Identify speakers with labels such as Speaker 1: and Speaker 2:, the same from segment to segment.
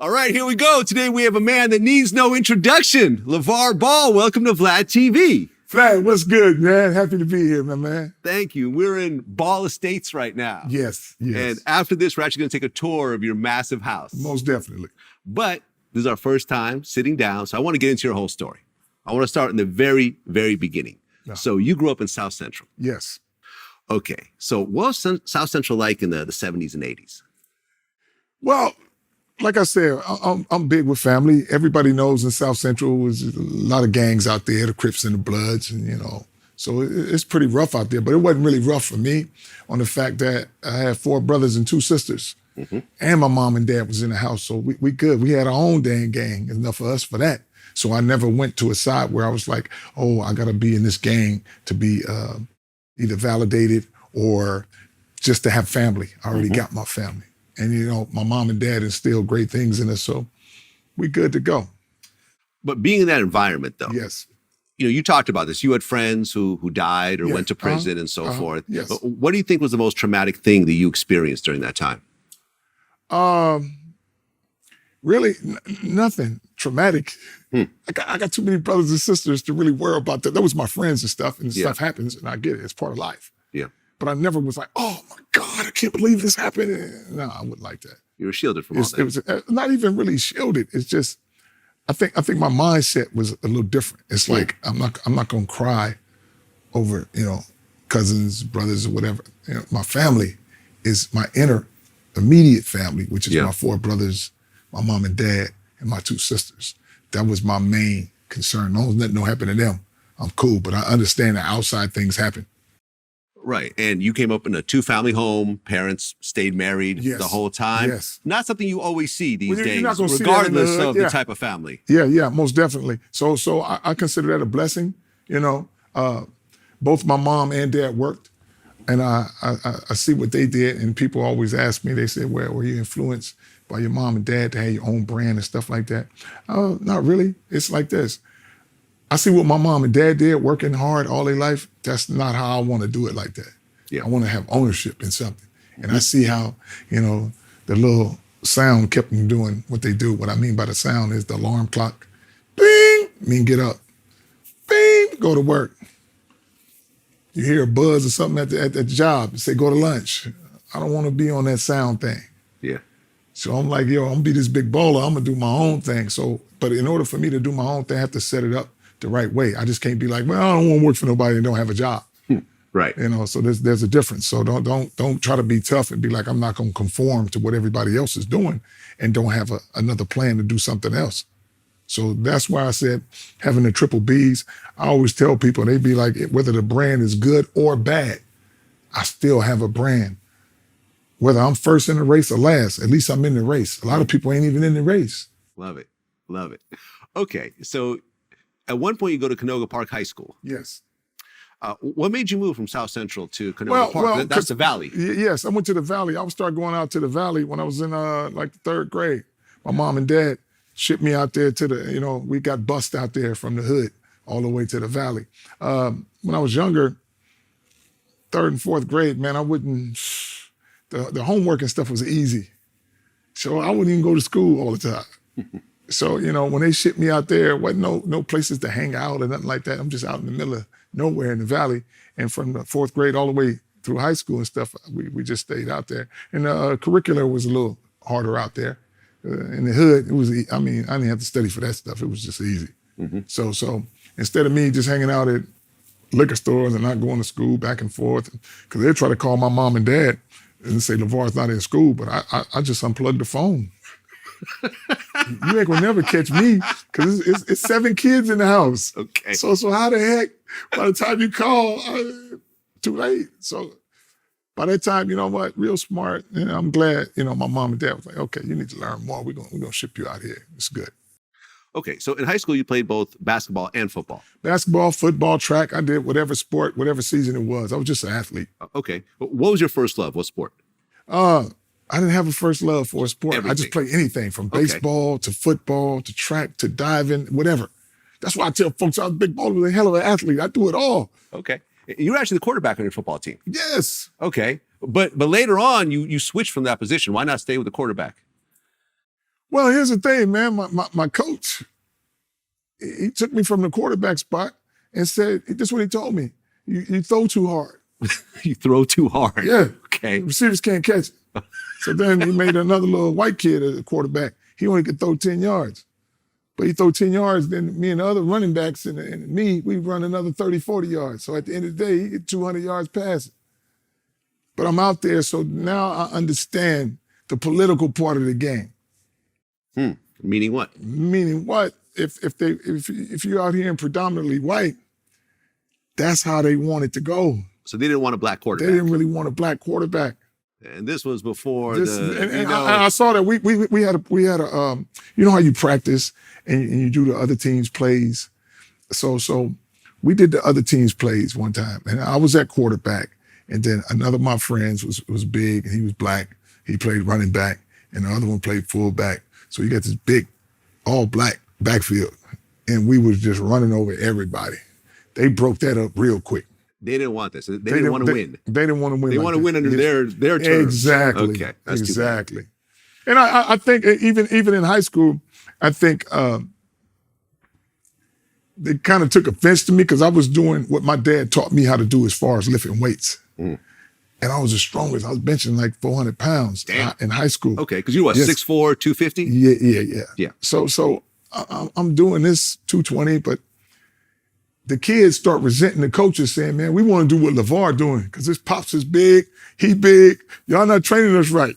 Speaker 1: All right, here we go. Today we have a man that needs no introduction. LaVar Ball, welcome to Vlad TV.
Speaker 2: Vlad, what's good, man? Happy to be here, my man.
Speaker 1: Thank you. We're in Ball Estates right now.
Speaker 2: Yes.
Speaker 1: And after this, we're actually going to take a tour of your massive house.
Speaker 2: Most definitely.
Speaker 1: But this is our first time sitting down, so I want to get into your whole story. I want to start in the very, very beginning.
Speaker 2: Yeah.
Speaker 1: So you grew up in South Central.
Speaker 2: Yes.
Speaker 1: Okay. So what was South Central like in the 70s and 80s?
Speaker 2: Well, like I said, I'm big with family. Everybody knows in South Central was a lot of gangs out there, the Crips and the Bloods, and so it's pretty rough out there. But it wasn't really rough for me on the fact that I had 4 brothers and 2 sisters, and my mom and dad was in the house, so we good. We had our own damn gang, enough for us for that. So I never went to a side where I was like, oh, I gotta be in this gang to be either validated or just to have family. I already got my family. And, my mom and dad instilled great things in us, so we good to go.
Speaker 1: But being in that environment, though.
Speaker 2: Yes.
Speaker 1: You talked about this. You had friends who died or went to prison and so forth.
Speaker 2: Yes.
Speaker 1: But what do you think was the most traumatic thing that you experienced during that time?
Speaker 2: Really, nothing traumatic. I got too many brothers and sisters to really worry about that. That was my friends and stuff, and stuff happens, and I get it. It's part of life.
Speaker 1: Yeah.
Speaker 2: But I never was like, oh my God, I can't believe this happened. No, I wouldn't like that.
Speaker 1: You were shielded from all that.
Speaker 2: It was not even really shielded. It's just, I think my mindset was a little different. It's like, I'm not gonna cry over, cousins, brothers, or whatever. My family is my immediate family, which is my 4 brothers, my mom and dad, and my 2 sisters. That was my main concern. No, nothing happen to them. I'm cool, but I understand that outside things happen.
Speaker 1: Right. And you came up in a 2-family home. Parents stayed married the whole time.
Speaker 2: Yes.
Speaker 1: Not something you always see these days,
Speaker 2: not gonna
Speaker 1: regardless
Speaker 2: see that in the hood.
Speaker 1: of the type of family.
Speaker 2: Yeah, most definitely. So I consider that a blessing. Both my mom and dad worked, and I see what they did. And people always ask me, they say, well, were you influenced by your mom and dad to have your own brand and stuff like that? Not really. It's like this. I see what my mom and dad did, working hard all their life. That's not how I want to do it like that. Yeah. I want to have ownership in something. And I see how, the little sound kept them doing what they do. What I mean by the sound is the alarm clock. Bing, mean get up. Bing, go to work. You hear a buzz or something at the job, say go to lunch. I don't want to be on that sound thing.
Speaker 1: Yeah.
Speaker 2: So I'm like, I'm gonna be this big baller. I'm gonna do my own thing. So, but in order for me to do my own thing, I have to set it up the right way. I just can't be like, well, I don't want to work for nobody and don't have a job.
Speaker 1: Right.
Speaker 2: So there's a difference. So don't try to be tough and be like, I'm not going to conform to what everybody else is doing and don't have another plan to do something else. So that's why I said having the triple Bs, I always tell people, they be like, whether the brand is good or bad, I still have a brand. Whether I'm first in the race or last, at least I'm in the race. A lot of people ain't even in the race.
Speaker 1: Love it. Love it. Okay. So at one point you go to Canoga Park High School.
Speaker 2: Yes.
Speaker 1: What made you move from South Central to Canoga Park? That's the Valley.
Speaker 2: Yes, I went to the Valley. I started going out to the Valley when I was in the 3rd grade. My mom and dad shipped me out there to we got bused out there from the hood all the way to the Valley. When I was younger, 3rd and 4th grade, man, I wouldn't, the homework and stuff was easy. So I wouldn't even go to school all the time. So, when they shipped me out there, wasn't no places to hang out or nothing like that. I'm just out in the middle of nowhere in the Valley. And from the 4th grade all the way through high school and stuff, we just stayed out there. And the curricular was a little harder out there. In the hood, I didn't have to study for that stuff. It was just easy. So instead of me just hanging out at liquor stores and not going to school back and forth, because they'd try to call my mom and dad and say, LaVar's not in school, but I just unplugged the phone. You ain't gonna never catch me because it's 7 kids in the house.
Speaker 1: Okay.
Speaker 2: So how the heck, by the time you call, too late. So by that time, you know what, real smart. I'm glad, my mom and dad was like, okay, you need to learn more. We're gonna ship you out here. It's good.
Speaker 1: Okay, so in high school, you played both basketball and football.
Speaker 2: Basketball, football, track. I did whatever sport, whatever season it was. I was just an athlete.
Speaker 1: Okay. What was your first love? What sport?
Speaker 2: I didn't have a first love for a sport.
Speaker 1: Everything.
Speaker 2: I just play anything from baseball to football to track to diving, whatever. That's why I tell folks I was a big baller, was a hell of an athlete. I do it all.
Speaker 1: Okay. You were actually the quarterback on your football team.
Speaker 2: Yes.
Speaker 1: Okay. But later on, you switched from that position. Why not stay with the quarterback?
Speaker 2: Well, here's the thing, man. My coach, he took me from the quarterback spot and said, this is what he told me. You throw too hard.
Speaker 1: You throw too hard.
Speaker 2: Yeah.
Speaker 1: Okay.
Speaker 2: The receivers can't catch it. So then he made another little white kid a quarterback. He only could throw 10 yards. But he throw 10 yards, then me and the other running backs and me, we run another 30, 40 yards. So at the end of the day, he get 200 yards passing. But I'm out there, so now I understand the political part of the game.
Speaker 1: Meaning what?
Speaker 2: Meaning what? If you're out here and predominantly white, that's how they want it to go.
Speaker 1: So they didn't want a black quarterback.
Speaker 2: They didn't really want a black quarterback.
Speaker 1: And this was before
Speaker 2: I saw that we had a you know how you practice and you do the other team's plays. So we did the other team's plays one time, and I was at quarterback, and then another of my friends was big and he was black. He played running back, and the other one played fullback. So you got this big, all black backfield, and we was just running over everybody. They broke that up real quick.
Speaker 1: They didn't want this. They didn't want to win.
Speaker 2: They didn't want to win.
Speaker 1: They want to win under their terms.
Speaker 2: Exactly.
Speaker 1: Okay. That's
Speaker 2: exactly. And I think even in high school, I think they kind of took offense to me because I was doing what my dad taught me how to do as far as lifting weights. And I was the strongest. I was benching like 400 pounds in high school.
Speaker 1: Okay, because you were 6'4", 250?
Speaker 2: Yeah. So I'm doing this 220, but the kids start resenting the coaches saying, man, we want to do what LaVar doing because his pops is big, he big, y'all not training us right.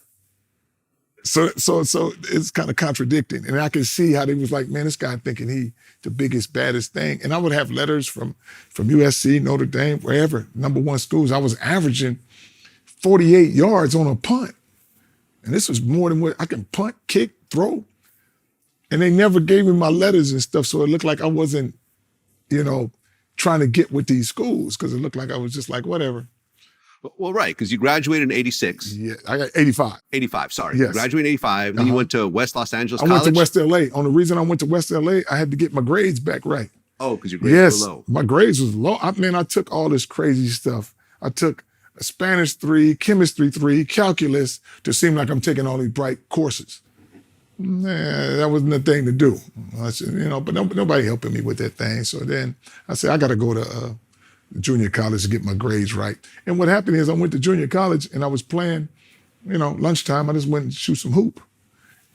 Speaker 2: So it's kind of contradicting. And I can see how they was like, man, this guy thinking he the biggest, baddest thing. And I would have letters from USC, Notre Dame, wherever, #1 schools. I was averaging 48 yards on a punt. And this was more than what I can punt, kick, throw. And they never gave me my letters and stuff. So it looked like I wasn't, trying to get with these schools because it looked like I was just like, whatever.
Speaker 1: Well, right, because you graduated in 86.
Speaker 2: Yeah, I got 85.
Speaker 1: 85, sorry.
Speaker 2: Yes.
Speaker 1: You graduated in 85, then you went to West Los Angeles College?
Speaker 2: I went to West LA. On the reason I went to West LA, I had to get my grades back right.
Speaker 1: Oh, because your grades were low.
Speaker 2: My grades was low. I took all this crazy stuff. I took a Spanish 3, chemistry 3, calculus to seem like I'm taking all these bright courses. Nah, that wasn't the thing to do. I said, but nobody helping me with that thing. So then I said, I got to go to junior college to get my grades right. And what happened is I went to junior college and I was playing, lunchtime, I just went and shoot some hoop.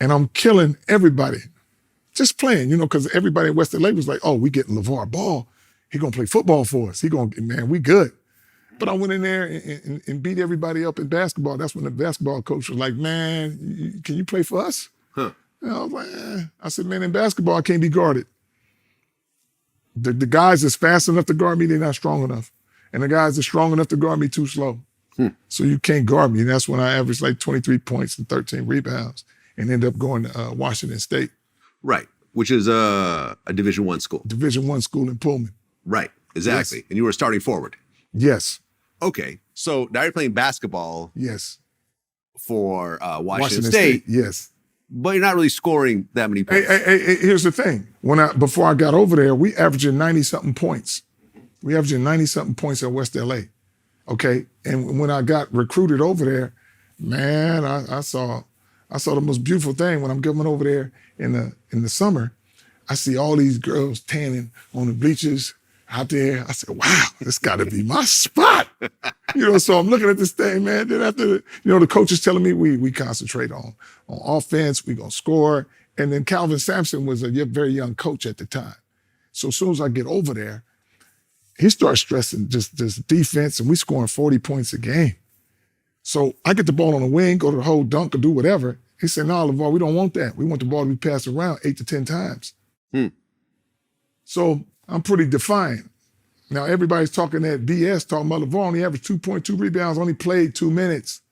Speaker 2: And I'm killing everybody. Just playing, because everybody in West LA was like, oh, we getting LaVar Ball. He gonna play football for us. Man, we good. But I went in there and beat everybody up in basketball. That's when the basketball coach was like, man, can you play for us?
Speaker 1: Huh.
Speaker 2: And I was like, I said, man, in basketball, I can't be guarded. The guys that's fast enough to guard me, they're not strong enough. And the guys that's strong enough to guard me too slow. So you can't guard me. And that's when I averaged like 23 points and 13 rebounds and ended up going to Washington State.
Speaker 1: Right, which is a Division I school.
Speaker 2: Division I school in Pullman.
Speaker 1: Right, exactly.
Speaker 2: Yes.
Speaker 1: And you were starting forward.
Speaker 2: Yes.
Speaker 1: Okay, so now you're playing basketball.
Speaker 2: Yes.
Speaker 1: For Washington State.
Speaker 2: Yes.
Speaker 1: But you're not really scoring that many points.
Speaker 2: Hey, here's the thing. Before I got over there, we averaging 90-something points. We averaging 90-something points at West LA. Okay. And when I got recruited over there, man, I saw the most beautiful thing when I'm going over there in the summer. I see all these girls tanning on the bleachers out there. I said, wow, this gotta be my spot. So I'm looking at this thing, man. Then after the coach is telling me we concentrate on offense, we gonna score. And then Calvin Sampson was a very young coach at the time. So as soon as I get over there, he starts stressing just defense, and we scoring 40 points a game. So I get the ball on the wing, go to the hole, dunk, or do whatever. He said, no, LaVar, we don't want that. We want the ball to be passed around 8 to 10 times. So I'm pretty defiant. Now everybody's talking that BS, talking about LaVar only averaged 2.2 rebounds, only played 2 minutes.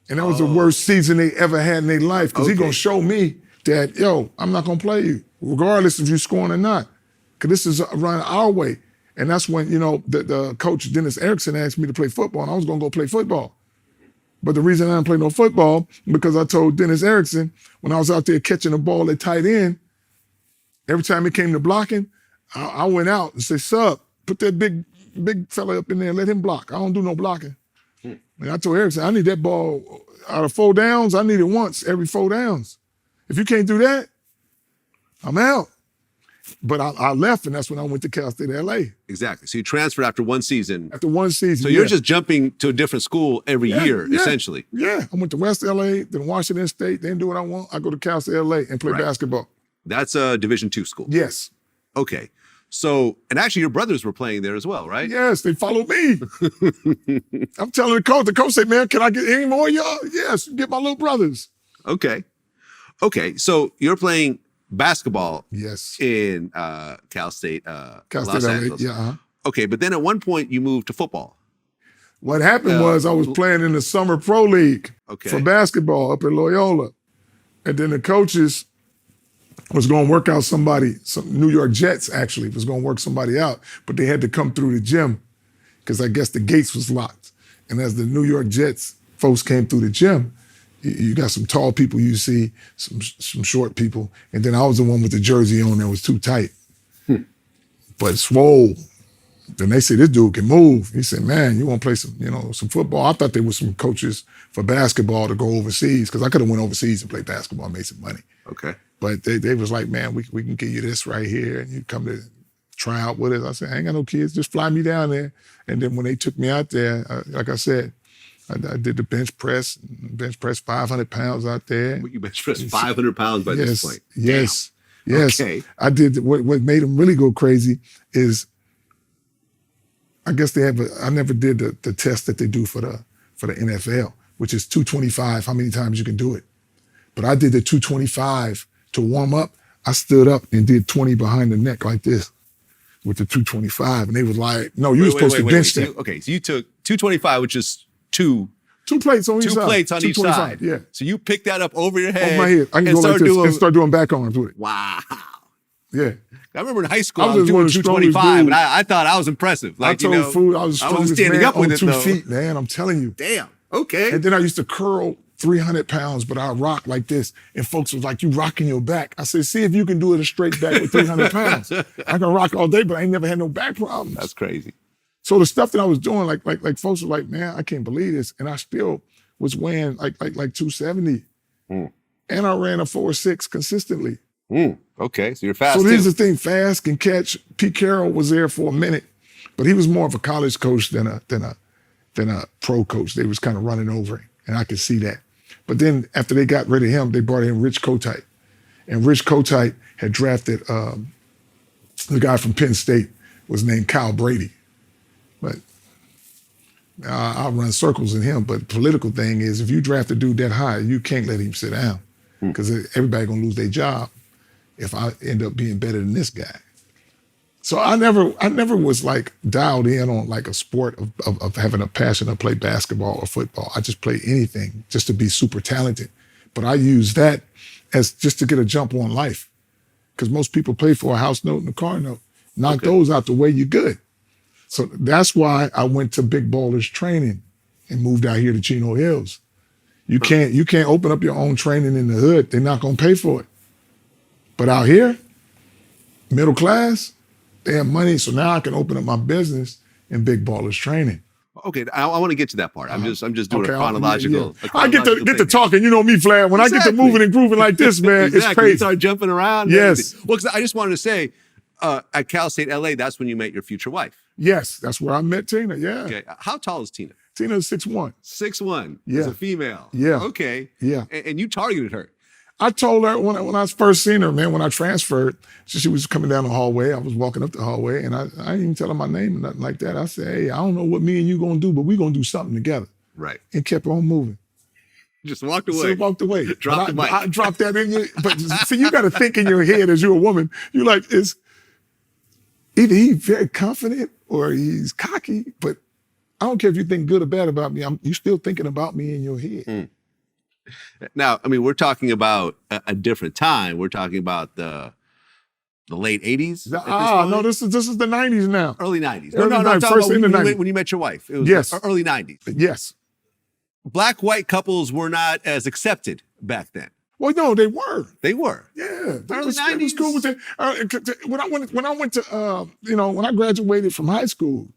Speaker 2: And that was the worst season they ever had in their life because he's going to show me that, yo, I'm not going to play you, regardless if you're scoring or not, because this is running our way. And that's when, the coach, Dennis Erickson, asked me to play football, and I was going to go play football. But the reason I didn't play no football, because I told Dennis Erickson, when I was out there catching the ball at tight end, every time it came to blocking, I went out and said, sub, put that big fella up in there and let him block. I don't do no blocking. And I told Erickson, I need that ball out of 4 downs. I need it once every 4 downs. If you can't do that, I'm out. But I left, and that's when I went to Cal State LA.
Speaker 1: Exactly. So you transferred after one season.
Speaker 2: After one season.
Speaker 1: So you're just jumping to a different school every year, essentially.
Speaker 2: Yeah. I went to West LA, then Washington State, then do what I want. I go to Cal State LA and play basketball.
Speaker 1: That's a Division II school.
Speaker 2: Yes.
Speaker 1: Okay. So, and actually your brothers were playing there as well, right?
Speaker 2: Yes, they followed me. I'm telling the coach said, man, can I get any more of y'all? Yes, get my little brothers.
Speaker 1: Okay. Okay. So you're playing basketball in Cal State, Los Angeles.
Speaker 2: Yeah.
Speaker 1: Okay, but then at one point you moved to football.
Speaker 2: What happened was I was playing in the summer pro league for basketball up at Loyola. And then the coaches was going to work out somebody, some New York Jets actually was going to work somebody out, but they had to come through the gym because I guess the gates was locked. And as the New York Jets folks came through the gym, you got some tall people you see, some short people, and then I was the one with the jersey on that was too tight. But swole. Then they said, this dude can move. He said, man, you want to play some football? I thought there was some coaches for basketball to go overseas because I could have went overseas and played basketball and made some money.
Speaker 1: Okay. But
Speaker 2: they was like, man, we can give you this right here and you come to try out with us. I said, I ain't got no kids, just fly me down there. And then when they took me out there, like I said, I did the bench press 500 pounds out there.
Speaker 1: You bench press 500 pounds by this point?
Speaker 2: Yes.
Speaker 1: Damn.
Speaker 2: Yes.
Speaker 1: Okay.
Speaker 2: I did, what made them really go crazy is, I guess I never did the test that they do for the NFL, which is 225, how many times you can do it. But I did the 225 to warm up. I stood up and did 20 behind the neck like this with the 225. And they was like, no, you were supposed to bench that.
Speaker 1: So you took 225, which is two
Speaker 2: plates on each side.
Speaker 1: 2 plates on each side.
Speaker 2: Yeah.
Speaker 1: So you picked that up over your head.
Speaker 2: Over my head. I can go like this and start doing back arms with it.
Speaker 1: Wow.
Speaker 2: Yeah.
Speaker 1: I remember in high school I was doing 225, and I thought I was impressive. Like,
Speaker 2: I told Food I was the strongest man
Speaker 1: up with
Speaker 2: on
Speaker 1: it,
Speaker 2: 2 feet, man. I'm telling you.
Speaker 1: Damn. Okay.
Speaker 2: And then I used to curl 300 pounds, but I rock like this. And folks was like, you rocking your back. I said, see if you can do it a straight back with 300 pounds. I can rock all day, but I ain't never had no back problems.
Speaker 1: That's crazy.
Speaker 2: So the stuff that I was doing, like folks were like, man, I can't believe this. And I still was weighing like 270. And I ran a 4.6 consistently.
Speaker 1: Okay, so you're fast.
Speaker 2: So these are things, fast can catch. Pete Carroll was there for a minute, but he was more of a college coach than a pro coach. They was kind of running over him, and I could see that. But then after they got rid of him, they brought in Rich Kotite. And Rich Kotite had drafted the guy from Penn State was named Kyle Brady. But I'll run circles in him. But the political thing is if you draft a dude that high, you can't let him sit down because everybody going to lose their job if I end up being better than this guy. So I never was like dialed in on like a sport of having a passion to play basketball or football. I just play anything just to be super talented. But I use that as just to get a jump on life. Because most people play for a house note and a car note. Knock those out the way, you're good. So that's why I went to Big Ballers Training and moved out here to Chino Hills. You can't open up your own training in the hood. They're not gonna pay for it. But out here, middle class, they have money, so now I can open up my business in Big Ballers Training.
Speaker 1: Okay, I want to get to that part. I'm just doing a chronological.
Speaker 2: I get to talking. You know me, Vlad. When I get to moving and grooving like this, man, it's crazy.
Speaker 1: You start jumping around.
Speaker 2: Yes.
Speaker 1: Well, because I just wanted to say, at Cal State LA, that's when you met your future wife.
Speaker 2: Yes, that's where I met Tina. Yeah.
Speaker 1: Okay. How tall is Tina?
Speaker 2: Tina's 6'1".
Speaker 1: 6'1".
Speaker 2: Yeah.
Speaker 1: As a female.
Speaker 2: Yeah.
Speaker 1: Okay.
Speaker 2: Yeah.
Speaker 1: And you targeted her.
Speaker 2: I told her when I first seen her, man, when I transferred, she was coming down the hallway. I was walking up the hallway, and I didn't even tell her my name or nothing like that. I said, hey, I don't know what me and you gonna do, but we gonna do something together.
Speaker 1: Right.
Speaker 2: And kept on moving.
Speaker 1: Just walked away.
Speaker 2: So walked away.
Speaker 1: Dropped the mic.
Speaker 2: I dropped that in you. But see, you got to think in your head as you're a woman. You're like, it's either he's very confident or he's cocky, but I don't care if you think good or bad about me. You're still thinking about me in your head.
Speaker 1: Now, I mean, we're talking about a different time. We're talking about the late 80s.
Speaker 2: No, this is the 90s now.
Speaker 1: Early 90s.
Speaker 2: No,
Speaker 1: First
Speaker 2: in the 90s.
Speaker 1: When you met your wife. It was early 90s.
Speaker 2: Yes.
Speaker 1: Black-white couples were not as accepted back then.
Speaker 2: Well, no, they were.
Speaker 1: They were.
Speaker 2: Yeah.
Speaker 1: Early 90s.
Speaker 2: It was cool with when I went to, when I graduated from high school,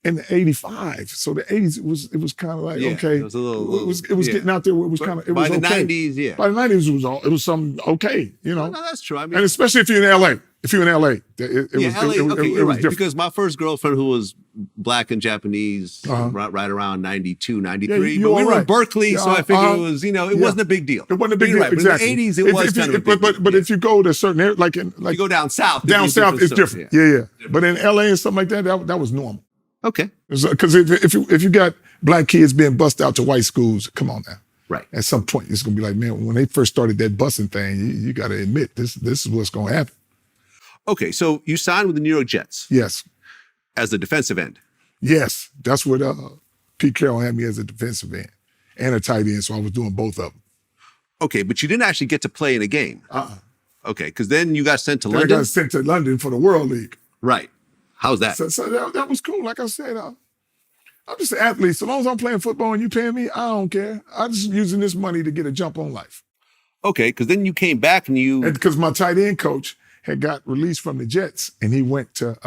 Speaker 2: in the 85. So the 80s, it was kind of like,
Speaker 1: Yeah,
Speaker 2: okay.
Speaker 1: it was a little-
Speaker 2: it was
Speaker 1: yeah.
Speaker 2: getting out there where it was kind of, it
Speaker 1: By
Speaker 2: was
Speaker 1: the
Speaker 2: okay.
Speaker 1: 90s, yeah.
Speaker 2: By the 90s, it was something okay, you know.
Speaker 1: No, that's true. I mean,
Speaker 2: And especially if you're in LA. If you're in LA, it
Speaker 1: yeah,
Speaker 2: was,
Speaker 1: LA,
Speaker 2: it
Speaker 1: okay,
Speaker 2: was
Speaker 1: you're right.
Speaker 2: different.
Speaker 1: Because my first girlfriend, who was black and Japanese,
Speaker 2: Uh-huh.
Speaker 1: right around 92, 93.
Speaker 2: Yeah, you're
Speaker 1: but we
Speaker 2: all
Speaker 1: were in
Speaker 2: right.
Speaker 1: Berkeley,
Speaker 2: Yeah,
Speaker 1: so I figured it was, it wasn't a big deal.
Speaker 2: It wasn't a big
Speaker 1: You're
Speaker 2: deal,
Speaker 1: right,
Speaker 2: exactly.
Speaker 1: But in the 80s, it was kind of a big deal.
Speaker 2: But if you go to certain areas, like
Speaker 1: you go down south.
Speaker 2: down south, it's
Speaker 1: story.
Speaker 2: different. Yeah. But in LA and something like that was normal.
Speaker 1: Okay.
Speaker 2: Because if you got black kids being bussed out to white schools, come on now.
Speaker 1: Right.
Speaker 2: At some point, it's gonna be like, man, when they first started that busing thing, you got to admit this is what's gonna happen.
Speaker 1: Okay, so you signed with the New York Jets.
Speaker 2: Yes.
Speaker 1: As a defensive end.
Speaker 2: Yes, that's what Pete Carroll had me as a defensive end and a tight end, so I was doing both of them.
Speaker 1: Okay, but you didn't actually get to play in a game. Okay, because then you got sent to London.
Speaker 2: I got sent to London for the World League.
Speaker 1: Right. How's that?
Speaker 2: So that was cool. Like I said, I'm just an athlete. So long as I'm playing football and you paying me, I don't care. I'm just using this money to get a jump on life.
Speaker 1: Okay, because then you came back and
Speaker 2: because my tight end coach had got released from the Jets and he went to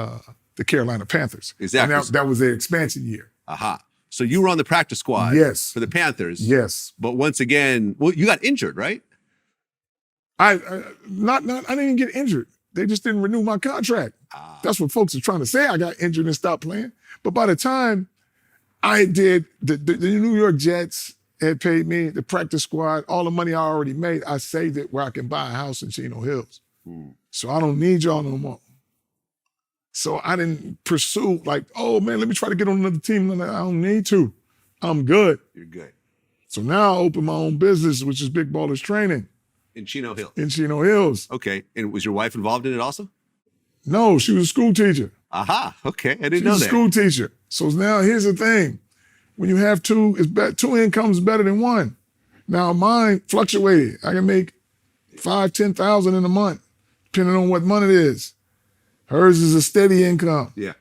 Speaker 2: the Carolina Panthers.
Speaker 1: Exactly.
Speaker 2: And that was their expansion year.
Speaker 1: Aha. So you were on the practice squad.
Speaker 2: Yes.
Speaker 1: For the Panthers.
Speaker 2: Yes.
Speaker 1: But once again, you got injured, right?
Speaker 2: I didn't get injured. They just didn't renew my contract. That's what folks are trying to say. I got injured and stopped playing. But by the time I did, the New York Jets had paid me, the practice squad, all the money I already made, I saved it where I can buy a house in Chino Hills. So I don't need y'all no more. So I didn't pursue like, oh man, let me try to get on another team. I don't need to. I'm good.
Speaker 1: You're good.
Speaker 2: So now I open my own business, which is Big Ballers Training.
Speaker 1: In Chino Hills.
Speaker 2: In Chino Hills.
Speaker 1: Okay. And was your wife involved in it also?
Speaker 2: No, she was a school teacher.
Speaker 1: Aha. Okay. I didn't
Speaker 2: She
Speaker 1: know
Speaker 2: was
Speaker 1: that.
Speaker 2: a school teacher. So now here's the thing. When you have two incomes is better than one. Now mine fluctuated. I can make $5,000, $10,000 in a month, depending on what month it is. Hers is a steady income.
Speaker 1: Yeah.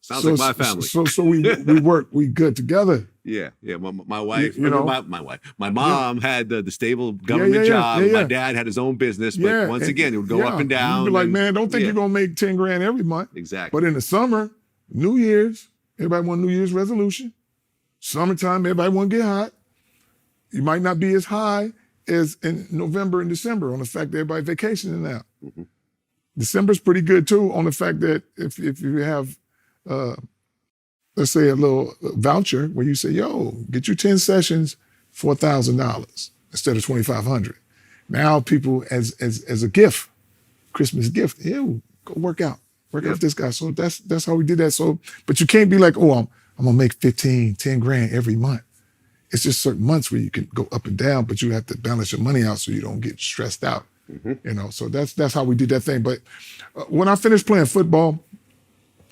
Speaker 1: Sounds like my family.
Speaker 2: So we work, we good together.
Speaker 1: Yeah. My wife, my mom had the stable government job. My dad had his own business, but once again, it would go up and down.
Speaker 2: You'd be like, man, don't think you're gonna make 10 grand every month.
Speaker 1: Exactly.
Speaker 2: But in the summer, New Year's, everybody want New Year's resolution. Summertime, everybody want to get hot. You might not be as high as in November and December on the fact that everybody vacationing now. Mm-hmm. December's pretty good too on the fact that if you have, let's say a little voucher where you say, yo, get you 10 sessions, $4,000 instead of $2,500. Now people as a gift, Christmas gift, go work out with this guy. So that's how we did that. So, but you can't be like, oh, I'm gonna make 10 grand every month. It's just certain months where you can go up and down, but you have to balance your money out so you don't get stressed out. Mm-hmm. So that's how we did that thing. But when I finished playing football,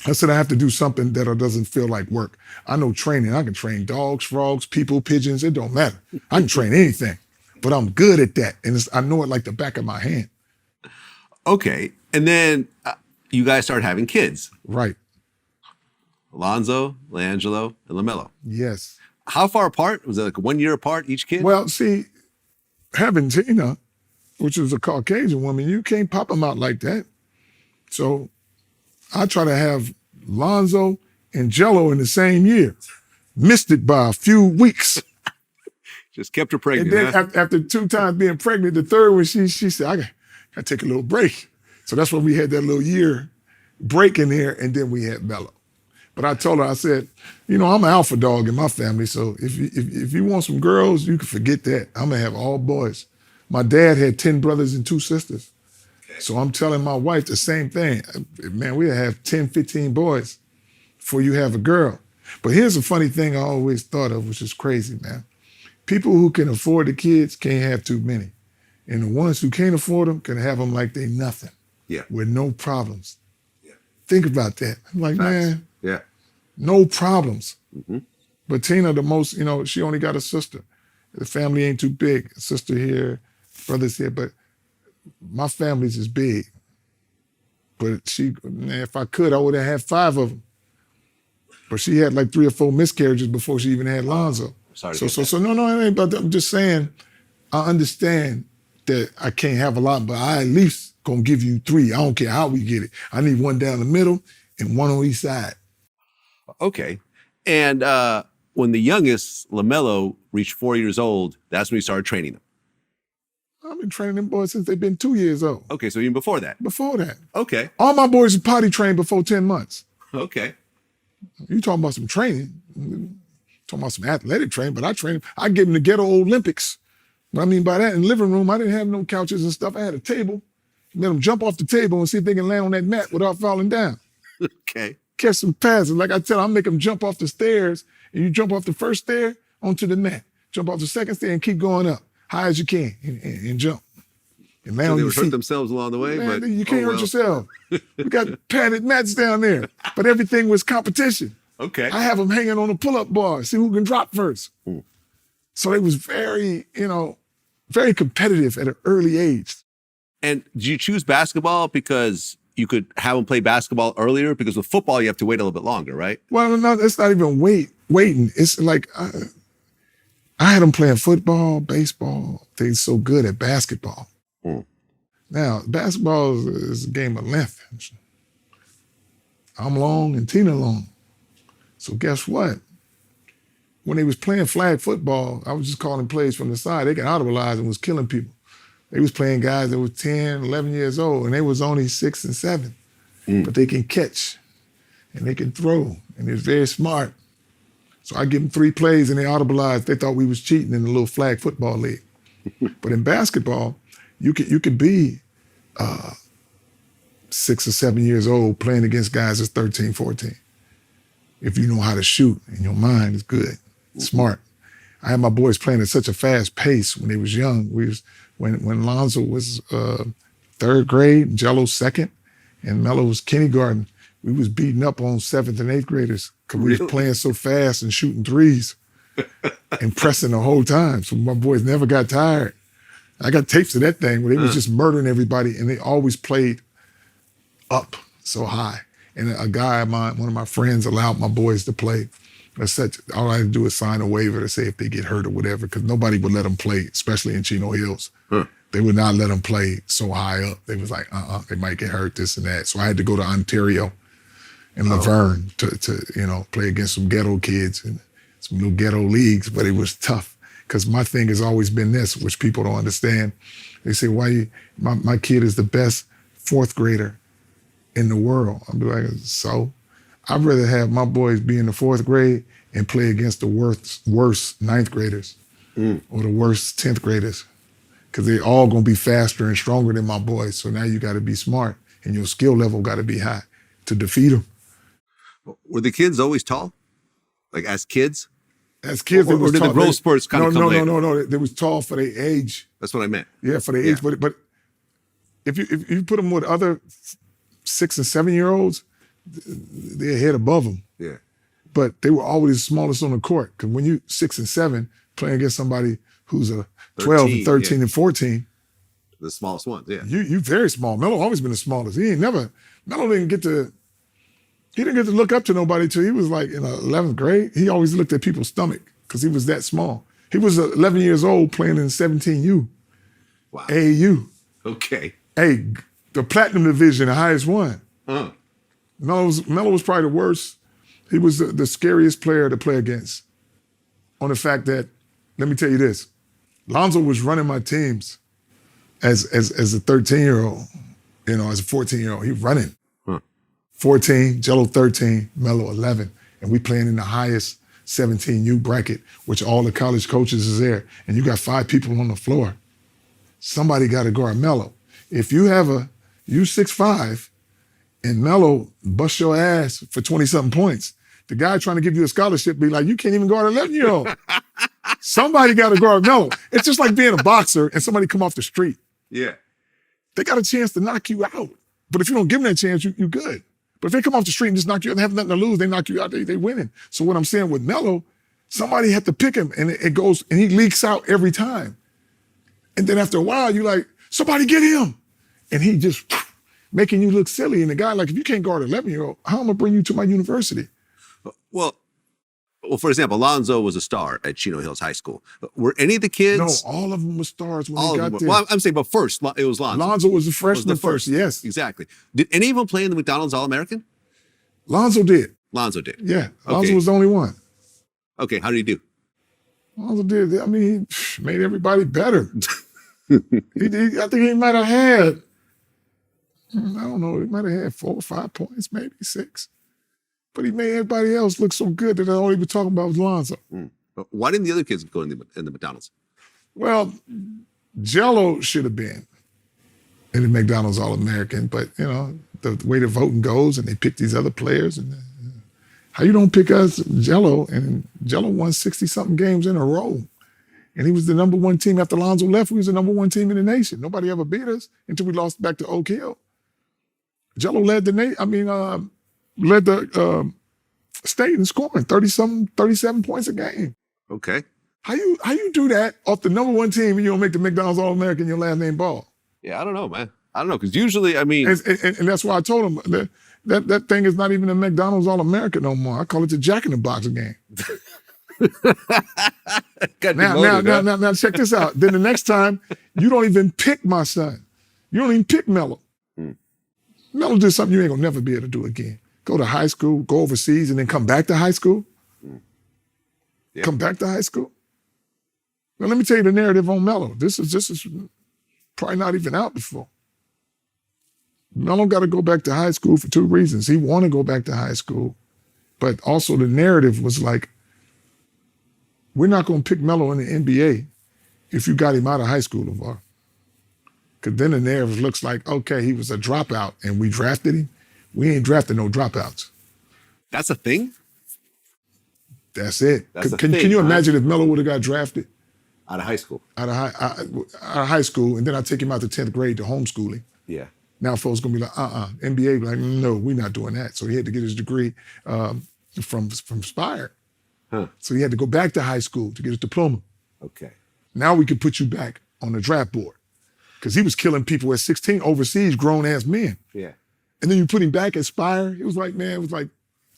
Speaker 2: I said I have to do something that doesn't feel like work. I know training. I can train dogs, frogs, people, pigeons. It don't matter. I can train anything, but I'm good at that, and I know it like the back of my hand.
Speaker 1: Okay, and then you guys started having kids,
Speaker 2: right?
Speaker 1: Lonzo, LiAngelo, and LaMelo.
Speaker 2: Yes.
Speaker 1: How far apart? Was it like 1 year apart each kid?
Speaker 2: Well, see, having Tina, which is a Caucasian woman, you can't pop them out like that. So I try to have Lonzo and Jello in the same year. Missed it by a few weeks.
Speaker 1: Just kept her pregnant.
Speaker 2: And then after 2 times being pregnant, the third one, she said, I got to take a little break. So that's when we had that little year break in there, and then we had Mello. But I told her, I said, I'm an alpha dog in my family, so if you want some girls, you can forget that. I'm going to have all boys. My dad had 10 brothers and 2 sisters. Okay. So I'm telling my wife the same thing. Man, we'll have 10, 15 boys before you have a girl. But here's a funny thing I always thought of, which is crazy, man. People who can afford the kids can't have too many. And the ones who can't afford them can have them like they nothing. Yeah. With no problems. Yeah. Think about that. I'm like, man.
Speaker 1: Yeah.
Speaker 2: No problems.
Speaker 1: Mm-hmm.
Speaker 2: But Tina, the most, she only got a sister. The family ain't too big. A sister here, brothers here, but my family's is big. But if I could, I would have had 5 of them. But she had like 3 or 4 miscarriages before she even had Lonzo.
Speaker 1: Sorry.
Speaker 2: So no, it ain't about that. I'm just saying, I understand that I can't have a lot, but I at least gonna give you 3. I don't care how we get it. I need 1 down the middle and 1 on each side.
Speaker 1: Okay. And when the youngest, LaMelo, reached 4 years old, that's when you started training them.
Speaker 2: I've been training them boys since they've been 2 years old.
Speaker 1: Okay, so even before that.
Speaker 2: Before that.
Speaker 1: Okay.
Speaker 2: All my boys are potty trained before 10 months.
Speaker 1: Okay.
Speaker 2: You talking about some training. Talking about some athletic training, but I gave them the ghetto Olympics. What I mean by that, in the living room, I didn't have no couches and stuff. I had a table. Let them jump off the table and see if they can land on that mat without falling down.
Speaker 1: Okay.
Speaker 2: Catch some passes. Like I tell them, I make them jump off the stairs, and you jump off the first stair onto the mat. Jump off the second stair and keep going up, high as you can, and jump. And land
Speaker 1: So
Speaker 2: on
Speaker 1: they
Speaker 2: your
Speaker 1: would
Speaker 2: feet.
Speaker 1: hurt themselves along the way,
Speaker 2: Man,
Speaker 1: but
Speaker 2: you can't hurt yourself. We got padded mats down there, but everything was competition.
Speaker 1: Okay.
Speaker 2: I have them hanging on a pull-up bar, see who can drop first. So they was very, very competitive at an early age.
Speaker 1: And did you choose basketball because you could have them play basketball earlier? Because with football, you have to wait a little bit longer, right?
Speaker 2: Well, no, it's not even waiting. It's like I had them playing football, baseball. They're so good at basketball. Now, basketball is a game of length. I'm long and Tina long. So guess what? When they was playing flag football, I was just calling plays from the side. They got audibilized and was killing people. They was playing guys that were 10, 11 years old, and they was only 6 and 7. But they can catch, and they can throw, and they're very smart. So I give them 3 plays, and they audibilized. They thought we was cheating in the little flag football league. But in basketball, you could be 6 or 7 years old playing against guys that's 13, 14. If you know how to shoot and your mind is good, smart. I had my boys playing at such a fast pace when they was young. When Lonzo was 3rd grade, Jello 2nd, and Melo was kindergarten, we was beating up on 7th and 8th graders because we was playing so fast and shooting threes and pressing the whole time. So my boys never got tired. I got tapes of that thing where they was just murdering everybody, and they always played up so high. And a guy of mine, one of my friends, allowed my boys to play. All I had to do is sign a waiver to say if they get hurt or whatever, because nobody would let them play, especially in Chino Hills. They would not let them play so high up. They was like, they might get hurt, this and that. So I had to go to Ontario and Laverne to play against some ghetto kids and some little ghetto leagues, but it was tough. Because my thing has always been this, which people don't understand. They say, my kid is the best 4th grader in the world. I'm like, so? I'd rather have my boys be in the 4th grade and play against the worst 9th graders or the worst 10th graders, because they're all going to be faster and stronger than my boys. So now you got to be smart, and your skill level got to be high to defeat them.
Speaker 1: Were the kids always tall? Like as kids?
Speaker 2: As kids,
Speaker 1: or did the growth spurts kind of come later?
Speaker 2: No. They was tall for their age.
Speaker 1: That's what I meant.
Speaker 2: Yeah, for their age. But if you put them with other 6 and 7 year olds, they're head above them.
Speaker 1: Yeah.
Speaker 2: But they were always the smallest on the court. Because when you 6 and 7 playing against somebody who's a 12 and 13 and 14.
Speaker 1: The smallest ones, yeah.
Speaker 2: You very small. Melo always been the smallest. Melo didn't get to look up to nobody till he was like in 11th grade. He always looked at people's stomach because he was that small. He was 11 years old playing in 17U.
Speaker 1: Wow.
Speaker 2: AAU.
Speaker 1: Okay.
Speaker 2: Hey, the platinum division, the highest one.
Speaker 1: Uh-huh.
Speaker 2: Melo was probably the worst. He was the scariest player to play against. On the fact that, let me tell you this, Lonzo was running my teams as a 13-year-old, as a 14-year-old. He running. 14, Jello 13, Melo 11. And we playing in the highest 17U bracket, which all the college coaches is there. And you got 5 people on the floor. Somebody got to guard Melo. If you have you 6'5", and Melo bust your ass for 20-something points, the guy trying to give you a scholarship be like, you can't even guard an 11-year-old. Somebody got to guard Melo. It's just like being a boxer and somebody come off the street.
Speaker 1: Yeah.
Speaker 2: They got a chance to knock you out. But if you don't give them that chance, you're good. But if they come off the street and just knock you out, they have nothing to lose, they knock you out, they winning. So what I'm saying with Melo, somebody had to pick him, and it goes, and he leaks out every time. And then after a while, you're like, somebody get him. And he just making you look silly. And the guy, like, if you can't guard an 11-year-old, how am I gonna bring you to my university?
Speaker 1: Well, for example, Lonzo was a star at Chino Hills High School. Were any of the kids?
Speaker 2: No, all of them were stars when they got there.
Speaker 1: Well, I'm saying, but first, it was Lonzo.
Speaker 2: Lonzo was the freshman first, yes.
Speaker 1: Exactly. Did any of them play in the McDonald's All-American?
Speaker 2: Lonzo did.
Speaker 1: Lonzo did.
Speaker 2: Yeah, Lonzo was the only one.
Speaker 1: Okay, how did he do?
Speaker 2: Lonzo did. I mean, he made everybody better. I think he might have had, I don't know, he might have had 4 or 5 points, maybe 6. But he made everybody else look so good that all he was talking about was Lonzo.
Speaker 1: But why didn't the other kids go in the McDonald's?
Speaker 2: Well, Jello should have been in the McDonald's All-American, but, you know, the way the voting goes and they pick these other players. And how you don't pick us, Jello, and Jello won 60-something games in a row. And he was the number 1 team after Lonzo left. We was the number 1 team in the nation. Nobody ever beat us until we lost back to Oak Hill. Jello led the state in scoring 37 points a game.
Speaker 1: Okay.
Speaker 2: How you do that off the number 1 team and you don't make the McDonald's All-American your last name Ball?
Speaker 1: Yeah, I don't know, man. I don't know, because usually, I mean...
Speaker 2: And that's why I told him that thing is not even a McDonald's All-American no more. I call it the Jack in the Box game. Now, check this out. Then the next time, you don't even pick my son. You don't even pick Melo. Melo did something you ain't gonna never be able to do again. Go to high school, go overseas, and then come back to high school. Yeah. Come back to high school. Now let me tell you the narrative on Melo. This is probably not even out before. Melo got to go back to high school for 2 reasons. He want to go back to high school, but also the narrative was like, we're not going to pick Melo in the NBA if you got him out of high school, LaVar. Because then the narrative looks like, okay, he was a dropout and we drafted him. We ain't drafted no dropouts.
Speaker 1: That's a thing?
Speaker 2: That's it. Can you imagine if Melo would have got drafted?
Speaker 1: Out of high school.
Speaker 2: Out of high school, and then I take him out to 10th grade to homeschooling.
Speaker 1: Yeah.
Speaker 2: Now folks gonna be like, NBA be like, no, we're not doing that. So he had to get his degree from Spire. So he had to go back to high school to get his diploma.
Speaker 1: Okay.
Speaker 2: Now we can put you back on the draft board. Because he was killing people at 16 overseas, grown-ass men. Yeah. And then you put him back at Spire. It was like,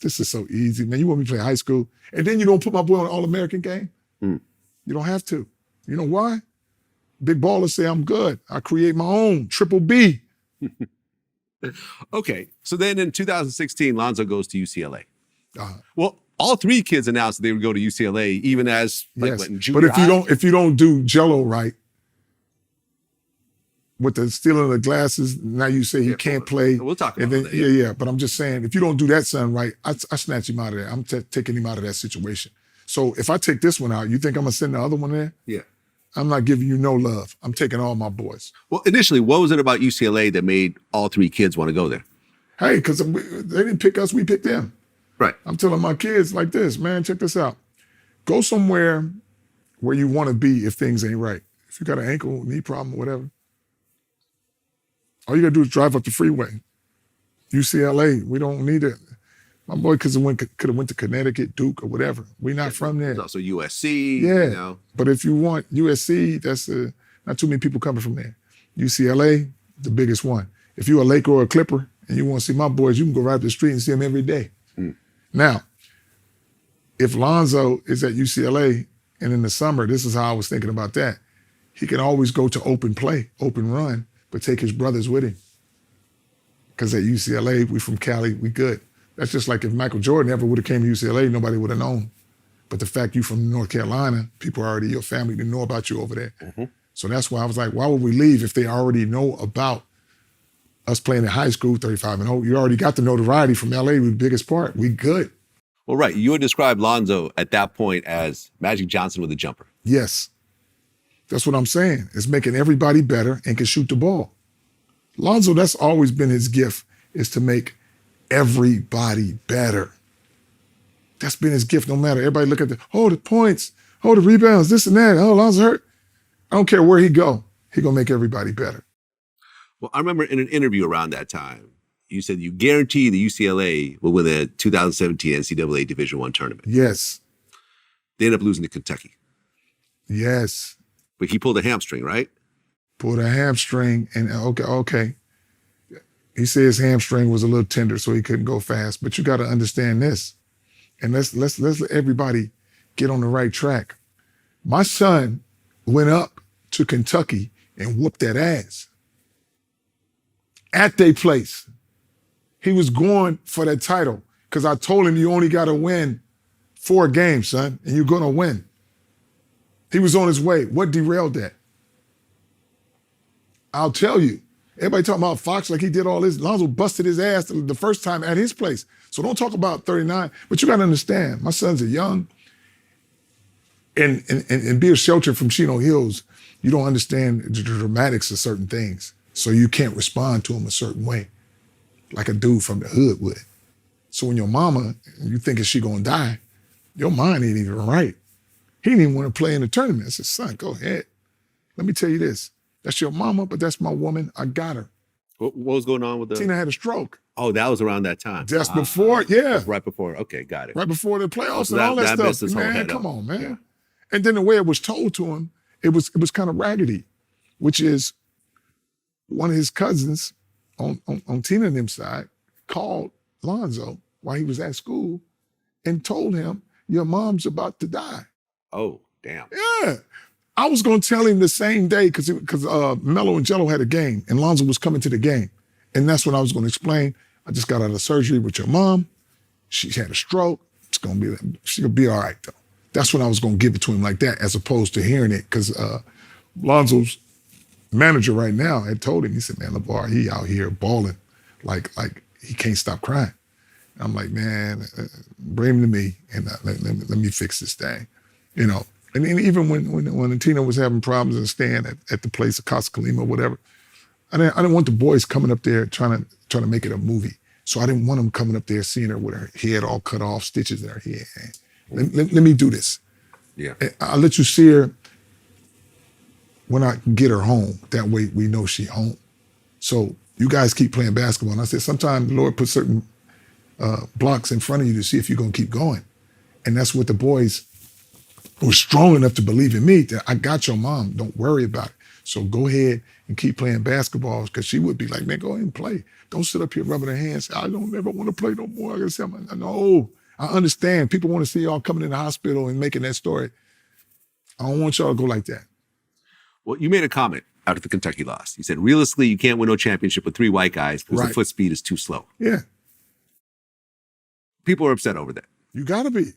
Speaker 2: this is so easy, man. You want me to play high school? And then you don't put my boy on an All-American game? You don't have to. You know why? Big ballers say I'm good. I create my own, triple B.
Speaker 1: Okay, so then in 2016, Lonzo goes to UCLA. Well, all 3 kids announced that they would go to UCLA, even as in junior high.
Speaker 2: But if you don't do Jello right, with the stealing of the glasses, now you say he can't play.
Speaker 1: We'll talk about that.
Speaker 2: Yeah. But I'm just saying, if you don't do that son right, I snatch him out of there. I'm taking him out of that situation. So if I take this one out, you think I'm gonna send the other one there? Yeah. I'm not giving you no love. I'm taking all my boys.
Speaker 1: Well, initially, what was it about UCLA that made all 3 kids want to go there?
Speaker 2: Hey, because they didn't pick us, we picked them.
Speaker 1: Right.
Speaker 2: I'm telling my kids like this, man, check this out. Go somewhere where you want to be if things ain't right. If you got an ankle, knee problem, whatever. All you got to do is drive up the freeway. UCLA, we don't need it. My boy could have went to Connecticut, Duke, or whatever. We're not from there.
Speaker 1: There's also USC.
Speaker 2: Yeah,
Speaker 1: you know.
Speaker 2: But if you want USC, that's not too many people coming from there. UCLA, the biggest one. If you're a Laker or a Clipper and you want to see my boys, you can go right up the street and see them every day. Now, if Lonzo is at UCLA and in the summer, this is how I was thinking about that. He can always go to open play, open run, but take his brothers with him. Because at UCLA, we from Cali, we good. That's just like if Michael Jordan ever would have came to UCLA, nobody would have known. But the fact you from North Carolina, people already, your family didn't know about you over there. So that's why I was like, why would we leave if they already know about us playing in high school, 35 and 0? You already got the notoriety from LA, we the biggest part. We good.
Speaker 1: Well, right. You would describe Lonzo at that point as Magic Johnson with a jumper.
Speaker 2: Yes. That's what I'm saying. It's making everybody better and can shoot the ball. Lonzo, that's always been his gift, is to make everybody better. That's been his gift, no matter. Everybody look at the points, the rebounds, this and that. Oh, Lonzo hurt. I don't care where he go. He gonna make everybody better.
Speaker 1: Well, I remember in an interview around that time, you said you guarantee the UCLA will win the 2017 NCAA Division I tournament.
Speaker 2: Yes.
Speaker 1: They ended up losing to Kentucky.
Speaker 2: Yes.
Speaker 1: But he pulled a hamstring, right?
Speaker 2: Pulled a hamstring, and okay. He said his hamstring was a little tender, so he couldn't go fast. But you got to understand this, and let's let everybody get on the right track. My son went up to Kentucky and whooped that ass at their place. He was going for that title. Because I told him you only got to win 4 games, son, and you're going to win. He was on his way. What derailed that? I'll tell you. Everybody talking about Fox like he did all this. Lonzo busted his ass the first time at his place. So don't talk about 39. But you got to understand, my sons are young. And being sheltered from Chino Hills, you don't understand the dramatics of certain things. So you can't respond to them a certain way, like a dude from the hood would. So when your mama, you thinking she gonna die, your mind ain't even right. He didn't even want to play in the tournament. I said, son, go ahead. Let me tell you this. That's your mama, but that's my woman. I got her.
Speaker 1: What was going on with the...
Speaker 2: Tina had a stroke.
Speaker 1: Oh, that was around that time.
Speaker 2: Just before, yeah.
Speaker 1: Right before. Okay, got it.
Speaker 2: Right before the playoffs and all that stuff. Man, come on, man. Yeah. And then the way it was told to him, it was kind of raggedy, which is one of his cousins on Tina and them side called Lonzo while he was at school and told him, your mom's about to die.
Speaker 1: Oh, damn.
Speaker 2: Yeah. I was going to tell him the same day because Melo and Jello had a game and Lonzo was coming to the game. And that's when I was going to explain, I just got out of surgery with your mom. She had a stroke. She's going to be all right, though. That's when I was going to give it to him like that as opposed to hearing it because Lonzo's manager right now had told him, he said, man, LaVar, he out here balling like he can't stop crying. And I'm like, man, bring him to me and let me fix this thing, you know. And even when Tina was having problems and staying at the place of Casa Kalima or whatever, I didn't want the boys coming up there trying to make it a movie. So I didn't want them coming up there seeing her with her head all cut off, stitches in her head. Let me do this.
Speaker 1: Yeah.
Speaker 2: I'll let you see her when I get her home. That way we know she's home. So you guys keep playing basketball. And I said, sometimes the Lord puts certain blocks in front of you to see if you're going to keep going. And that's what the boys were strong enough to believe in me, that I got your mom. Don't worry about it. So go ahead and keep playing basketball, because she would be like, man, go ahead and play. Don't sit up here rubbing her hands. I don't ever want to play no more. I gotta say, no, I understand. People want to see y'all coming in the hospital and making that story. I don't want y'all to go like that.
Speaker 1: Well, you made a comment after the Kentucky loss. You said, realistically, you can't win no championship with 3 white guys because the foot speed is too slow.
Speaker 2: Yeah.
Speaker 1: People are upset over that.
Speaker 2: You gotta be.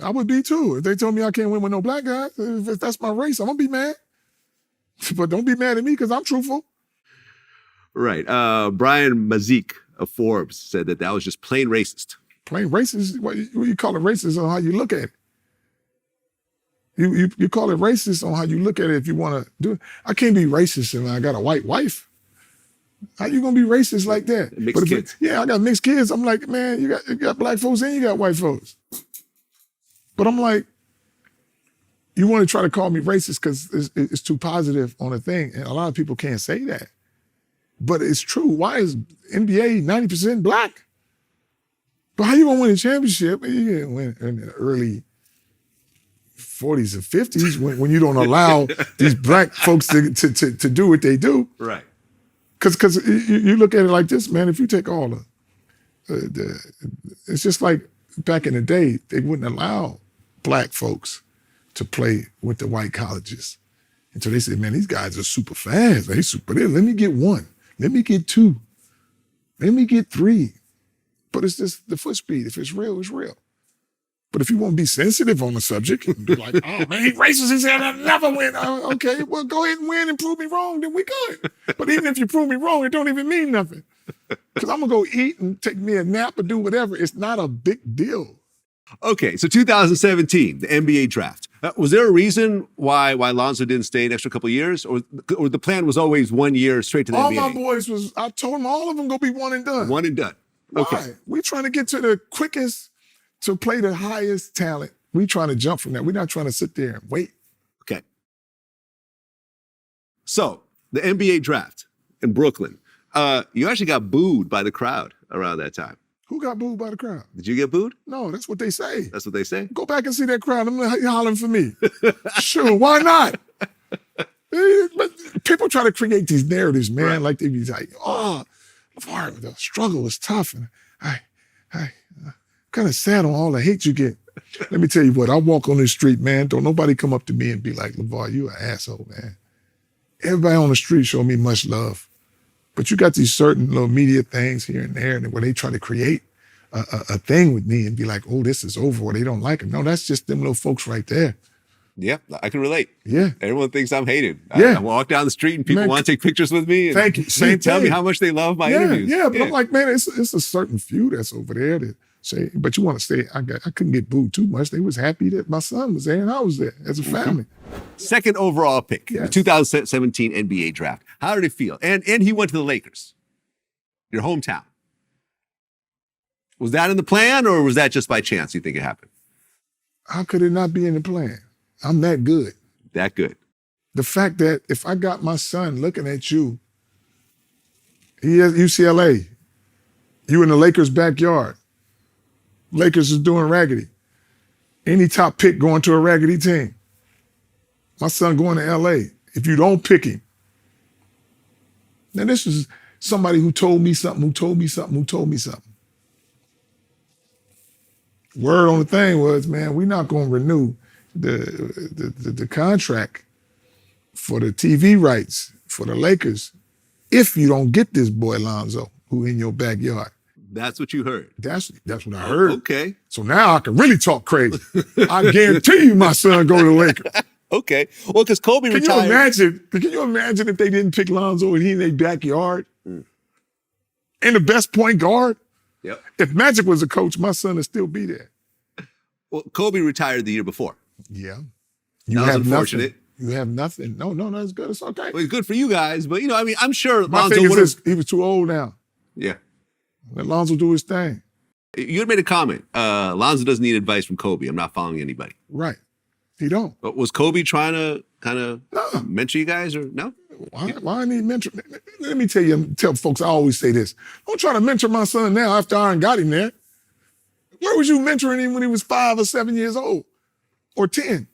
Speaker 2: I would be too. If they told me I can't win with no black guys, if that's my race, I'm gonna be mad. But don't be mad at me because I'm truthful.
Speaker 1: Right. Brian Mazik of Forbes said that was just plain racist.
Speaker 2: Plain racist? What you call it racist on how you look at it. You call it racist on how you look at it if you want to do it. I can't be racist and I got a white wife. How you gonna be racist like that?
Speaker 1: Mixed kids.
Speaker 2: I got mixed kids. I'm like, man, you got black folks and you got white folks. But I'm like, you want to try to call me racist because it's too positive on a thing. And a lot of people can't say that. But it's true. Why is NBA 90% black? But how you going to win a championship? You can win in the early 40s and 50s when you don't allow these black folks to do what they do.
Speaker 1: Right.
Speaker 2: Because you look at it like this, man, if you take all it's just like back in the day, they wouldn't allow black folks to play with the white colleges. And so they said, man, these guys are super fast. They super there. Let me get 1. Let me get 2. Let me get 3. But it's just the foot speed. If it's real, it's real. But if you want to be sensitive on the subject and be like, oh, man, he's racist, he said I'll never win. Okay, well, go ahead and win and prove me wrong, then we good. But even if you prove me wrong, it don't even mean nothing. Because I'm going to go eat and take me a nap or do whatever. It's not a big deal.
Speaker 1: Okay, so 2017, the NBA draft. Was there a reason why Lonzo didn't stay an extra couple of years? Or the plan was always 1 year straight to the NBA?
Speaker 2: All my boys I told them all of them going to be one and done.
Speaker 1: One and done.
Speaker 2: Okay. Why? We're trying to get to the quickest to play the highest talent. We're trying to jump from that. We're not trying to sit there and wait.
Speaker 1: Okay. So, the NBA draft in Brooklyn. You actually got booed by the crowd around that time.
Speaker 2: Who got booed by the crowd?
Speaker 1: Did you get booed?
Speaker 2: No, that's what they say.
Speaker 1: That's what they say?
Speaker 2: Go back and see that crowd. I'm hollering for me. Sure, why not? But people try to create these narratives, man. Right. Like they be like, oh, LaVar, the struggle is tough. And I kind of sad on all the hate you get. Let me tell you what, I walk on the street, man. Don't nobody come up to me and be like, LaVar, you an asshole, man. Everybody on the street show me much love. But you got these certain little media things here and there where they try to create a thing with me and be like, oh, this is over, or they don't like it. No, that's just them little folks right there.
Speaker 1: Yeah, I can relate.
Speaker 2: Yeah.
Speaker 1: Everyone thinks I'm hated.
Speaker 2: Yeah.
Speaker 1: I walk down the street and people
Speaker 2: Man,
Speaker 1: want to take pictures with me. And
Speaker 2: thank you. Same
Speaker 1: tell me
Speaker 2: thing.
Speaker 1: how much they love my
Speaker 2: Yeah,
Speaker 1: interviews.
Speaker 2: yeah, but I'm like, man, it's a certain few that's over there that say, but you want to stay. I couldn't get booed too much. They was happy that my son was there and I was there as a family.
Speaker 1: Second overall pick,
Speaker 2: Yes.
Speaker 1: the 2017 NBA draft. How did it feel? And he went to the Lakers, your hometown. Was that in the plan, or was that just by chance you think it happened?
Speaker 2: How could it not be in the plan? I'm that good.
Speaker 1: That good.
Speaker 2: The fact that if I got my son looking at you, he at UCLA, you in the Lakers' backyard. Lakers is doing raggedy. Any top pick going to a raggedy team. My son going to LA. If you don't pick him. Now this was somebody who told me something, who told me something, who told me something. Word on the thing was, man, we're not going to renew the contract for the TV rights for the Lakers if you don't get this boy Lonzo, who in your backyard.
Speaker 1: That's what you heard.
Speaker 2: That's what I heard.
Speaker 1: Okay.
Speaker 2: So now I can really talk crazy. I guarantee you my son go to the Lakers.
Speaker 1: Okay. Well, because Kobe
Speaker 2: Can
Speaker 1: retired.
Speaker 2: you imagine if they didn't pick Lonzo and he in their backyard? And the best point guard?
Speaker 1: Yep.
Speaker 2: If Magic was a coach, my son would still be there.
Speaker 1: Well, Kobe retired the year before.
Speaker 2: Yeah.
Speaker 1: That was unfortunate.
Speaker 2: You have nothing. No, that's good. It's okay.
Speaker 1: Well, it's good for you guys, but I mean, I'm sure
Speaker 2: My
Speaker 1: Lonzo
Speaker 2: thing
Speaker 1: would
Speaker 2: is
Speaker 1: have.
Speaker 2: this, he was too old now.
Speaker 1: Yeah.
Speaker 2: Let Lonzo do his thing.
Speaker 1: You had made a comment. Lonzo doesn't need advice from Kobe. I'm not following anybody.
Speaker 2: Right. He don't.
Speaker 1: But was Kobe trying to kind of
Speaker 2: No.
Speaker 1: mentor you guys, or no?
Speaker 2: Why I need mentor? Let me tell folks, I always say this. Don't try to mentor my son now after I got him there. Where was you mentoring him when he was 5 or 7 years old? Or 10?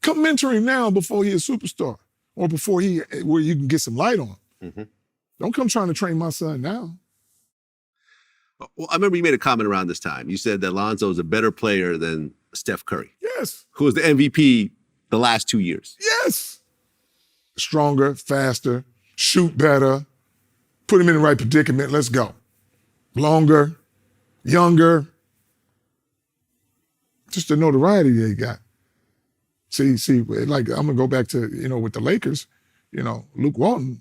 Speaker 2: Come mentor him now before he's a superstar. Or before where you can get some light on.
Speaker 1: Mm-hmm.
Speaker 2: Don't come trying to train my son now.
Speaker 1: Well, I remember you made a comment around this time. You said that Lonzo is a better player than Steph Curry,
Speaker 2: Yes.
Speaker 1: who was the MVP the last 2 years.
Speaker 2: Yes. Stronger, faster, shoot better, put him in the right predicament. Let's go. Longer, younger. Just the notoriety they got. See, like I'm gonna go back to, with the Lakers, Luke Walton,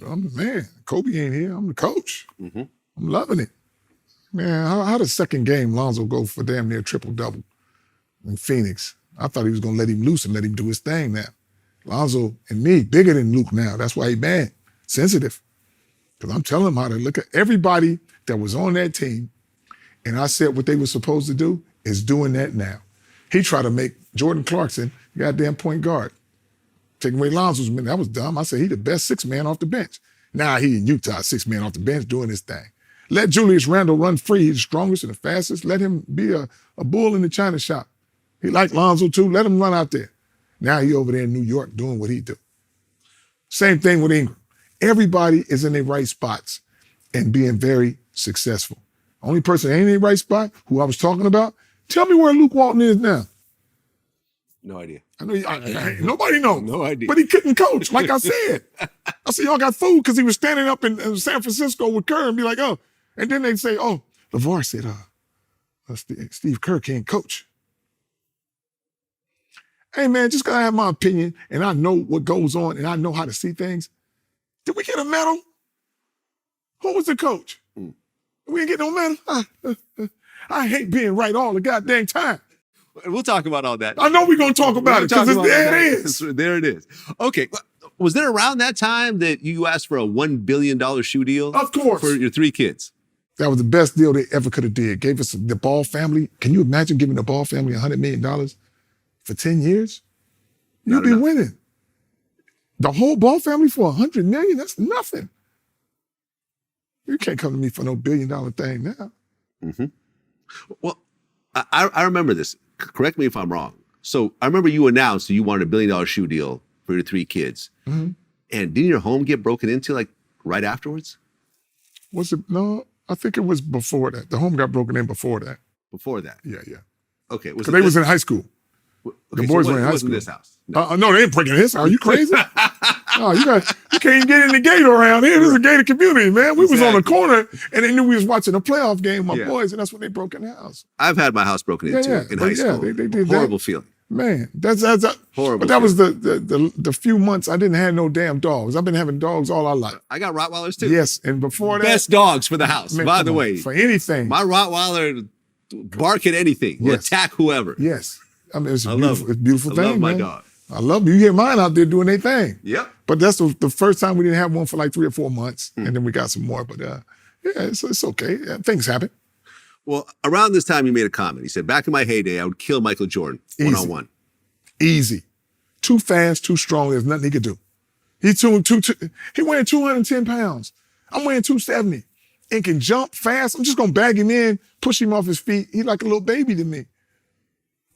Speaker 2: I'm the man. Kobe ain't here. I'm the coach.
Speaker 1: Mm-hmm.
Speaker 2: I'm loving it. Man, how the second game Lonzo go for damn near triple-double in Phoenix? I thought he was gonna let him loose and let him do his thing now. Lonzo and me, bigger than Luke now. That's why he mad, sensitive. Because I'm telling him how to look at everybody that was on that team, and I said what they were supposed to do is doing that now. He tried to make Jordan Clarkson goddamn point guard. Taking away Lonzo's minute. That was dumb. I said he the best 6-man off the bench. Now he in Utah, 6-man off the bench doing his thing. Let Julius Randle run free. He's the strongest and the fastest. Let him be a bull in the china shop. He like Lonzo too. Let him run out there. Now he over there in New York doing what he do. Same thing with Ingram. Everybody is in their right spots and being very successful. Only person that ain't in the right spot, who I was talking about, tell me where Luke Walton is now.
Speaker 1: No idea.
Speaker 2: I know nobody knows.
Speaker 1: No idea.
Speaker 2: But he couldn't coach, like I said. I said, y'all got food because he was standing up in San Francisco with Kerr and be like, oh. And then they'd say, oh, LaVar said, Steve Kerr can't coach. Hey, man, just because I have my opinion and I know what goes on and I know how to see things. Did we get a medal? Who was the coach? We didn't get no medal? I hate being right all the goddamn time.
Speaker 1: We'll talk about all that.
Speaker 2: I know we're going to talk about it because there it is.
Speaker 1: There it is. Okay. Was there around that time that you asked for a $1 billion shoe deal?
Speaker 2: Of course.
Speaker 1: For your 3 kids?
Speaker 2: That was the best deal they ever could have did. Gave us the Ball family. Can you imagine giving the Ball family $100 million for 10 years? You'd be winning. The whole Ball family for $100 million? That's nothing. You can't come to me for no $1 billion thing now.
Speaker 1: Mm-hmm. Well, I remember this. Correct me if I'm wrong. So I remember you announced that you wanted $1 billion shoe deal for your 3 kids. Mm-hmm. And didn't your home get broken into like right afterwards?
Speaker 2: Was it? No, I think it was before that. The home got broken in before that.
Speaker 1: Before that?
Speaker 2: Yeah.
Speaker 1: Okay.
Speaker 2: Because they was in high school.
Speaker 1: Okay,
Speaker 2: the boys were in high
Speaker 1: wasn't
Speaker 2: school.
Speaker 1: This house? No.
Speaker 2: No, they ain't breaking his house. Are you crazy? No, you can't even get in the gate around here. This is a gated community, man. We was on the corner and they knew we was watching a playoff game with my boys, and that's when they broke in the house.
Speaker 1: I've had my house broken into in high school.
Speaker 2: They did
Speaker 1: Horrible feeling.
Speaker 2: Man, that's
Speaker 1: Horrible.
Speaker 2: But that was the few months I didn't have no damn dogs. I've been having dogs all our life.
Speaker 1: I got Rottweilers too.
Speaker 2: Yes, and before that,
Speaker 1: best dogs for the house.
Speaker 2: Man,
Speaker 1: by the way,
Speaker 2: for anything,
Speaker 1: my Rottweiler bark at anything. Will attack whoever.
Speaker 2: Yes, I mean it's a beautiful thing.
Speaker 1: I love my
Speaker 2: man.
Speaker 1: dog.
Speaker 2: I love you. You hear mine out there doing their thing.
Speaker 1: Yep.
Speaker 2: But that's the first time we didn't have one for like 3 or 4 months, and then we got some more. But it's okay. Things happen.
Speaker 1: Well, around this time, you made a comment. He said, "Back in my heyday, I would kill Michael Jordan one-on-one."
Speaker 2: Easy. Too fast, too strong. There's nothing he could do. He weighing 210 pounds. I'm weighing 270 and can jump fast. I'm just going to bag him in, push him off his feet. He's like a little baby to me.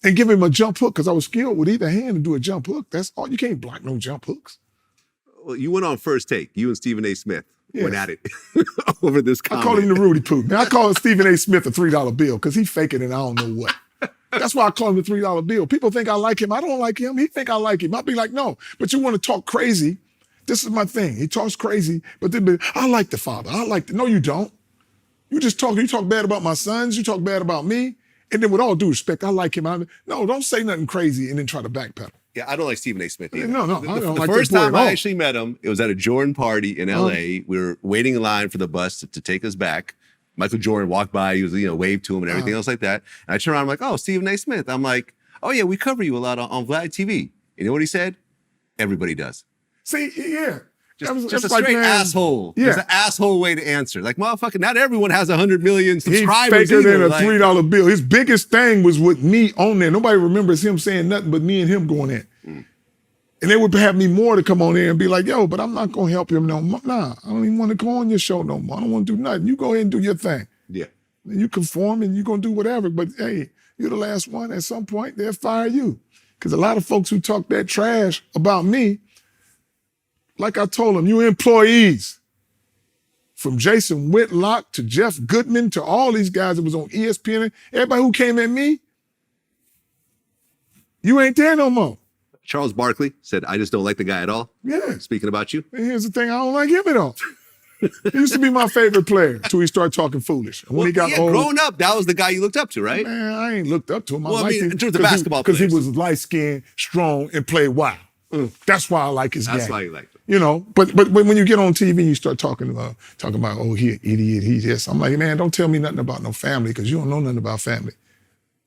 Speaker 2: And give him a jump hook because I was skilled with either hand to do a jump hook. That's all. You can't block no jump hooks.
Speaker 1: Well, you went on First Take. You and Stephen A. Smith went at it over this comment.
Speaker 2: I call him the Rudy Poo. Now, I call Stephen A. Smith a $3 bill because he faking it. I don't know what. That's why I call him the $3 bill. People think I like him. I don't like him. He think I like him. I'll be like, no. But you want to talk crazy. This is my thing. He talks crazy, but then I like the father. No, you don't. You talk bad about my sons. You talk bad about me. And then with all due respect, I like him. No, don't say nothing crazy and then try to backpedal.
Speaker 1: Yeah, I don't like Stephen A. Smith either.
Speaker 2: No, I don't like
Speaker 1: the first
Speaker 2: that boy
Speaker 1: time
Speaker 2: at all.
Speaker 1: I actually met him, it was at a Jordan party in LA. We were waiting in line for the bus to take us back. Michael Jordan walked by, he was, waved to him and everything else like that. And I turned around, I'm like, oh, Stephen A. Smith. I'm like, oh yeah, we cover you a lot on Vlad TV. You know what he said? Everybody does.
Speaker 2: See, yeah.
Speaker 1: Just a straight asshole. Yeah. There's an asshole way to answer. Like, motherfucker, not everyone has 100 million subscribers.
Speaker 2: He's faker than a $3 bill. His biggest thing was with me on there. Nobody remembers him saying nothing but me and him going in. And they would have me more to come on there and be like, yo, but I'm not going to help him no more. Nah, I don't even want to go on your show no more. I don't want to do nothing. You go ahead and do your thing.
Speaker 1: Yeah.
Speaker 2: You conform and you're going to do whatever. But hey, you're the last one. At some point, they'll fire you. Because a lot of folks who talk that trash about me, like I told them, you employees. From Jason Whitlock to Jeff Goodman to all these guys that was on ESPN, everybody who came at me, you ain't there no more.
Speaker 1: Charles Barkley said, I just don't like the guy at all.
Speaker 2: Yeah.
Speaker 1: Speaking about you.
Speaker 2: And here's the thing, I don't like him at all. He used to be my favorite player until he started talking foolish. And when he got old,
Speaker 1: growing up, that was the guy you looked up to, right?
Speaker 2: Man, I ain't looked up to him.
Speaker 1: Well, I mean, in terms of basketball
Speaker 2: because he was light-skinned, strong, and played wild. That's why I like his game.
Speaker 1: That's why you liked him.
Speaker 2: But when you get on TV, you start talking about, oh, he an idiot, he this. I'm like, man, don't tell me nothing about no family because you don't know nothing about family.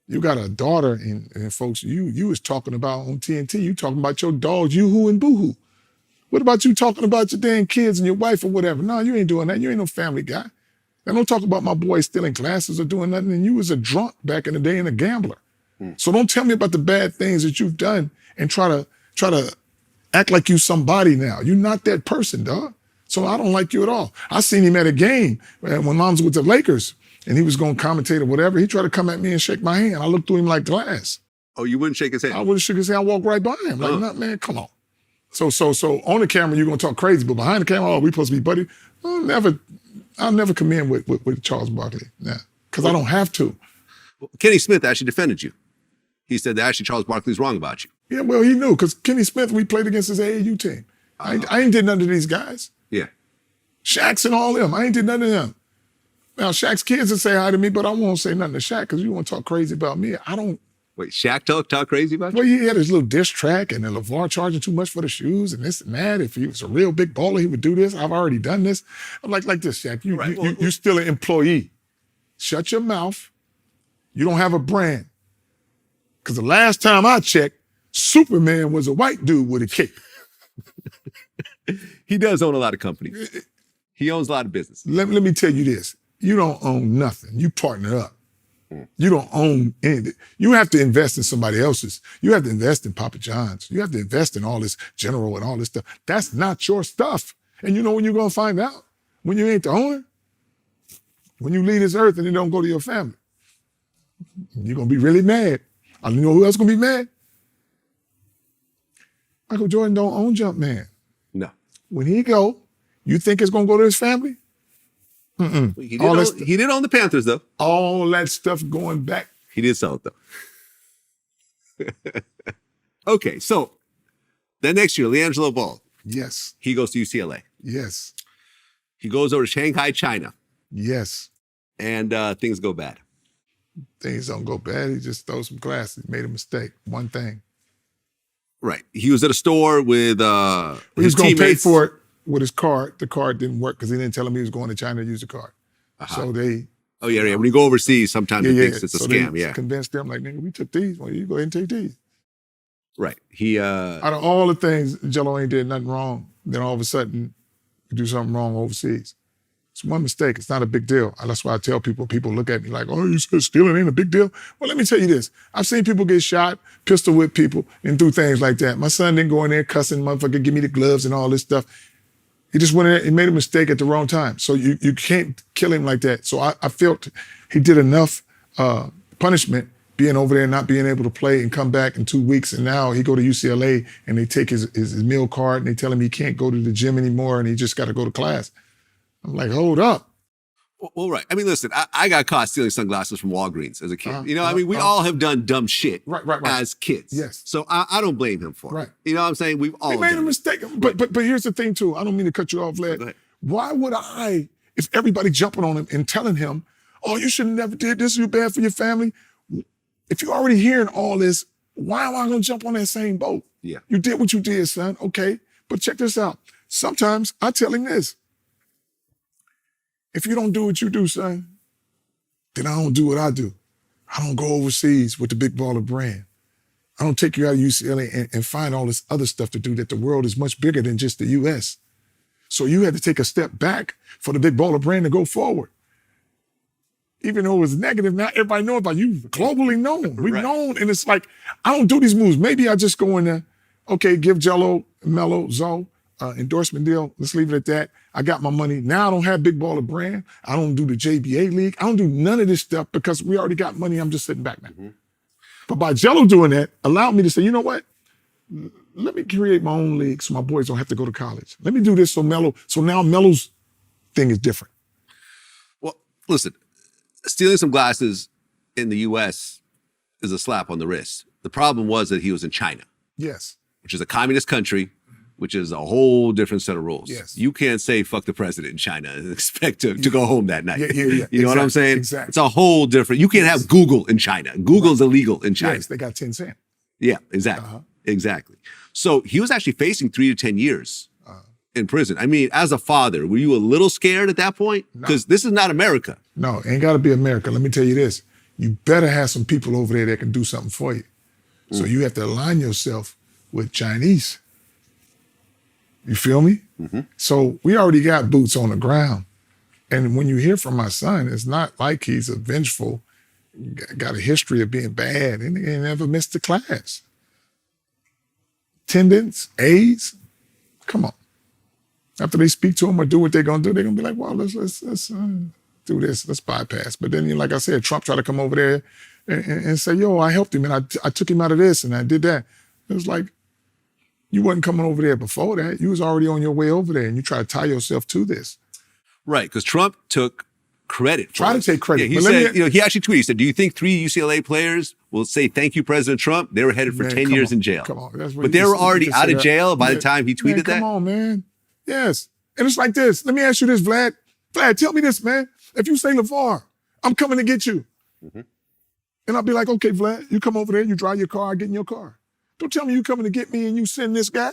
Speaker 2: You got a daughter, and folks, you was talking about on TNT, you talking about your dogs, Yoo-hoo and Boo-hoo. What about you talking about your damn kids and your wife or whatever? No, you ain't doing that. You ain't no family guy. And don't talk about my boy stealing glasses or doing nothing. And you was a drunk back in the day and a gambler. So don't tell me about the bad things that you've done and try to act like you somebody now. You're not that person, dog. So I don't like you at all. I seen him at a game when Lonza was with the Lakers and he was going to commentate or whatever. He tried to come at me and shake my hand. I looked through him like glass.
Speaker 1: Oh, you wouldn't shake his hand?
Speaker 2: I wouldn't shake his hand. I walked right by him. Like, nah, man, come on. So on the camera, you're going to talk crazy, but behind the camera, we supposed to be buddy. I'll never come in with Charles Barkley. Nah, because I don't have to.
Speaker 1: Well, Kenny Smith actually defended you. He said that actually Charles Barkley's wrong about you.
Speaker 2: Yeah, well, he knew, because Kenny Smith, we played against his AAU team. I ain't did nothing to these guys.
Speaker 1: Yeah.
Speaker 2: Shaq's and all them. I ain't did nothing to them. Now, Shaq's kids will say hi to me, but I won't say nothing to Shaq because you want to talk crazy about me. I don't.
Speaker 1: Wait, Shaq talk crazy about you?
Speaker 2: Well, he had his little diss track and then LaVar charging too much for the shoes and this and that. If he was a real big baller, he would do this. I've already done this. I'm like this, Shaq. You're still an employee. Shut your mouth. You don't have a brand. Because the last time I checked, Superman was a white dude with a cape.
Speaker 1: He does own a lot of companies. He owns a lot of business.
Speaker 2: Let me tell you this. You don't own nothing. You partner up. You don't own anything. You have to invest in somebody else's. You have to invest in Papa John's. You have to invest in all this General and all this stuff. That's not your stuff. And you know when you're going to find out? When you ain't the owner? When you leave this earth and it don't go to your family. You're going to be really mad. I know who else going to be mad? Michael Jordan don't own Jumpman.
Speaker 1: No.
Speaker 2: When he go, you think it's going to go to his family?
Speaker 1: He did own the Panthers, though.
Speaker 2: All that stuff going back.
Speaker 1: He did sell it, though. Okay, so then next year, LiAngelo Ball
Speaker 2: Yes.
Speaker 1: He goes to UCLA.
Speaker 2: Yes.
Speaker 1: He goes over to Shanghai, China,
Speaker 2: Yes.
Speaker 1: and things go bad.
Speaker 2: Things don't go bad. He just throws some glasses. Made a mistake. One thing.
Speaker 1: Right. He was at a store with
Speaker 2: He was
Speaker 1: his
Speaker 2: going to pay
Speaker 1: teammates.
Speaker 2: for it with his card. The card didn't work because he didn't tell him he was going to China to use the card. So they...
Speaker 1: Oh, yeah, yeah. When you go overseas, sometimes it thinks it's a
Speaker 2: so
Speaker 1: scam,
Speaker 2: they
Speaker 1: yeah.
Speaker 2: convinced them, like, nigga, we took these. Well, you go ahead and take these.
Speaker 1: Right. He
Speaker 2: Out of all the things, Jello ain't did nothing wrong. Then all of a sudden, you do something wrong overseas. It's one mistake. It's not a big deal. That's why I tell people look at me like, oh, you said stealing ain't a big deal. Well, let me tell you this. I've seen people get shot, pistol whip people, and do things like that. My son didn't go in there cussing, motherfucker, give me the gloves and all this stuff. He just went in there and made a mistake at the wrong time. So you can't kill him like that. So I felt he did enough punishment being over there, not being able to play and come back in 2 weeks. And now he go to UCLA and they take his meal card and they tell him he can't go to the gym anymore and he just got to go to class. I'm like, hold up.
Speaker 1: Well, right. I mean, listen, I got caught stealing sunglasses from Walgreens as a kid. We all have done dumb shit as kids.
Speaker 2: Yes.
Speaker 1: So I don't blame him for it. You know what I'm saying? We've all
Speaker 2: made a
Speaker 1: done
Speaker 2: mistake. But here's the thing, too. I don't mean to cut you off, Vlad.
Speaker 1: Go ahead.
Speaker 2: Why would I, if everybody jumping on him and telling him, oh, you should have never did this, you're bad for your family. If you're already hearing all this, why am I going to jump on that same boat?
Speaker 1: Yeah.
Speaker 2: You did what you did, son. Okay. But check this out. Sometimes I tell him this. If you don't do what you do, son, then I don't do what I do. I don't go overseas with the big baller brand. I don't take you out of UCLA and find all this other stuff to do, that the world is much bigger than just the US. So you had to take a step back for the big baller brand to go forward. Even though it was negative, now everybody knows about you, globally known. We're known, and it's like, I don't do these moves. Maybe I just go in there, okay, give Jello, Melo, Zoe, endorsement deal. Let's leave it at that. I got my money. Now I don't have big baller brand. I don't do the JBA league. I don't do none of this stuff because we already got money. I'm just sitting back now. But by Jello doing that, allowed me to say, you know what? Let me create my own league so my boys don't have to go to college. Let me do this so now Melo's thing is different.
Speaker 1: Well, listen, stealing some glasses in the U.S. is a slap on the wrist. The problem was that he was in China.
Speaker 2: Yes.
Speaker 1: Which is a communist country, which is a whole different set of rules.
Speaker 2: Yes.
Speaker 1: You can't say fuck the president in China and expect to go home that night.
Speaker 2: Yeah.
Speaker 1: You know what I'm saying?
Speaker 2: Exactly.
Speaker 1: It's a whole different, you can't have Google in China. Google's illegal in China.
Speaker 2: Yes, they got 10 cents.
Speaker 1: Yeah, exactly. Exactly. So he was actually facing 3 to 10 years in prison. I mean, as a father, were you a little scared at that point? Because this is not America.
Speaker 2: No, ain't got to be America. Let me tell you this. You better have some people over there that can do something for you. So you have to align yourself with Chinese. You feel me? So we already got boots on the ground. And when you hear from my son, it's not like he's a vengeful, got a history of being bad, and he ain't never missed a class. Attendance, A's, come on. After they speak to him or do what they're gonna do, they're gonna be like, well, let's do this, let's bypass. But then, like I said, Trump tried to come over there and say, yo, I helped him and I took him out of this and I did that. It was like, you wasn't coming over there before that. You was already on your way over there and you try to tie yourself to this.
Speaker 1: Right, because Trump took credit.
Speaker 2: Try to take credit.
Speaker 1: Yeah, he said, he actually tweeted, he said, do you think 3 UCLA players will say, thank you, President Trump? They were headed for 10 years in jail.
Speaker 2: Come on.
Speaker 1: But they were already out of jail by the time he tweeted that?
Speaker 2: Come on, man. Yes. And it's like this. Let me ask you this, Vlad. Vlad, tell me this, man. If you say, LaVar, I'm coming to get you. And I'll be like, okay, Vlad, you come over there, you drive your car, I get in your car. Don't tell me you coming to get me and you send this guy.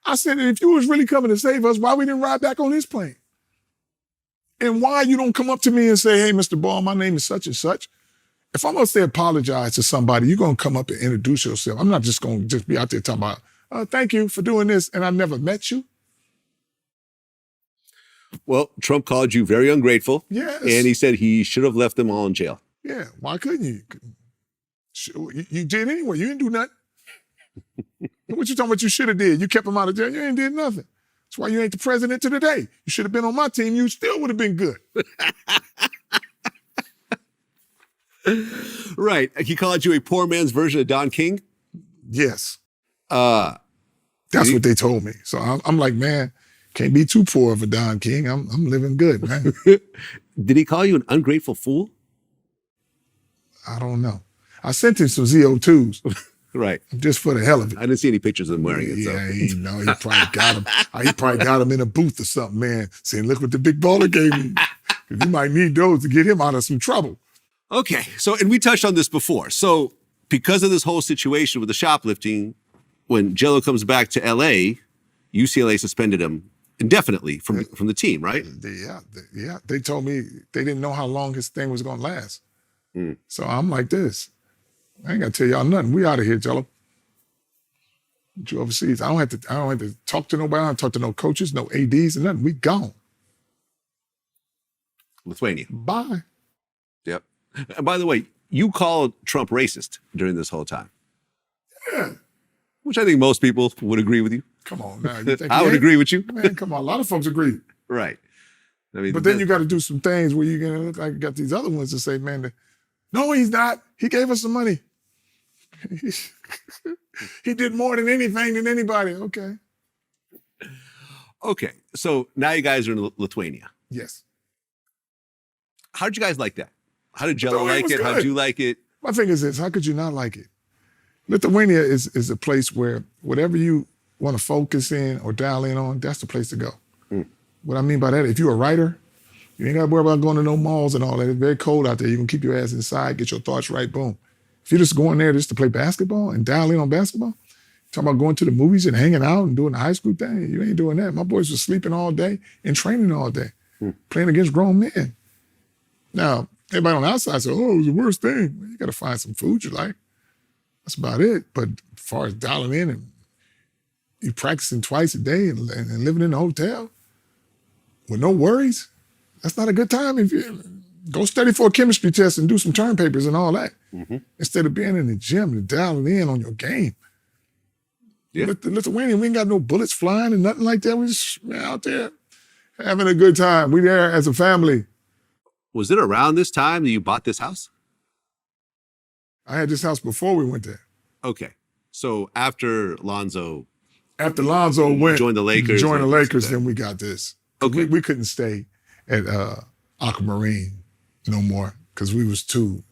Speaker 2: I said, if you was really coming to save us, why we didn't ride back on this plane? And why you don't come up to me and say, hey, Mr. Ball, my name is such and such. If I'm going to say apologize to somebody, you're going to come up and introduce yourself. I'm not just going to just be out there talking about, thank you for doing this, and I never met you.
Speaker 1: Well, Trump called you very ungrateful.
Speaker 2: Yes.
Speaker 1: And he said he should have left them all in jail.
Speaker 2: Yeah, why couldn't you? You did anyway. You didn't do nothing. What you talking about you should have did? You kept him out of jail. You ain't did nothing. That's why you ain't the president to today. You should have been on my team. You still would have been good.
Speaker 1: Right. He called you a poor man's version of Don King?
Speaker 2: Yes. That's what they told me. So I'm like, man, can't be too poor of a Don King. I'm living good, man.
Speaker 1: Did he call you an ungrateful fool?
Speaker 2: I don't know. I sent him some ZO2s.
Speaker 1: Right.
Speaker 2: just for the hell of it.
Speaker 1: I didn't see any pictures of him wearing it.
Speaker 2: Yeah,
Speaker 1: So.
Speaker 2: he probably got him. He probably got him in a booth or something, man. Saying, look what the big baller gave me. 'Cause you might need those to get him out of some trouble.
Speaker 1: Okay. So, and we touched on this before. So because of this whole situation with the shoplifting, when Jello comes back to LA, UCLA suspended him indefinitely from the team, right?
Speaker 2: Yeah. They told me they didn't know how long his thing was going to last. So I'm like this. I ain't got to tell y'all nothing. We out of here, Jello. You overseas. I don't have to talk to nobody. I don't have to talk to no coaches, no ADs, and nothing. We gone.
Speaker 1: Lithuania.
Speaker 2: Bye.
Speaker 1: Yep. And by the way, you called Trump racist during this whole time.
Speaker 2: Yeah.
Speaker 1: Which I think most people would agree with you.
Speaker 2: Come on now. You think
Speaker 1: I would agree with you.
Speaker 2: Man, come on. A lot of folks agree.
Speaker 1: Right. I mean,
Speaker 2: But then you got to do some things where you're going to look like you got these other ones to say, man, no, he's not. He gave us some money. He did more than anything than anybody. Okay.
Speaker 1: Okay. So now you guys are in Lithuania.
Speaker 2: Yes.
Speaker 1: How did you guys like that? How did Jello
Speaker 2: Lithuania
Speaker 1: like
Speaker 2: was
Speaker 1: it? How
Speaker 2: good.
Speaker 1: did you like it?
Speaker 2: My thing is this. How could you not like it? Lithuania is a place where whatever you want to focus in or dial in on, that's the place to go. What I mean by that, if you're a writer, you ain't got to worry about going to no malls and all that. It's very cold out there. You can keep your ass inside, get your thoughts right, boom. If you're just going there just to play basketball and dial in on basketball, talking about going to the movies and hanging out and doing the high school thing, you ain't doing that. My boys were sleeping all day and training all day, playing against grown men. Now, everybody on the outside says, oh, it was the worst thing. Well, you got to find some food you like. That's about it. But as far as dialing in and you practicing twice a day and living in a hotel with no worries, that's not a good time. If you go study for a chemistry test and do some term papers and all that, instead of being in the gym and dialing in on your game.
Speaker 1: Yeah.
Speaker 2: Lithuania, we ain't got no bullets flying and nothing like that. We just out there having a good time. We there as a family.
Speaker 1: Was it around this time that you bought this house?
Speaker 2: I had this house before we went there.
Speaker 1: Okay. So after Lonzo
Speaker 2: went,
Speaker 1: joined the Lakers,
Speaker 2: then we got this.
Speaker 1: Okay.
Speaker 2: We couldn't stay at Aquamarine no more because we was too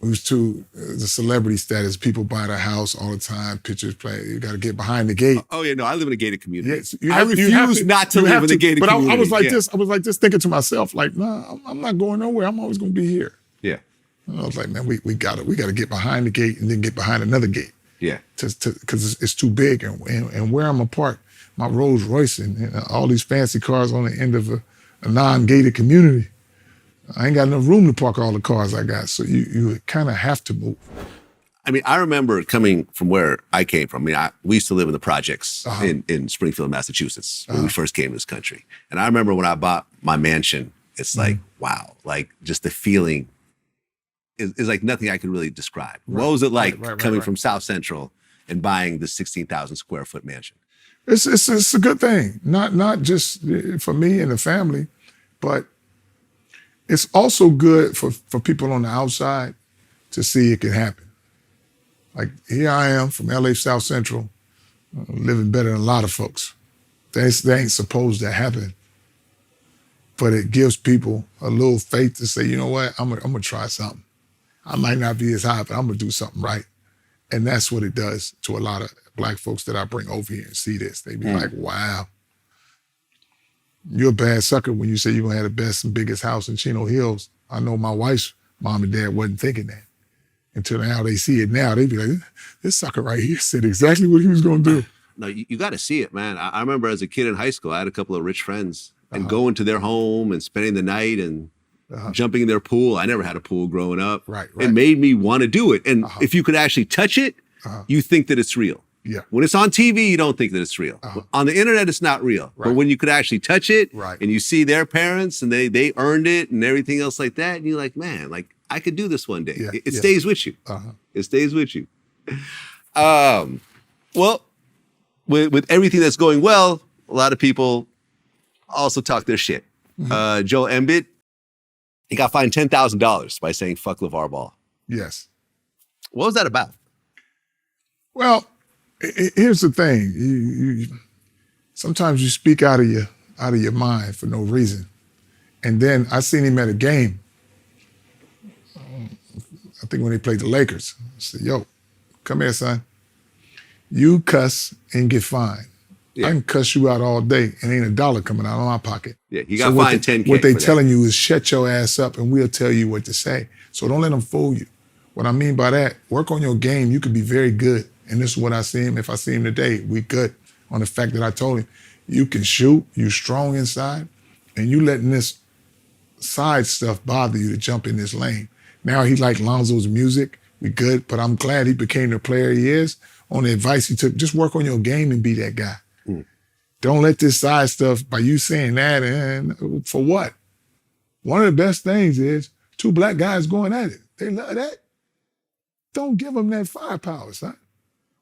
Speaker 2: the celebrity status. People buy the house all the time, pictures play. You got to get behind the gate.
Speaker 1: Oh yeah, no, I live in a gated community.
Speaker 2: Yes,
Speaker 1: I refuse not to live in a gated community.
Speaker 2: But I was like this. I was like this, thinking to myself, like, nah, I'm not going nowhere. I'm always going to be here.
Speaker 1: Yeah.
Speaker 2: And I was like, man, we got to get behind the gate and then get behind another gate.
Speaker 1: Yeah.
Speaker 2: Because it's too big, and where I'm parked, my Rolls Royce and all these fancy cars on the end of a non-gated community. I ain't got enough room to park all the cars I got, so you kind of have to move.
Speaker 1: I mean, I remember coming from where I came from. I mean, we used to live in the projects in Springfield, Massachusetts, when we first came to this country. And I remember when I bought my mansion, it's like, wow, like just the feeling is like nothing I could really describe. Right. What was it like coming from South Central and buying the 16,000 square foot mansion?
Speaker 2: It's a good thing, not just for me and the family, but it's also good for people on the outside to see it can happen. Like here I am from LA South Central, living better than a lot of folks. That ain't supposed to happen, but it gives people a little faith to say, you know what, I'm gonna try something. I might not be as high, but I'm gonna do something right. And that's what it does to a lot of Black folks that I bring over here and see this. They be like, wow, you're a bad sucker when you say you're gonna have the best and biggest house in Chino Hills. I know my wife's mom and dad wasn't thinking that. Until now they see it now. They be like, this sucker right here said exactly what he was gonna do.
Speaker 1: No, you got to see it, man. I remember as a kid in high school, I had a couple of rich friends and going to their home and spending the night and jumping in their pool. I never had a pool growing up.
Speaker 2: Right.
Speaker 1: It made me want to do it. And if you could actually touch it, you think that it's real.
Speaker 2: Yeah.
Speaker 1: When it's on TV, you don't think that it's real. On the internet, it's not real. But when you could actually touch it and you see their parents and they earned it and everything else like that, and you're like, man, like I could do this one day.
Speaker 2: Yeah.
Speaker 1: It stays with you. It stays with you. Well, with everything that's going well, a lot of people also talk their shit. Joel Embiid, he got fined $10,000 by saying fuck LaVar Ball.
Speaker 2: Yes.
Speaker 1: What was that about?
Speaker 2: Well, here's the thing. You sometimes you speak out of your mind for no reason. And then I seen him at a game. I think when they played the Lakers. I said, yo, come here, son. You cuss and get fined.
Speaker 1: Yeah.
Speaker 2: I can cuss you out all day and ain't a dollar coming out of my pocket.
Speaker 1: Yeah, you got fined 10K.
Speaker 2: What they
Speaker 1: for that.
Speaker 2: telling you is shut your ass up and we'll tell you what to say. So don't let them fool you. What I mean by that, work on your game. You could be very good. And this is what I see him. If I see him today, we good on the fact that I told him, you can shoot, you strong inside, and you letting this side stuff bother you to jump in this lane. Now he like Lonzo's music. We good, but I'm glad he became the player he is. On the advice he took, just work on your game and be that guy. Don't let this side stuff, by you saying that, and for what? One of the best things is 2 black guys going at it. They love that. Don't give them that firepower, son.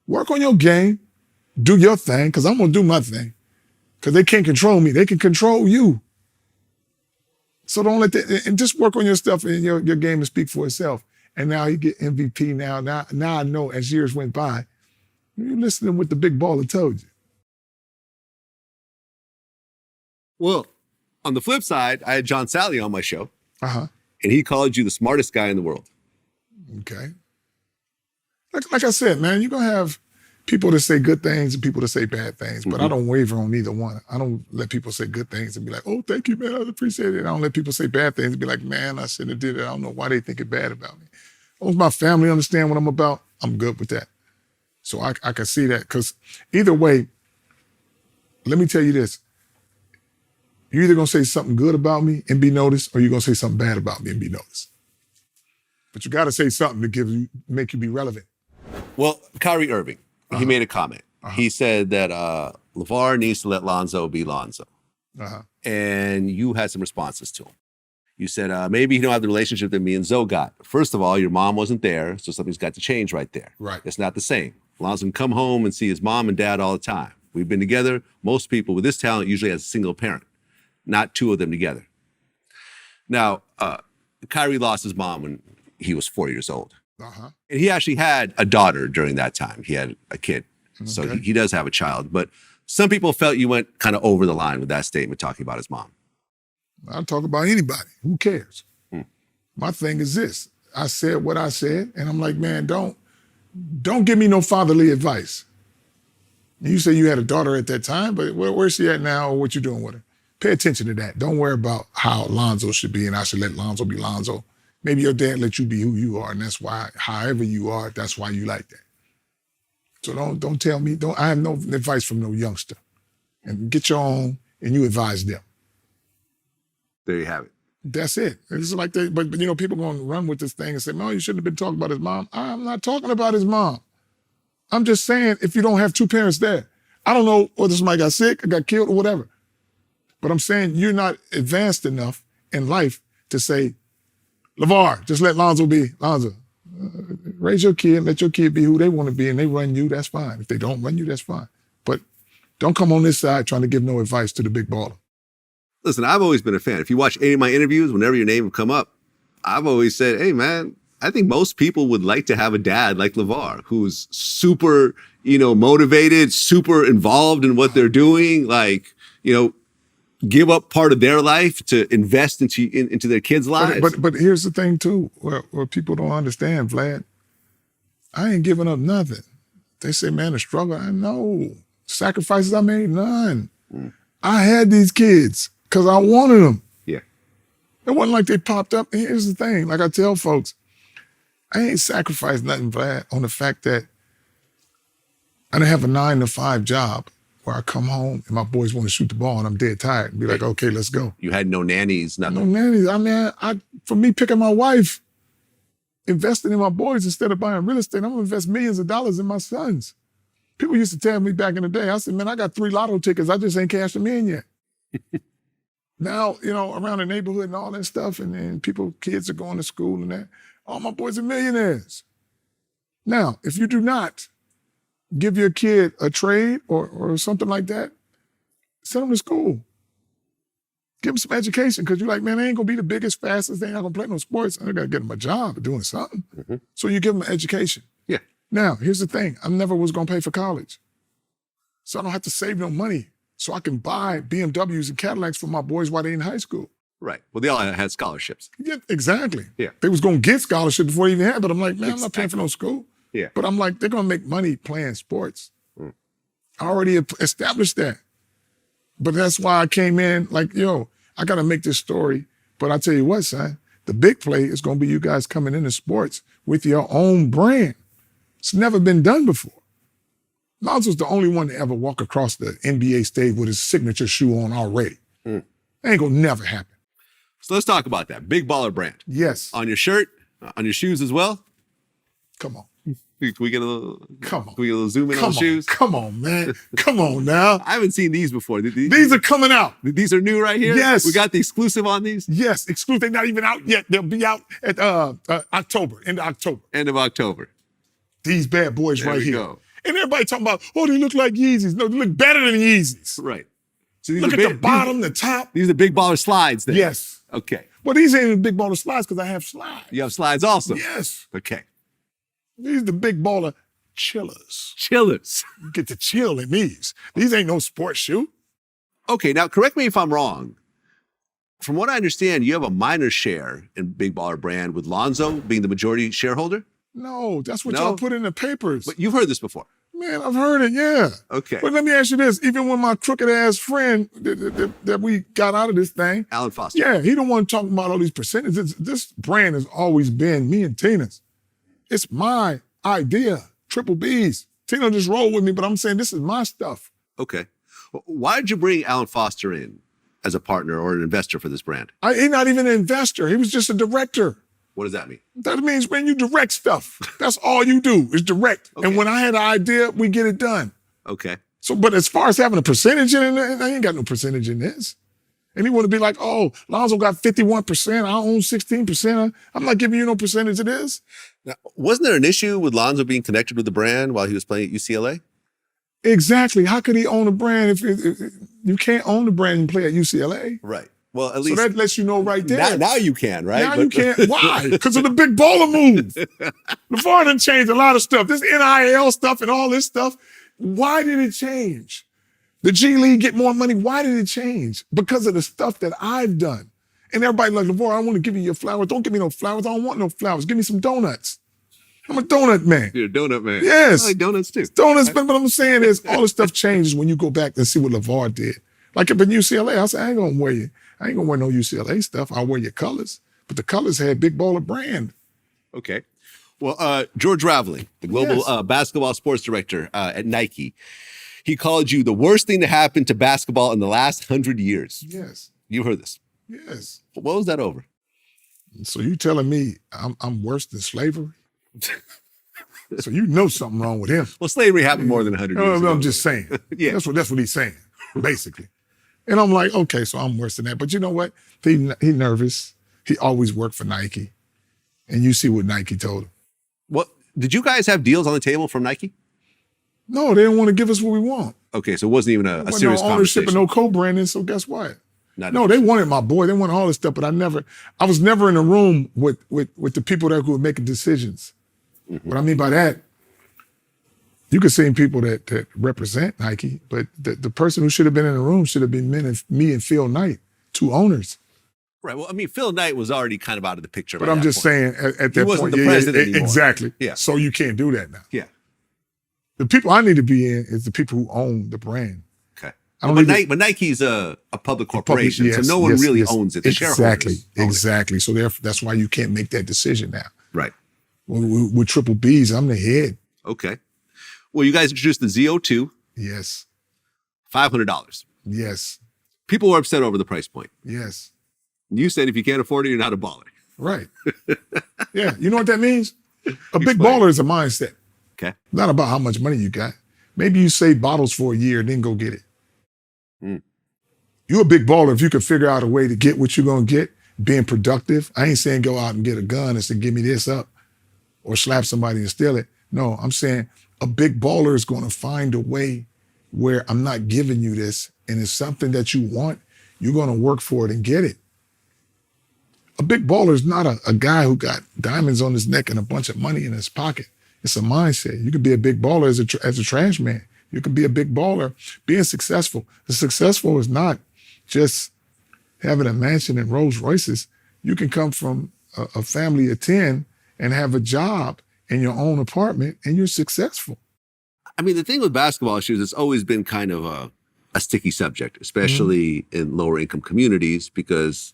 Speaker 2: Work on your game, do your thing, because I'm going to do my thing. Because they can't control me. They can control you. So don't let that, and just work on your stuff and your game to speak for itself. And now he get MVP now. Now I know as years went by, you're listening what the big baller told you.
Speaker 1: Well, on the flip side, I had John Sally on my show.
Speaker 2: Uh-huh.
Speaker 1: And he called you the smartest guy in the world.
Speaker 2: Okay. Like I said, man, you're going to have people that say good things and people that say bad things, but I don't waver on either one. I don't let people say good things and be like, oh, thank you, man, I appreciate it. I don't let people say bad things and be like, man, I shouldn't have did it. I don't know why they think it bad about me. As long as my family understand what I'm about, I'm good with that. So I can see that, because either way, let me tell you this. You're either going to say something good about me and be noticed, or you're going to say something bad about me and be noticed. But you got to say something to make you be relevant.
Speaker 1: Well, Kyrie Irving, he made a comment. He said that LaVar needs to let Lonzo be Lonzo. And you had some responses to him. You said, maybe you don't have the relationship that me and Zoe got. First of all, your mom wasn't there, so something's got to change right there.
Speaker 2: Right.
Speaker 1: It's not the same. Lonzo can come home and see his mom and dad all the time. We've been together. Most people with this talent usually has a single parent, not 2 of them together. Now, Kyrie lost his mom when he was 4 years old. And he actually had a daughter during that time. He had a kid. So he does have a child. But some people felt you went kind of over the line with that statement talking about his mom.
Speaker 2: I'll talk about anybody. Who cares? My thing is this. I said what I said, and I'm like, man, don't give me no fatherly advice. You say you had a daughter at that time, but where's she at now, or what you doing with her? Pay attention to that. Don't worry about how Lonzo should be, and I should let Lonzo be Lonzo. Maybe your dad let you be who you are, and that's why, however you are, that's why you like that. So don't tell me, I have no advice from no youngster. And get your own, and you advise them.
Speaker 1: There you have it.
Speaker 2: That's it. It's like but you know, people going to run with this thing and say, no, you shouldn't have been talking about his mom. I'm not talking about his mom. I'm just saying, if you don't have 2 parents there, I don't know whether somebody got sick or got killed or whatever. But I'm saying you're not advanced enough in life to say, LaVar, just let Lonzo be Lonzo. Raise your kid, let your kid be who they want to be, and they run you, that's fine. If they don't run you, that's fine. But don't come on this side trying to give no advice to the big baller.
Speaker 1: Listen, I've always been a fan. If you watch any of my interviews, whenever your name would come up, I've always said, hey, man, I think most people would like to have a dad like LaVar, who's super, motivated, super involved in what they're doing, give up part of their life to invest into their kids' lives.
Speaker 2: But here's the thing, too, where people don't understand, Vlad. I ain't giving up nothing. They say, man, the struggle, I know. Sacrifices I made, none. I had these kids because I wanted them.
Speaker 1: Yeah.
Speaker 2: It wasn't like they popped up. And here's the thing, like I tell folks, I ain't sacrificed nothing, Vlad, on the fact that I didn't have a 9-to-5 job where I come home and my boys want to shoot the ball and I'm dead tired and be like, okay, let's go.
Speaker 1: You had no nannies, nothing.
Speaker 2: No nannies. I mean, for me picking my wife, investing in my boys instead of buying real estate, I'm gonna invest millions of dollars in my sons. People used to tell me back in the day, I said, man, I got 3 lotto tickets. I just ain't cashed them in yet. Now, around the neighborhood and all that stuff, and kids are going to school and that, all my boys are millionaires. Now, if you do not give your kid a trade or something like that, send them to school. Give them some education, because you're like, man, they ain't gonna be the biggest, fastest, they ain't not gonna play no sports. I gotta get them a job or doing something. So you give them an education.
Speaker 1: Yeah.
Speaker 2: Now, here's the thing. I never was gonna pay for college. So I don't have to save no money so I can buy BMWs and Cadillacs for my boys while they're in high school.
Speaker 1: Right. Well, they all had scholarships.
Speaker 2: Yeah, exactly.
Speaker 1: Yeah.
Speaker 2: They was gonna get scholarships before they even had, but I'm like, man, I'm not paying for no school.
Speaker 1: Yeah.
Speaker 2: But I'm like, they're gonna make money playing sports. I already established that. But that's why I came in like, yo, I gotta make this story. But I tell you what, son, the big play is gonna be you guys coming into sports with your own brand. It's never been done before. Lonzo's the only one to ever walk across the NBA stage with his signature shoe on already. That ain't gonna never happen.
Speaker 1: So let's talk about that. Big baller brand.
Speaker 2: Yes.
Speaker 1: On your shirt, on your shoes as well.
Speaker 2: Come on.
Speaker 1: Can we get a little?
Speaker 2: Come on.
Speaker 1: Can we get a little zoom in on the shoes?
Speaker 2: Come on, man. Come on now.
Speaker 1: I haven't seen these before.
Speaker 2: These are coming out.
Speaker 1: These are new right here?
Speaker 2: Yes.
Speaker 1: We got the exclusive on these?
Speaker 2: Yes, exclusive. They're not even out yet. They'll be out at October, end of October.
Speaker 1: End of October.
Speaker 2: These bad boys
Speaker 1: There
Speaker 2: right
Speaker 1: we
Speaker 2: here.
Speaker 1: go.
Speaker 2: And everybody talking about, oh, they look like Yeezys. No, they look better than Yeezys.
Speaker 1: Right. So these
Speaker 2: Look
Speaker 1: are
Speaker 2: at the bottom, the top.
Speaker 1: These are big baller slides then?
Speaker 2: Yes.
Speaker 1: Okay.
Speaker 2: Well, these ain't even big baller slides because I have slides.
Speaker 1: You have slides also?
Speaker 2: Yes.
Speaker 1: Okay.
Speaker 2: These the big baller chillers.
Speaker 1: Chillers.
Speaker 2: You get to chill in these. These ain't no sports shoe.
Speaker 1: Okay, now correct me if I'm wrong. From what I understand, you have a minor share in Big Baller Brand with Lonzo being the majority shareholder?
Speaker 2: No, that's what
Speaker 1: No?
Speaker 2: y'all put in the papers.
Speaker 1: But you've heard this before.
Speaker 2: Man, I've heard it, yeah.
Speaker 1: Okay.
Speaker 2: But let me ask you this. Even when my crooked ass friend that we got out of this thing,
Speaker 1: Alan Foster.
Speaker 2: yeah, he don't want to talk about all these percentages. This brand has always been me and Tina's. It's my idea, Triple B's. Tina just rolled with me, but I'm saying this is my stuff.
Speaker 1: Okay. Why did you bring Alan Foster in as a partner or an investor for this brand?
Speaker 2: He's not even an investor. He was just a director.
Speaker 1: What does that mean?
Speaker 2: That means, man, you direct stuff. That's all you do is direct.
Speaker 1: Okay.
Speaker 2: And when I had an idea, we get it done.
Speaker 1: Okay.
Speaker 2: So, but as far as having a percentage in it, I ain't got no percentage in this. And he want to be like, oh, Lonzo got 51%, I own 16%. I'm not giving you no percentage of this.
Speaker 1: Now, wasn't there an issue with Lonzo being connected with the brand while he was playing at UCLA?
Speaker 2: Exactly. How could he own a brand if you can't own the brand and play at UCLA?
Speaker 1: Right. Well, at
Speaker 2: So
Speaker 1: least
Speaker 2: that lets you know right there.
Speaker 1: now you can, right?
Speaker 2: Now you can't. Why? Because of the big baller move. LaVar done changed a lot of stuff. This NIL stuff and all this stuff. Why did it change? The G League get more money. Why did it change? Because of the stuff that I've done. And everybody like, LaVar, I want to give you your flowers. Don't give me no flowers. I don't want no flowers. Give me some donuts. I'm a donut man.
Speaker 1: You're a donut man.
Speaker 2: Yes.
Speaker 1: I like donuts too.
Speaker 2: Donuts, but what I'm saying is all this stuff changes when you go back and see what LaVar did. Like up in UCLA, I said, I ain't gonna wear no UCLA stuff. I'll wear your colors. But the colors had Big Baller Brand.
Speaker 1: Okay. Well, George Raveling, the global
Speaker 2: Yes.
Speaker 1: basketball sports director at Nike, he called you the worst thing to happen to basketball in the last 100 years.
Speaker 2: Yes.
Speaker 1: You heard this.
Speaker 2: Yes.
Speaker 1: What was that over?
Speaker 2: So you telling me I'm worse than slavery? So you know something wrong with him.
Speaker 1: Well, slavery happened more than 100 years ago.
Speaker 2: I'm just saying.
Speaker 1: Yeah.
Speaker 2: That's what he's saying, basically. And I'm like, okay, so I'm worse than that. But you know what? He nervous. He always worked for Nike. And you see what Nike told him.
Speaker 1: What did you guys have deals on the table from Nike?
Speaker 2: No, they didn't want to give us what we want.
Speaker 1: Okay, so it wasn't even a serious
Speaker 2: no ownership
Speaker 1: conversation.
Speaker 2: and no co-branding, so guess what?
Speaker 1: Not
Speaker 2: No, they wanted my boy. They wanted all this stuff, but I was never in a room with the people that were making decisions.
Speaker 1: Mm-hmm.
Speaker 2: What I mean by that, you could see people that represent Nike, but the person who should have been in the room should have been me and Phil Knight, two owners.
Speaker 1: Right. Well, I mean, Phil Knight was already kind of out of the picture.
Speaker 2: But
Speaker 1: by
Speaker 2: I'm
Speaker 1: that
Speaker 2: just
Speaker 1: point.
Speaker 2: saying, at that
Speaker 1: wasn't
Speaker 2: point,
Speaker 1: the president anymore.
Speaker 2: exactly.
Speaker 1: Yeah.
Speaker 2: So you can't do that now.
Speaker 1: Yeah.
Speaker 2: The people I need to be in is the people who own the brand.
Speaker 1: Okay.
Speaker 2: I don't
Speaker 1: But,
Speaker 2: need to-
Speaker 1: but Nike's a public corporation,
Speaker 2: yes,
Speaker 1: so no one
Speaker 2: yes,
Speaker 1: really
Speaker 2: yes.
Speaker 1: owns it. The
Speaker 2: Exactly.
Speaker 1: shareholders own it.
Speaker 2: Exactly. So that's why you can't make that decision now.
Speaker 1: Right.
Speaker 2: With Triple B's, I'm the head.
Speaker 1: Okay. Well, you guys introduced the ZO2,
Speaker 2: Yes.
Speaker 1: $500.
Speaker 2: Yes.
Speaker 1: People were upset over the price point.
Speaker 2: Yes.
Speaker 1: You said if you can't afford it, you're not a baller.
Speaker 2: Right. Yeah. You know what that means? A big
Speaker 1: Explain.
Speaker 2: baller is a mindset.
Speaker 1: Okay.
Speaker 2: Not about how much money you got. Maybe you save bottles for a year and then go get it.
Speaker 1: Mm.
Speaker 2: You're a big baller if you can figure out a way to get what you're going to get, being productive. I ain't saying go out and get a gun and say, give me this up or slap somebody and steal it. No, I'm saying a big baller is going to find a way where I'm not giving you this and it's something that you want, you're going to work for it and get it. A big baller is not a guy who got diamonds on his neck and a bunch of money in his pocket. It's a mindset. You could be a big baller as a trash man. You could be a big baller being successful. The successful is not just having a mansion and Rolls Royces. You can come from a family of 10 and have a job in your own apartment and you're successful.
Speaker 1: I mean, the thing with basketball shoes, it's always been kind of a sticky subject, especially in lower income communities, because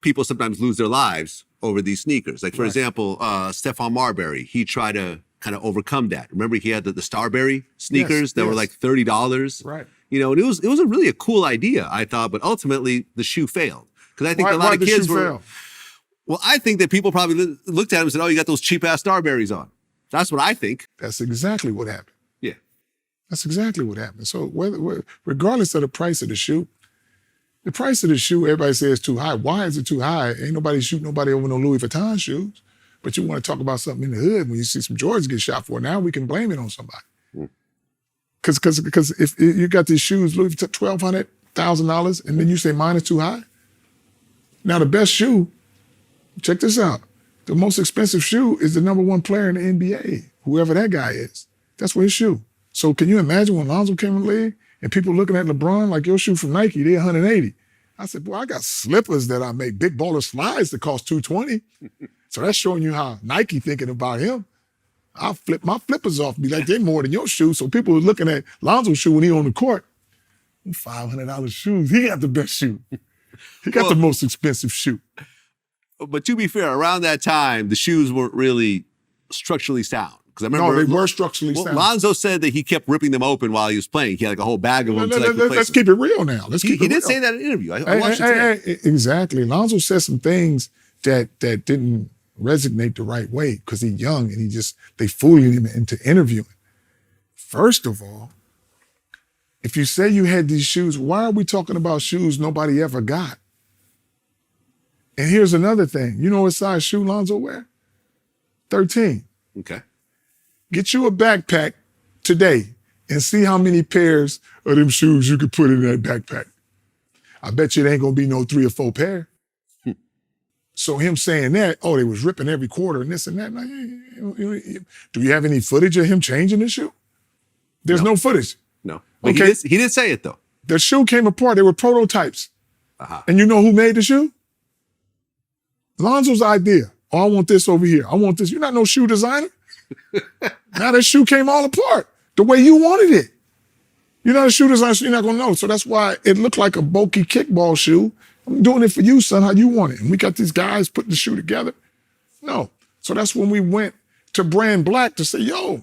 Speaker 1: people sometimes lose their lives over these sneakers. Like, for example, Stephon Marbury, he tried to kind of overcome that. Remember, he had the Starberry sneakers that were like $30.
Speaker 2: Right.
Speaker 1: You know, and it was a cool idea, I thought, but ultimately the shoe failed. Because I think a lot of kids were. Fail? Well, I think that people probably looked at him and said, "Oh, you got those cheap ass Starberries on." That's what I think.
Speaker 2: That's exactly what happened.
Speaker 1: Yeah.
Speaker 2: That's exactly what happened. So regardless of the price of the shoe, everybody says is too high. Why is it too high? Ain't nobody shoot nobody over no Louis Vuitton shoes. But you want to talk about something in the hood when you see some Jordans get shot for, now we can blame it on somebody. Because if you got these shoes, Louis Vuitton, $1,200, $1,000, and then you say mine is too high. Now the best shoe, check this out. The most expensive shoe is the #1 player in the NBA, whoever that guy is. That's what his shoe. So can you imagine when Lonzo came in the league and people looking at LeBron like your shoe from Nike, they're 180. I said, boy, I got slippers that I make, big baller slides that cost $220. So that's showing you how Nike thinking about him. I'll flip my flippers off, be like, they're more than your shoes. So people were looking at Lonzo's shoe when he on the court. $500 shoes. He got the best shoe. He got the most expensive shoe.
Speaker 1: But to be fair, around that time, the shoes weren't really structurally sound. Because I remember,
Speaker 2: no, they were structurally sound.
Speaker 1: Lonzo said that he kept ripping them open while he was playing. He had like a whole bag of them.
Speaker 2: Let's keep it real now. He
Speaker 1: did say that in an interview. I watched it today.
Speaker 2: Exactly. Lonzo said some things that didn't resonate the right way because he's young and they fooled him into interviewing. First of all, if you say you had these shoes, why are we talking about shoes nobody ever got? And here's another thing. You know what size shoe Lonzo wear? 13.
Speaker 1: Okay.
Speaker 2: Get you a backpack today and see how many pairs of them shoes you could put in that backpack. I bet you it ain't gonna be no 3 or 4 pair. So him saying that, they was ripping every quarter and this and that. Like, do you have any footage of him changing the shoe? There's no footage.
Speaker 1: No. But okay. He did say it though.
Speaker 2: The shoe came apart. They were prototypes. And you know who made the shoe? Lonzo's idea. I want this over here. I want this. You're not no shoe designer. Now that shoe came all apart the way you wanted it. You're not a shoe designer, so you're not gonna know. So that's why it looked like a bulky kickball shoe. I'm doing it for you, son, how you want it. And we got these guys putting the shoe together. No. So that's when we went to Brand Black to say, yo,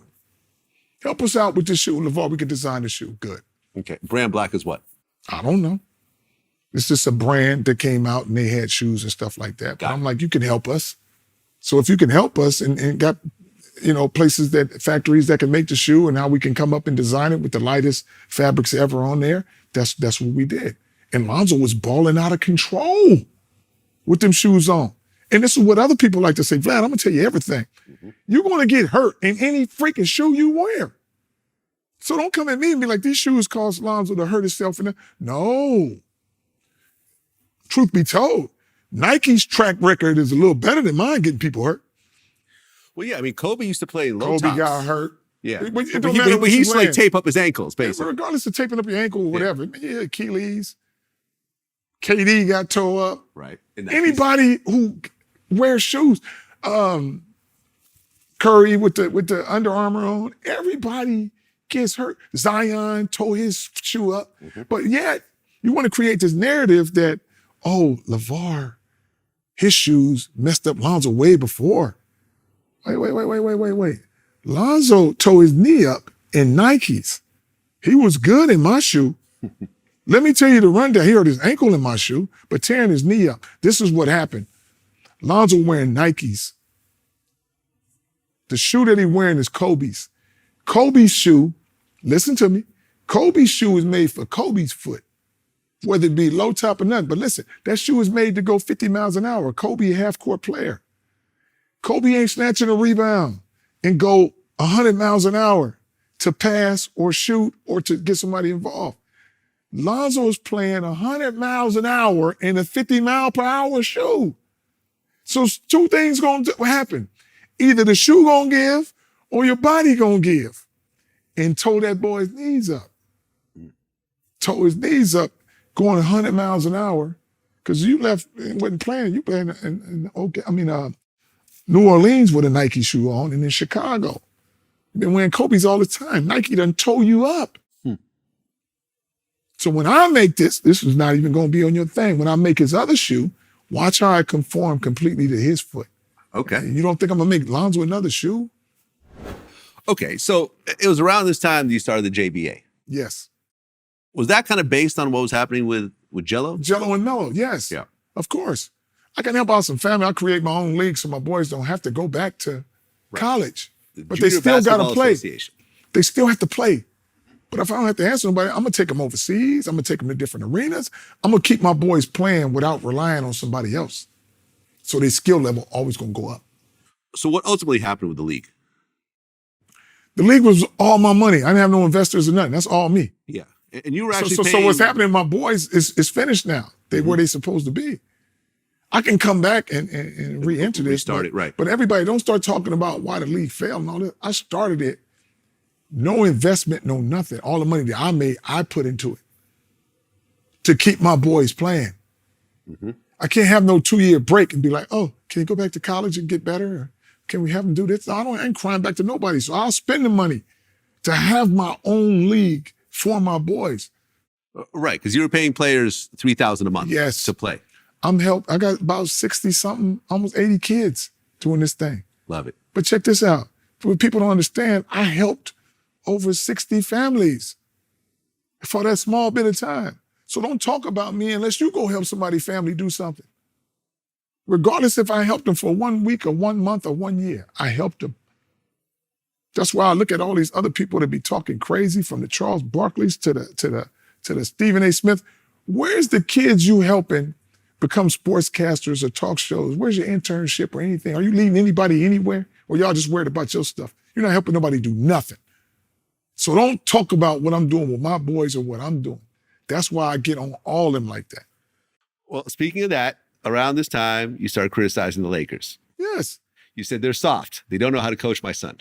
Speaker 2: help us out with this shoe. LaVar, we can design the shoe. Good.
Speaker 1: Okay. Brand Black is what?
Speaker 2: I don't know. It's just a brand that came out and they had shoes and stuff like that. But I'm like, you can help us. So if you can help us and got, places factories that can make the shoe and how we can come up and design it with the lightest fabrics ever on there, that's what we did. And Lonzo was balling out of control with them shoes on. And this is what other people like to say, Vlad, I'm gonna tell you everything. You're gonna get hurt in any freaking shoe you wear. So don't come at me and be like, these shoes caused Lonzo to hurt himself. No. Truth be told, Nike's track record is a little better than mine getting people hurt.
Speaker 1: Well, yeah, I mean, Kobe used to play low tops.
Speaker 2: Kobe got hurt.
Speaker 1: Yeah. But he used to like tape up his ankles, basically.
Speaker 2: Regardless of taping up your ankle or whatever. Yeah, Achilles. KD got tore up.
Speaker 1: Right.
Speaker 2: Anybody who wears shoes, Curry with the Under Armour on, everybody gets hurt. Zion tore his shoe up. But yet, you want to create this narrative that, LaVar, his shoes messed up Lonzo way before. Wait. Lonzo tore his knee up in Nikes. He was good in my shoe. Let me tell you the rundown. He hurt his ankle in my shoe, but tearing his knee up. This is what happened. Lonzo wearing Nikes. The shoe that he wearing is Kobe's. Kobe's shoe, listen to me, Kobe's shoe is made for Kobe's foot, whether it be low top or nothing. But listen, that shoe is made to go 50 miles an hour. Kobe a half-court player. Kobe ain't snatching a rebound and go 100 miles an hour to pass or shoot or to get somebody involved. Lonzo is playing 100 miles an hour in a 50 mile per hour shoe. So 2 things gonna happen. Either the shoe gonna give or your body gonna give. And tore that boy's knees up. Tore his knees up going 100 miles an hour because you left and wasn't playing. You playing New Orleans with a Nike shoe on, and in Chicago. Been wearing Kobe's all the time. Nike done tore you up. So when I make this is not even going to be on your thing. When I make his other shoe, watch how I conform completely to his foot.
Speaker 1: Okay.
Speaker 2: And you don't think I'm going to make Lonzo another shoe?
Speaker 1: Okay. So it was around this time that you started the JBA.
Speaker 2: Yes.
Speaker 1: Was that kind of based on what was happening with Jello?
Speaker 2: Jello and Melo, yes.
Speaker 1: Yeah.
Speaker 2: Of course. I can help out some family. I create my own league so my boys don't have to go back to college. But they
Speaker 1: Junior
Speaker 2: still got to
Speaker 1: Basketball
Speaker 2: play.
Speaker 1: Association.
Speaker 2: They still have to play. But if I don't have to answer nobody, I'm going to take them overseas. I'm going to take them to different arenas. I'm going to keep my boys playing without relying on somebody else. So their skill level always going to go up.
Speaker 1: So what ultimately happened with the league?
Speaker 2: The league was all my money. I didn't have no investors or nothing. That's all me.
Speaker 1: Yeah. And you were actually
Speaker 2: So
Speaker 1: paying...
Speaker 2: what's happening, my boys is finished now. They where they supposed to be. I can come back and re-enter this.
Speaker 1: Restart it, right.
Speaker 2: But everybody, don't start talking about why the league failed and all that. I started it. No investment, no nothing. All the money that I made, I put into it to keep my boys playing. I can't have no 2-year break and be like, oh, can you go back to college and get better? Or can we have them do this? I ain't crying back to nobody. So I'll spend the money to have my own league for my boys.
Speaker 1: Right, because you were paying players $3,000 a month to play.
Speaker 2: I got about 60 something, almost 80 kids doing this thing.
Speaker 1: Love it.
Speaker 2: But check this out. For people don't understand, I helped over 60 families for that small bit of time. So don't talk about me unless you go help somebody's family do something. Regardless if I helped them for 1 week or 1 month or 1 year, I helped them. That's why I look at all these other people that be talking crazy, from the Charles Barkleys to the Stephen A. Smith. Where's the kids you helping become sportscasters or talk shows? Where's your internship or anything? Are you leading anybody anywhere? Or y'all just worried about your stuff? You're not helping nobody do nothing. So don't talk about what I'm doing with my boys or what I'm doing. That's why I get on all of them like that.
Speaker 1: Well, speaking of that, around this time, you started criticizing the Lakers.
Speaker 2: Yes.
Speaker 1: You said they're soft. They don't know how to coach my son.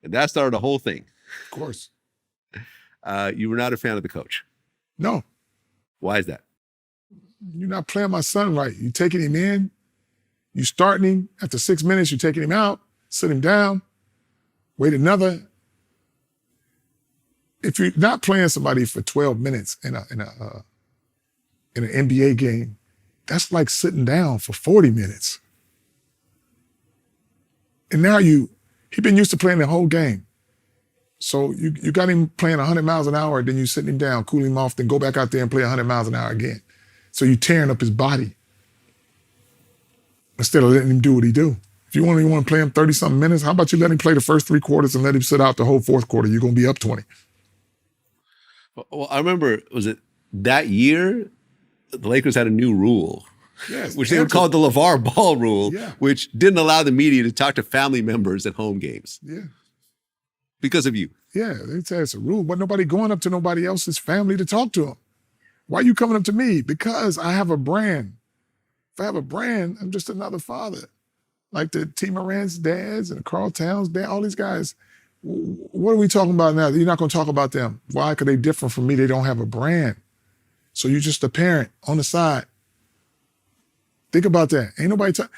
Speaker 1: And that started a whole thing.
Speaker 2: Of course.
Speaker 1: You were not a fan of the coach.
Speaker 2: No.
Speaker 1: Why is that?
Speaker 2: You're not playing my son right. You taking him in, you starting him. After 6 minutes, you're taking him out, sit him down, wait another. If you're not playing somebody for 12 minutes in an NBA game, that's like sitting down for 40 minutes. And now he been used to playing the whole game. So you got him playing 100 miles an hour, then you sitting him down, cool him off, then go back out there and play 100 miles an hour again. So you tearing up his body instead of letting him do what he do. If you only want to play him 30-something minutes, how about you let him play the first 3 quarters and let him sit out the whole 4th quarter? You're going to be up 20.
Speaker 1: Well, I remember, was it that year, the Lakers had a new rule, which they would call the LaVar Ball rule, which didn't allow the media to talk to family members at home games.
Speaker 2: Yeah.
Speaker 1: Because of you.
Speaker 2: Yeah, they say it's a rule, but nobody going up to nobody else's family to talk to them. Why are you coming up to me? Because I have a brand. If I have a brand, I'm just another father. Like the T. Moran's dads and Carl Towns dad, all these guys. What are we talking about now? You're not going to talk about them. Why? Because they're different from me. They don't have a brand. So you're just a parent on the side. Think about that. Ain't nobody talking.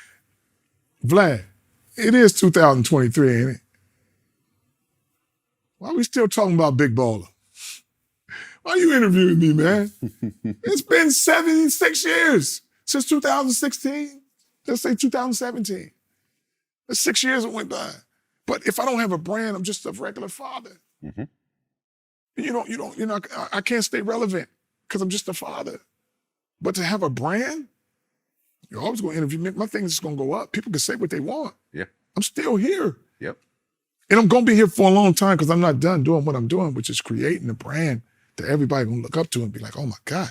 Speaker 2: Vlad, it is 2023, ain't it? Why are we still talking about Big Baller? Why are you interviewing me, man? It's been 76 years since 2016. Let's say 2017. That's 6 years that went by. But if I don't have a brand, I'm just a regular father. I can't stay relevant because I'm just a father. But to have a brand, you're always going to interview me. My thing is just going to go up. People can say what they want.
Speaker 1: Yeah.
Speaker 2: I'm still here.
Speaker 1: Yep.
Speaker 2: And I'm going to be here for a long time because I'm not done doing what I'm doing, which is creating a brand that everybody going to look up to and be like, oh my God,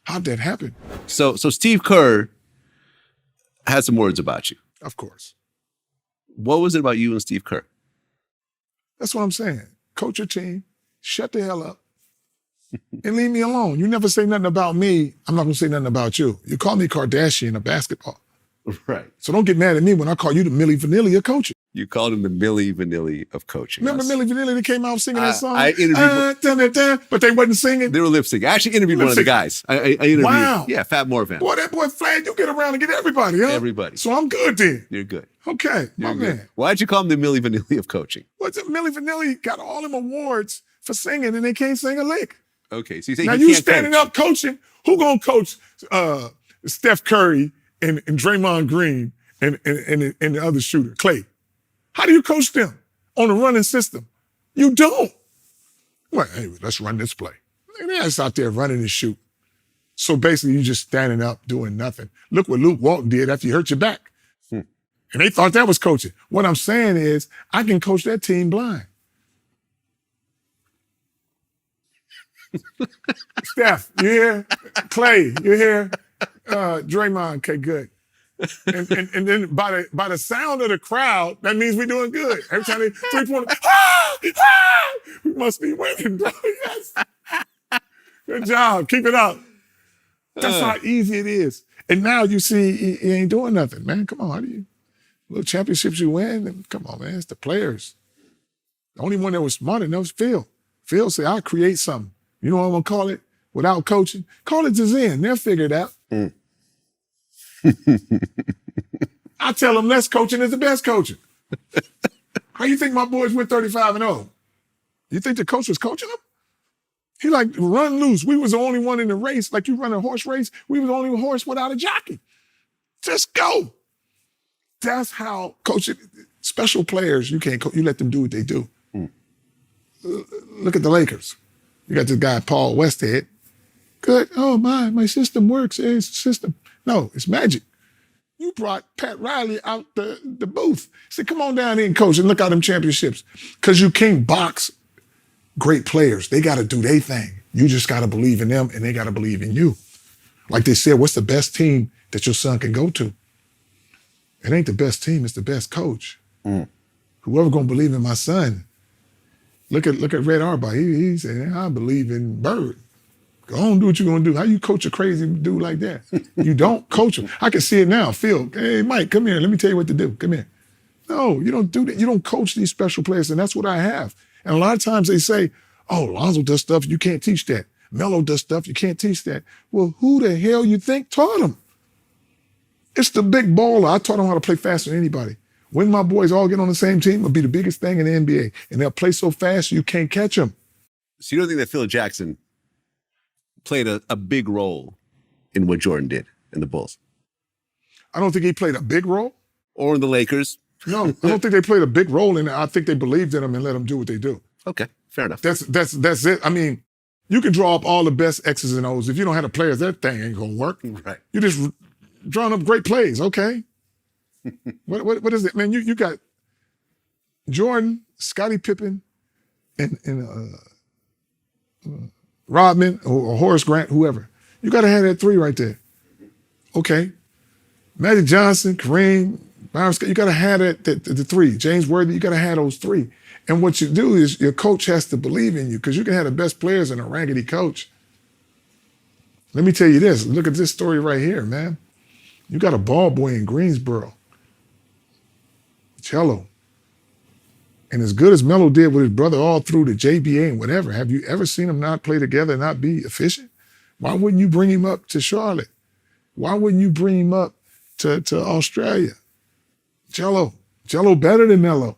Speaker 2: how'd that happen?
Speaker 1: So Steve Kerr had some words about you.
Speaker 2: Of course.
Speaker 1: What was it about you and Steve Kerr?
Speaker 2: That's what I'm saying. Coach your team, shut the hell up, and leave me alone. You never say nothing about me, I'm not going to say nothing about you. You call me Kardashian of basketball.
Speaker 1: Right.
Speaker 2: So don't get mad at me when I call you the Milli Vanilli of coaching.
Speaker 1: You called him the Milli Vanilli of coaching.
Speaker 2: Remember
Speaker 1: Yes.
Speaker 2: Milli Vanilli that came out singing that song?
Speaker 1: I interviewed
Speaker 2: but they wasn't singing.
Speaker 1: They were lip syncing. I actually interviewed one of the guys. I interviewed.
Speaker 2: Wow.
Speaker 1: Yeah, Fat Morvan.
Speaker 2: Boy, that boy Flag, you get around and get everybody, huh?
Speaker 1: Everybody.
Speaker 2: So I'm good then.
Speaker 1: You're good.
Speaker 2: Okay,
Speaker 1: You're
Speaker 2: my
Speaker 1: good.
Speaker 2: man.
Speaker 1: Why'd you call him the Milli Vanilli of coaching?
Speaker 2: What's it? Milli Vanilli got all them awards for singing and they can't sing a lick.
Speaker 1: Okay, so you say
Speaker 2: Now
Speaker 1: he
Speaker 2: you
Speaker 1: can't
Speaker 2: standing
Speaker 1: coach.
Speaker 2: up coaching. Who gonna coach Steph Curry and Draymond Green and the other shooter, Clay? How do you coach them on a running system? You don't. Well, hey, let's run this play. They're just out there running and shoot. So basically, you just standing up doing nothing. Look what Luke Walton did after you hurt your back. And they thought that was coaching. What I'm saying is, I can coach that team blind. Steph, you here? Clay, you here? Draymond, okay, good. And then by the sound of the crowd, that means we're doing good. Every time they 3-pointer, we must be winning, bro. Yes. Good job. Keep it up. That's how easy it is. And now you see he ain't doing nothing, man. Come on, how do you? Little championships you win, come on, man. It's the players. The only one that was smart enough was Phil. Phil said, I'll create something. You know what I'm going to call it? Without coaching? Call it Zen. They'll figure it out. I tell them less coaching is the best coaching. How you think my boys went 35-0? You think the coach was coaching them? He like, run loose. We was the only one in the race. Like you run a horse race, we was the only horse without a jockey. Just go. That's how coaching, special players, you can't coach, you let them do what they do. Look at the Lakers. You got this guy, Paul Westhead. Good. Oh, my system works. It's a system. No, it's magic. You brought Pat Riley out the booth. Said, come on down here and coach and look at them championships. Because you can't box great players. They got to do their thing. You just got to believe in them and they got to believe in you. Like they said, what's the best team that your son can go to? It ain't the best team, it's the best coach. Whoever gonna believe in my son, look at Red Auerbach. He said, I believe in Bird. Go on, do what you're gonna do. How you coach a crazy dude like that? You don't coach him. I can see it now. Phil, hey Mike, come here. Let me tell you what to do. Come here. No, you don't do that. You don't coach these special players, and that's what I have. And a lot of times they say, oh, Lonzo does stuff, you can't teach that. Melo does stuff, you can't teach that. Well, who the hell you think taught him? It's the big baller. I taught him how to play faster than anybody. When my boys all get on the same team, it'll be the biggest thing in the NBA. And they'll play so fast you can't catch them.
Speaker 1: So you don't think that Phil Jackson played a big role in what Jordan did in the Bulls?
Speaker 2: I don't think he played a big role.
Speaker 1: Or in the Lakers?
Speaker 2: No, I don't think they played a big role in it. I think they believed in him and let him do what they do.
Speaker 1: Okay, fair enough.
Speaker 2: That's it. I mean, you can draw up all the best X's and O's. If you don't have the players, that thing ain't gonna work.
Speaker 1: Right.
Speaker 2: You just drawing up great plays, okay? What is it, man? You got Jordan, Scottie Pippen, and Rodman or Horace Grant, whoever. You got to have that three right there. Okay. Magic Johnson, Kareem, Byron Scott, you got to have the three. James Worthy, you got to have those three. And what you do is your coach has to believe in you because you can have the best players and a raggedy coach. Let me tell you this. Look at this story right here, man. You got a ball boy in Greensboro, Cello. And as good as Melo did with his brother all through the JBA and whatever, have you ever seen them not play together and not be efficient? Why wouldn't you bring him up to Charlotte? Why wouldn't you bring him up to Australia? Cello better than Melo.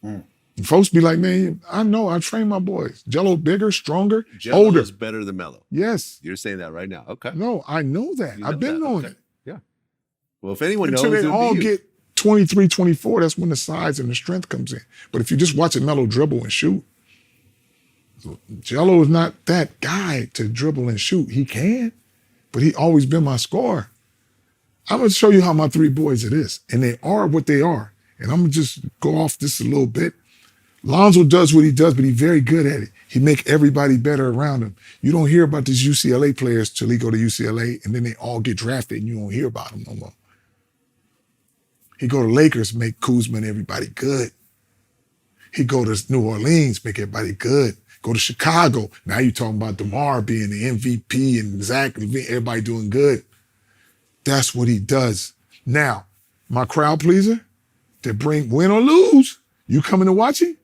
Speaker 2: And folks be like, man, I know, I train my boys. Jello bigger, stronger,
Speaker 1: Jello
Speaker 2: older.
Speaker 1: is better than Melo.
Speaker 2: Yes.
Speaker 1: You're saying that right now. Okay.
Speaker 2: No, I know that.
Speaker 1: You
Speaker 2: I've been
Speaker 1: that.
Speaker 2: knowing
Speaker 1: Okay.
Speaker 2: it.
Speaker 1: Yeah. Well, if anyone knows,
Speaker 2: Until they
Speaker 1: it'd be
Speaker 2: all
Speaker 1: you.
Speaker 2: get 23, 24, that's when the size and the strength comes in. But if you just watch a Melo dribble and shoot, Jello is not that guy to dribble and shoot. He can, but he always been my scorer. I'm going to show you how my three boys it is. And they are what they are. And I'm going to just go off this a little bit. Lonzo does what he does, but he's very good at it. He make everybody better around him. You don't hear about these UCLA players till he go to UCLA, and then they all get drafted, and you don't hear about them no more. He go to Lakers, make Kuzma and everybody good. He go to New Orleans, make everybody good. Go to Chicago. Now you're talking about DeMar being the MVP and Zach, everybody doing good. That's what he does. Now, my crowd pleaser, to bring win or lose, you coming to watch him?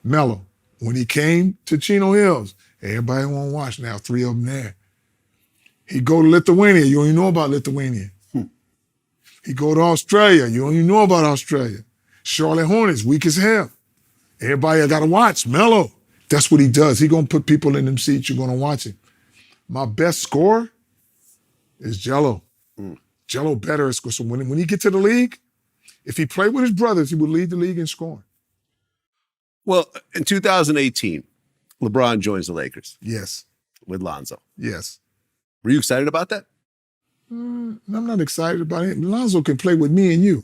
Speaker 2: Melo. When he came to Chino Hills, everybody want to watch now, 3 of them there. He go to Lithuania, you don't even know about Lithuania. He go to Australia, you don't even know about Australia. Charlotte Hornets, weak as hell. Everybody got to watch Melo. That's what he does. He gonna put people in them seats, you're gonna watch him. My best scorer is Jello. Jello better at score. So when he get to the league, if he played with his brothers, he would lead the league in scoring.
Speaker 1: Well, in 2018, LeBron joins the Lakers
Speaker 2: Yes.
Speaker 1: with Lonzo.
Speaker 2: Yes.
Speaker 1: Were you excited about that?
Speaker 2: I'm not excited about it. Lonzo can play with me and you.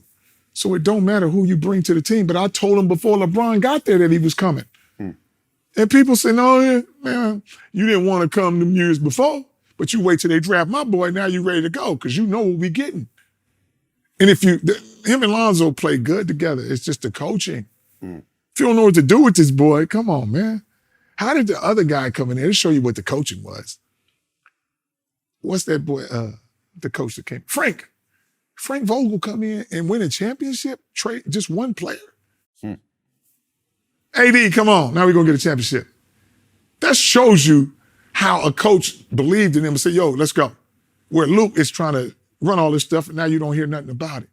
Speaker 2: So it don't matter who you bring to the team. But I told him before LeBron got there that he was coming. And people say, no, man, you didn't want to come them years before, but you wait till they draft my boy, now you ready to go because you know what we getting. And if him and Lonzo play good together, it's just the coaching. If you don't know what to do with this boy, come on, man. How did the other guy come in there to show you what the coaching was? What's that boy, the coach that came? Frank Vogel come in and win a championship, trade just one player. AD, come on, now we're gonna get a championship. That shows you how a coach believed in him and said, yo, let's go. Where Luke is trying to run all this stuff and now you don't hear nothing about it.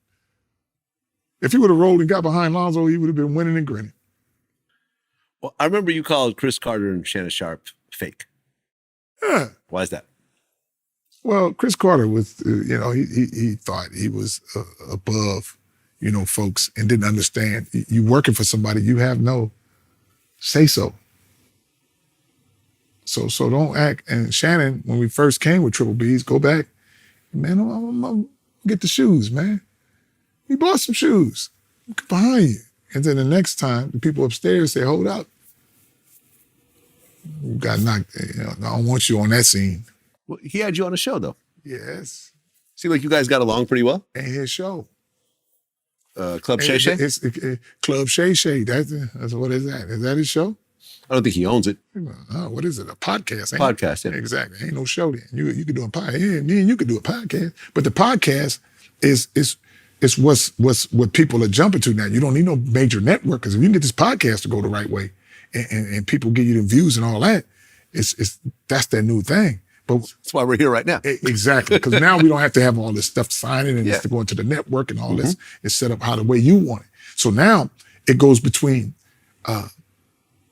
Speaker 2: If he would have rolled and got behind Lonzo, he would have been winning and grinning.
Speaker 1: Well, I remember you called Chris Carter and Shannon Sharp fake.
Speaker 2: Yeah.
Speaker 1: Why is that?
Speaker 2: Well, Chris Carter was, he thought he was above, folks and didn't understand. You working for somebody, you have no say-so. So don't act. And Shannon, when we first came with Triple B's, go back, man, I'm gonna get the shoes, man. We bought some shoes. Look behind you. And then the next time, the people upstairs say, hold up. You got knocked, I don't want you on that scene.
Speaker 1: Well, he had you on a show, though.
Speaker 2: Yes.
Speaker 1: Seemed like you guys got along pretty well.
Speaker 2: Ain't his show.
Speaker 1: Club Shay Shay?
Speaker 2: It's Club Shay Shay. That's what is that? Is that his show?
Speaker 1: I don't think he owns it.
Speaker 2: Oh, what is it? A podcast?
Speaker 1: Podcast, yeah.
Speaker 2: Exactly. Ain't no show then. You could do a podcast. Yeah, me and you could do a podcast. But the podcast is what people are jumping to now. You don't need no major network because if you can get this podcast to go the right way and people give you the views and all that, that's their new thing. But
Speaker 1: that's why we're here right now.
Speaker 2: Exactly. Because now we don't have to have all this stuff signing and it's to go into the network and all this. It's set up how the way you want it. So now it goes between,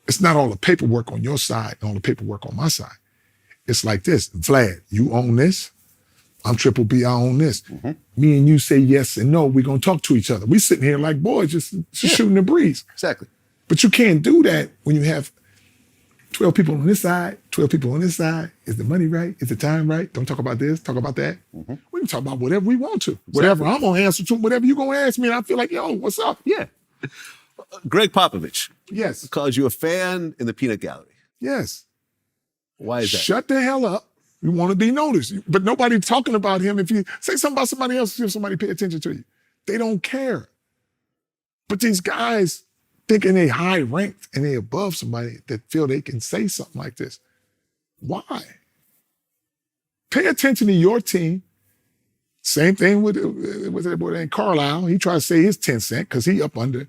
Speaker 2: it's not all the paperwork on your side and all the paperwork on my side. It's like this. Vlad, you own this. I'm Triple B, I own this. Me and you say yes and no, we're going to talk to each other. We sitting here like boys just shooting the breeze.
Speaker 1: Exactly.
Speaker 2: But you can't do that when you have 12 people on this side, 12 people on this side. Is the money right? Is the time right? Don't talk about this, talk about that. We can talk about whatever we want to. Exactly. Whatever I'm going to answer to, whatever you're going to ask me, and I feel like, yo, what's up?
Speaker 1: Yeah. Greg Popovich.
Speaker 2: Yes.
Speaker 1: Calls you a fan in the peanut gallery.
Speaker 2: Yes.
Speaker 1: Why is that?
Speaker 2: Shut the hell up. You want to be noticed. But nobody's talking about him. If you say something about somebody else, if somebody pay attention to you. They don't care. But these guys thinking they high ranked and they above somebody that feel they can say something like this. Why? Pay attention to your team. Same thing with that boy named Carlisle. He tried to say his 10 cents because he up under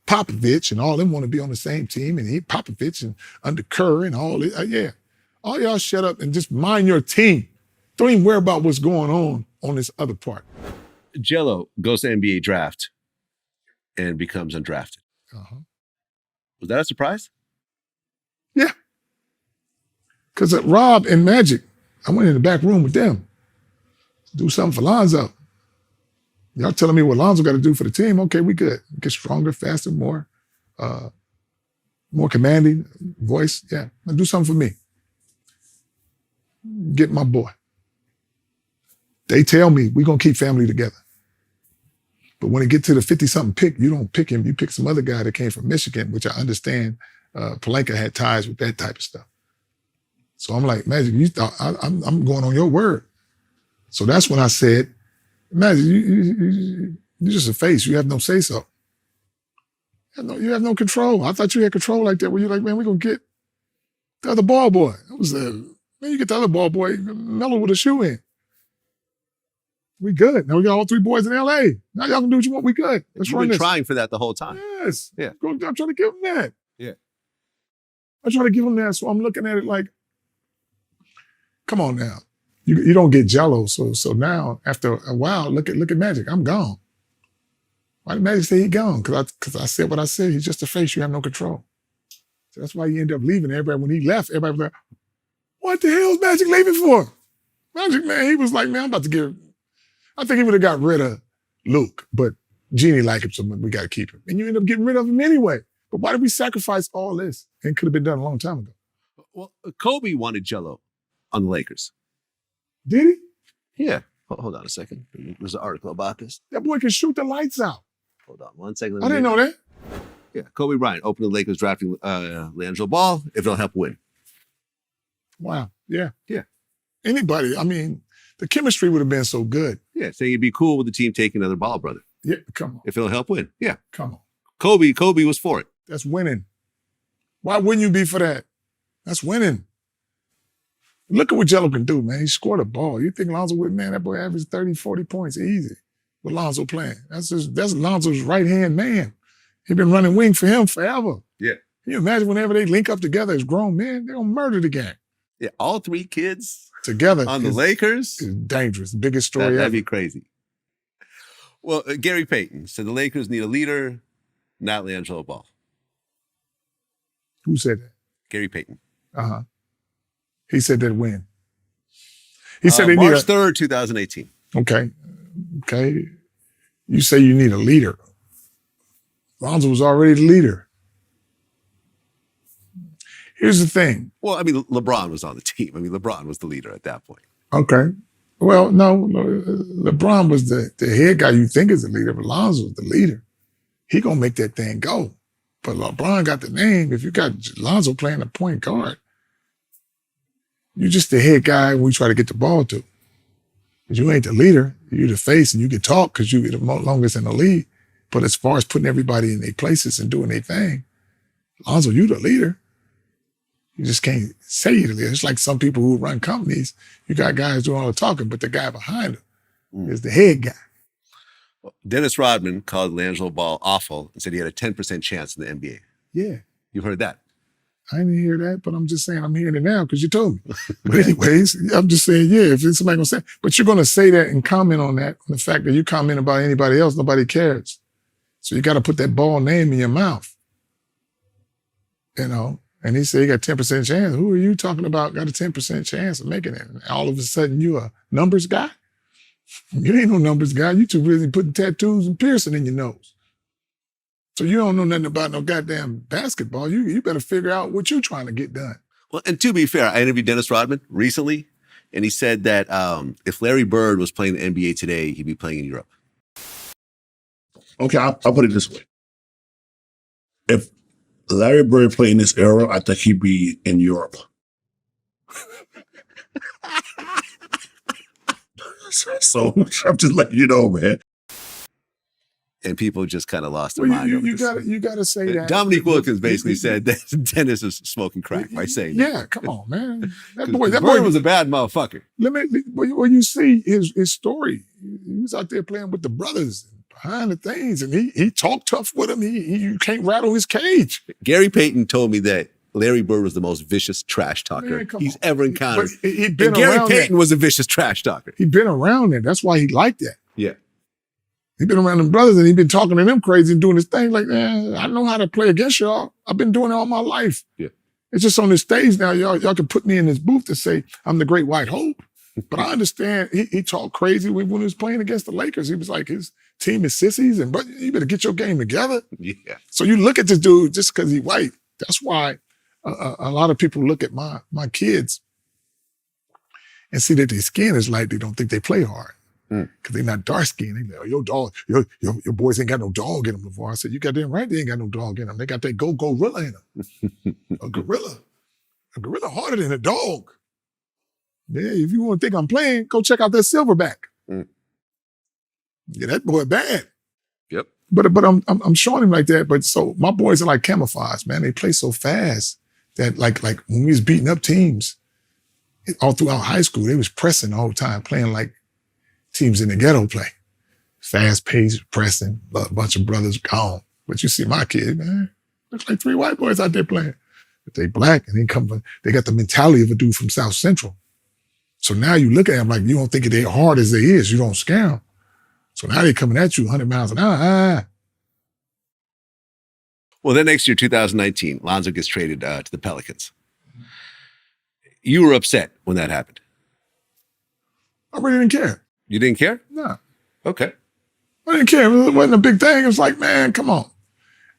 Speaker 2: Popovich and all them want to be on the same team and he Popovich and under Kerr and all this. Yeah. All y'all shut up and just mind your team. Don't even worry about what's going on this other part.
Speaker 1: Jello goes to NBA draft and becomes undrafted. Was that a surprise?
Speaker 2: Yeah. Because Rob and Magic, I went in the back room with them. Do something for Lonzo. Y'all telling me what Lonzo got to do for the team? Okay, we good. Get stronger, faster, more commanding voice. Yeah, do something for me. Get my boy. They tell me we're going to keep family together. But when it get to the 50-something pick, you don't pick him. You pick some other guy that came from Michigan, which I understand Palenka had ties with that type of stuff. So I'm like, Magic, you thought I'm going on your word. So that's when I said, Magic, you're just a face. You have no say-so. You have no control. I thought you had control like that where you're like, man, we're going to get the other ball boy. It was man, you get the other ball boy, Melo with a shoe in. We good. Now we got all 3 boys in LA. Now y'all can do what you want. We good. Let's
Speaker 1: You've
Speaker 2: run
Speaker 1: been
Speaker 2: this.
Speaker 1: trying for that the whole time.
Speaker 2: Yes.
Speaker 1: Yeah.
Speaker 2: I'm trying to give them that.
Speaker 1: Yeah.
Speaker 2: I'm trying to give them that. So I'm looking at it like, come on now. You don't get jello. So now after a while, look at Magic. I'm gone. Why did Magic say he gone? Because I said what I said. He's just a face. You have no control. So that's why he ended up leaving. Everybody, when he left, everybody was like, what the hell is Magic leaving for? Magic, man, he was like, man, I'm about to give. I think he would have got rid of Luke, but Jeannie liked him so much, we got to keep him. And you end up getting rid of him anyway. But why did we sacrifice all this? It could have been done a long time ago.
Speaker 1: Well, Kobe wanted Jello on the Lakers.
Speaker 2: Did he?
Speaker 1: Yeah. Hold on a second. There's an article about this.
Speaker 2: That boy can shoot the lights out.
Speaker 1: Hold on 1 second.
Speaker 2: I didn't know that.
Speaker 1: Yeah. Kobe Bryant opened the Lakers drafting LiAngelo Ball if it'll help win.
Speaker 2: Wow. Yeah.
Speaker 1: Yeah.
Speaker 2: Anybody, I mean, the chemistry would have been so good.
Speaker 1: Yeah. Saying it'd be cool with the team taking another Ball brother.
Speaker 2: Yeah, come on.
Speaker 1: If it'll help win. Yeah.
Speaker 2: Come on.
Speaker 1: Kobe was for it.
Speaker 2: That's winning. Why wouldn't you be for that? That's winning. Look at what Jello can do, man. He scored a ball. You think Lonzo would, man, that boy averaged 30, 40 points easy with Lonzo playing. That's Lonzo's right-hand man. He's been running wing for him forever.
Speaker 1: Yeah.
Speaker 2: Can you imagine whenever they link up together as grown men, they're going to murder the game.
Speaker 1: Yeah. All 3 kids
Speaker 2: together
Speaker 1: on the Lakers.
Speaker 2: Is dangerous. The biggest story ever.
Speaker 1: That'd be crazy. Well, Gary Payton said the Lakers need a leader, not LiAngelo Ball.
Speaker 2: Who said that?
Speaker 1: Gary Payton.
Speaker 2: Uh-huh. He said that when? He said they
Speaker 1: March
Speaker 2: need
Speaker 1: 3rd, 2018.
Speaker 2: Okay. You say you need a leader. Lonzo was already the leader. Here's the thing.
Speaker 1: Well, I mean, LeBron was on the team. I mean, LeBron was the leader at that point.
Speaker 2: Okay. Well, no, LeBron was the head guy you think is the leader, but Lonzo was the leader. He gonna make that thing go. But LeBron got the name. If you got Lonzo playing the point guard, you're just the head guy when we try to get the ball to. But you ain't the leader. You're the face and you can talk because you're the longest in the league. But as far as putting everybody in their places and doing their thing, Lonzo, you the leader. You just can't say you're the leader. It's like some people who run companies. You got guys doing all the talking, but the guy behind them is the head guy.
Speaker 1: Well, Dennis Rodman called LiAngelo Ball awful and said he had a 10% chance in the NBA.
Speaker 2: Yeah.
Speaker 1: You've heard that?
Speaker 2: I didn't hear that, but I'm just saying I'm hearing it now because you told me. But anyways, I'm just saying, yeah, if somebody gonna say, but you're gonna say that and comment on that, on the fact that you comment about anybody else, nobody cares. So you got to put that Ball name in your mouth, you know. And he said he got 10% chance. Who are you talking about got a 10% chance of making it? And all of a sudden you a numbers guy? You ain't no numbers guy. You too busy putting tattoos and piercing in your nose. So you don't know nothing about no goddamn basketball. You better figure out what you're trying to get done.
Speaker 1: Well, and to be fair, I interviewed Dennis Rodman recently, and he said that if Larry Bird was playing the NBA today, he'd be playing in Europe.
Speaker 3: Okay, I'll put it this way. If Larry Bird played in this era, I think he'd be in Europe. So I'm just letting you know, man.
Speaker 1: And people just kind of lost their
Speaker 2: Well,
Speaker 1: mind.
Speaker 2: you gotta say that.
Speaker 1: Dominique Wilkins basically said that Dennis is smoking crack by saying that.
Speaker 2: Yeah, come on, man. That
Speaker 1: Bird
Speaker 2: boy
Speaker 1: was a bad motherfucker.
Speaker 2: Well, you see his story. He was out there playing with the brothers behind the things, and he talked tough with him. You can't rattle his cage.
Speaker 1: Gary Payton told me that Larry Bird was the most vicious trash talker he's ever encountered.
Speaker 2: He'd been
Speaker 1: and Gary
Speaker 2: around
Speaker 1: Payton
Speaker 2: that.
Speaker 1: was a vicious trash talker.
Speaker 2: He'd been around it. That's why he liked that.
Speaker 1: Yeah.
Speaker 2: He'd been around them brothers and he'd been talking to them crazy and doing his thing like, I know how to play against y'all. I've been doing it all my life.
Speaker 1: Yeah.
Speaker 2: It's just on this stage now, y'all can put me in this booth to say I'm the great white hope. But I understand he talked crazy when he was playing against the Lakers. He was like, his team is sissies and but you better get your game together.
Speaker 1: Yeah.
Speaker 2: So you look at this dude just because he's white. That's why a lot of people look at my kids and see that their skin is light. They don't think they play hard. Because they're not dark skinned. They like, your boys ain't got no dog in them, LaVar. I said, you goddamn right they ain't got no dog in them. They got that gorilla in them. A gorilla harder than a dog. Yeah, if you want to think I'm playing, go check out that silverback. Yeah, that boy bad.
Speaker 1: Yep.
Speaker 2: But I'm showing him like that. But so my boys are like camouflage, man. They play so fast that like when we was beating up teams all throughout high school, they was pressing the whole time, playing like teams in the ghetto play. Fast-paced, pressing, a bunch of brothers gone. But you see my kid, man, looks like 3 white boys out there playing. But they black, and they got the mentality of a dude from South Central. So now you look at them like you don't think they're hard as they is. You don't scare them. So now they're coming at you 100 miles an hour.
Speaker 1: Well, then next year, 2019, Lonzo gets traded to the Pelicans. You were upset when that happened.
Speaker 2: I really didn't care.
Speaker 1: You didn't care?
Speaker 2: No.
Speaker 1: Okay.
Speaker 2: I didn't care. It wasn't a big thing. It was like, man, come on.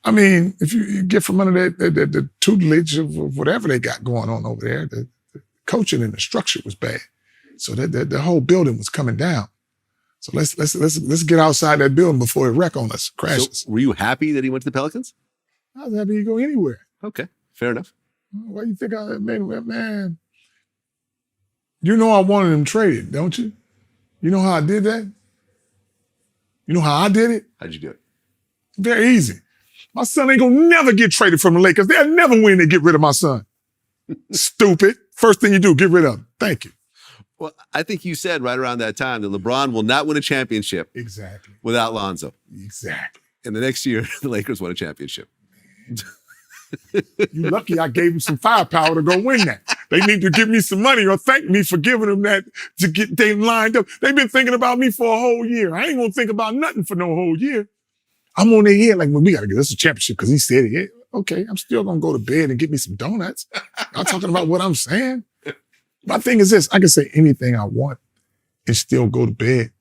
Speaker 2: I mean, if you get from under the tutelage of whatever they got going on over there, the coaching and the structure was bad. So the whole building was coming down. So let's get outside that building before it wreck on us, crashes.
Speaker 1: So were you happy that he went to the Pelicans?
Speaker 2: I was happy to go anywhere.
Speaker 1: Okay, fair enough.
Speaker 2: Why do you think I made him, man? You know I wanted him traded, don't you? You know how I did that? You know how I did it?
Speaker 1: How'd you do it?
Speaker 2: Very easy. My son ain't gonna never get traded from the Lakers. They'll never win to get rid of my son. Stupid. First thing you do, get rid of him. Thank you.
Speaker 1: Well, I think you said right around that time that LeBron will not win a championship
Speaker 2: Exactly.
Speaker 1: without Lonzo.
Speaker 2: Exactly.
Speaker 1: And the next year, the Lakers won a championship.
Speaker 2: You lucky I gave him some firepower to go win that. They need to give me some money or thank me for giving them that to get them lined up. They've been thinking about me for a whole year. I ain't gonna think about nothing for no whole year. I'm on their head like, well, we gotta get this a championship because he said it. Yeah, okay, I'm still gonna go to bed and get me some donuts. I'm talking about what I'm saying. My thing is this, I can say anything I want and still go to bed.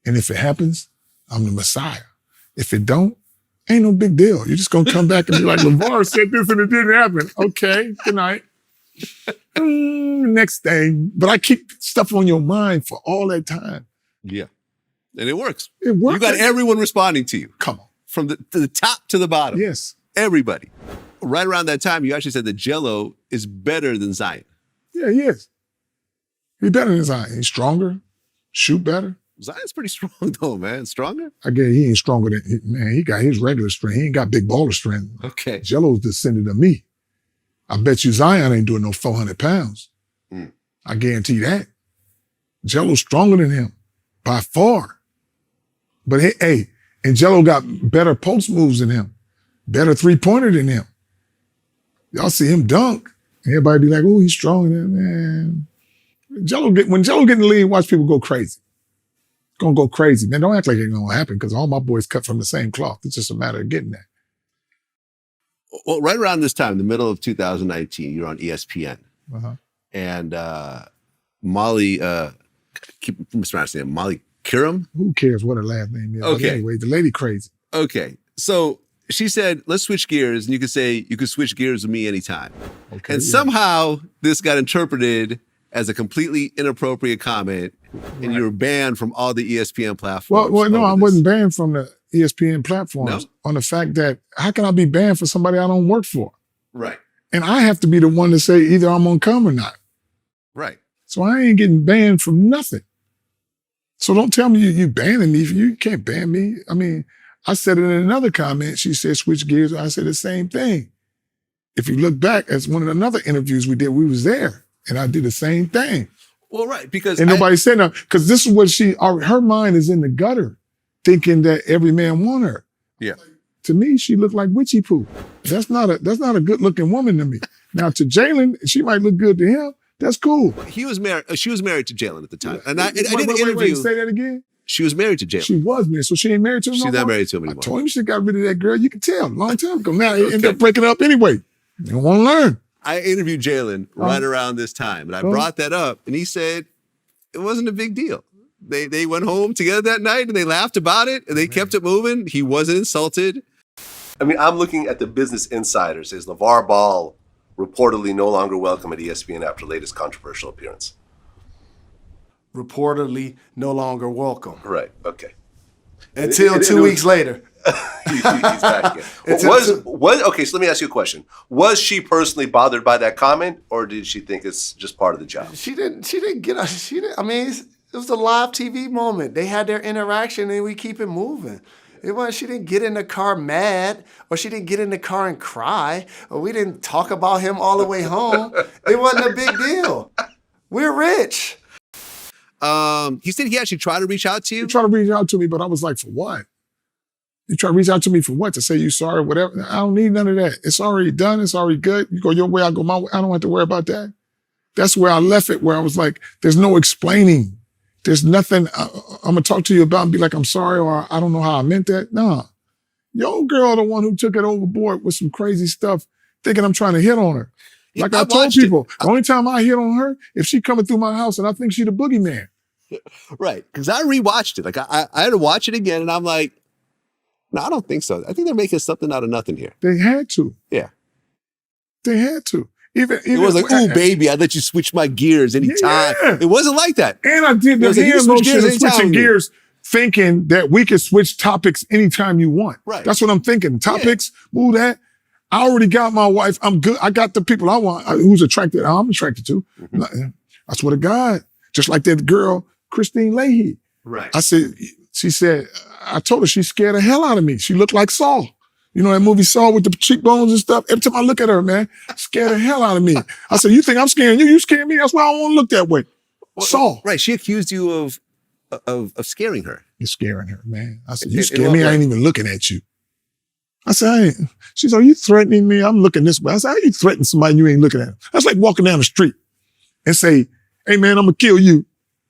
Speaker 2: And if it happens, I'm the Messiah. If it don't, ain't no big deal. You're just gonna come back and be like, LaVar said this and it didn't happen. Okay, good night. Next thing. But I keep stuff on your mind for all that time.
Speaker 1: Yeah. And it works.
Speaker 2: It works.
Speaker 1: You got everyone responding to you.
Speaker 2: Come on.
Speaker 1: From the top to the bottom.
Speaker 2: Yes.
Speaker 1: Everybody. Right around that time, you actually said that Jello is better than Zion.
Speaker 2: Yeah, he is. He's better than Zion. He's stronger, shoot better.
Speaker 1: Zion's pretty strong though, man. Stronger?
Speaker 2: I guess he ain't stronger than, man, he got his regular strength. He ain't got big baller strength.
Speaker 1: Okay.
Speaker 2: Jello's descended of me. I bet you Zion ain't doing no 400 pounds. I guarantee that. Jello's stronger than him by far. But hey, and Jello got better post moves than him, better three-pointer than him. Y'all see him dunk, everybody be like, oh, he's stronger than man. When Jello get in the league, watch people go crazy. It's gonna go crazy. Man, don't act like it ain't gonna happen because all my boys cut from the same cloth. It's just a matter of getting that.
Speaker 1: Well, right around this time, the middle of 2019, you're on ESPN.
Speaker 2: Uh-huh.
Speaker 1: And Molly, keep mispronouncing it, Molly Kiram?
Speaker 2: Who cares what her last name is?
Speaker 1: Okay.
Speaker 2: But anyway, the lady crazy.
Speaker 1: Okay. So she said, let's switch gears. And you could say, you could switch gears with me anytime.
Speaker 2: Okay,
Speaker 1: and somehow this got interpreted as a completely inappropriate comment. And you were banned from all the ESPN platforms.
Speaker 2: Well, no, I
Speaker 1: this.
Speaker 2: wasn't banned from the ESPN platforms on the fact that how can I be banned for somebody I don't work for?
Speaker 1: Right.
Speaker 2: And I have to be the one to say either I'm gonna come or not.
Speaker 1: Right.
Speaker 2: So I ain't getting banned from nothing. So don't tell me you banning me. You can't ban me. I mean, I said it in another comment. She said, switch gears. I said the same thing. If you look back at one of the other interviews we did, we was there and I did the same thing.
Speaker 1: Well, right. Because
Speaker 2: and nobody said nothing. Because this is what her mind is in the gutter, thinking that every man want her.
Speaker 1: Yeah.
Speaker 2: To me, she looked like witchy poo. That's not a good looking woman to me. Now to Jalen, she might look good to him. That's cool.
Speaker 1: He was married. She was married to Jalen at the time. And I did an
Speaker 2: Wait,
Speaker 1: interview.
Speaker 2: say that again?
Speaker 1: She was married to Jalen.
Speaker 2: She was married. So she ain't married to him
Speaker 1: She's
Speaker 2: no
Speaker 1: not
Speaker 2: more?
Speaker 1: married to him anymore.
Speaker 2: I told him she got rid of that girl. You can tell. Long time ago. Now they end up breaking up anyway. They don't want to learn.
Speaker 1: I interviewed Jalen right around this time. And I brought that up. And he said it wasn't a big deal. They went home together that night and they laughed about it. And they kept it moving. He wasn't insulted. I mean, I'm looking at the Business Insider. It says LaVar Ball reportedly no longer welcome at ESPN after latest controversial appearance.
Speaker 4: Reportedly no longer welcome.
Speaker 1: Right. Okay.
Speaker 4: Until 2 weeks later.
Speaker 1: He's back again. Okay, so let me ask you a question. Was she personally bothered by that comment, or did she think it's just part of the job?
Speaker 4: She didn't get us. I mean, it was a live TV moment. They had their interaction and we keep it moving. She didn't get in the car mad, or she didn't get in the car and cry, or we didn't talk about him all the way home. It wasn't a big deal. We're rich.
Speaker 1: He said he actually tried to reach out to you.
Speaker 2: He tried to reach out to me, but I was like, for what? You try to reach out to me for what? To say you sorry, whatever. I don't need none of that. It's already done. It's already good. You go your way, I go my way. I don't have to worry about that. That's where I left it, where I was like, there's no explaining. There's nothing I'm going to talk to you about and be like, I'm sorry, or I don't know how I meant that. Nah. Your girl, the one who took it overboard with some crazy stuff, thinking I'm trying to hit on her.
Speaker 1: Yeah,
Speaker 2: Like I told people, the only time I hit on her, if she coming through my house and I think she the boogeyman.
Speaker 1: Right. Because I rewatched it. Like I had to watch it again, and I'm like, no, I don't think so. I think they're making something out of nothing here.
Speaker 2: They had to.
Speaker 1: Yeah.
Speaker 2: They had to. Even
Speaker 1: it was like, ooh, baby, I let you switch my gears anytime.
Speaker 2: Yeah.
Speaker 1: It wasn't like that.
Speaker 2: And I did the hand motion of switching gears, thinking that we could switch topics anytime you want.
Speaker 1: Right.
Speaker 2: That's what I'm thinking. Topics, move that. I already got my wife. I'm good. I got the people I want, who's attracted, I'm attracted to. Mm-hmm. I swear to God. Just like that girl, Christine Leahy.
Speaker 1: Right.
Speaker 2: She said, I told her she scared the hell out of me. She looked like Saul. You know that movie Saul with the cheekbones and stuff? Every time I look at her, man, scared the hell out of me. I said, you think I'm scaring you? You scaring me? That's why I don't want to look that way. Well, Saul.
Speaker 1: Right. She accused you of scaring her.
Speaker 2: You're scaring her, man. I said, you scared me? I ain't even looking at you. I said, I ain't. She said, are you threatening me? I'm looking this way. I said, how you threatening somebody you ain't looking at? That's like walking down the street and say, hey, man, I'm going to kill you.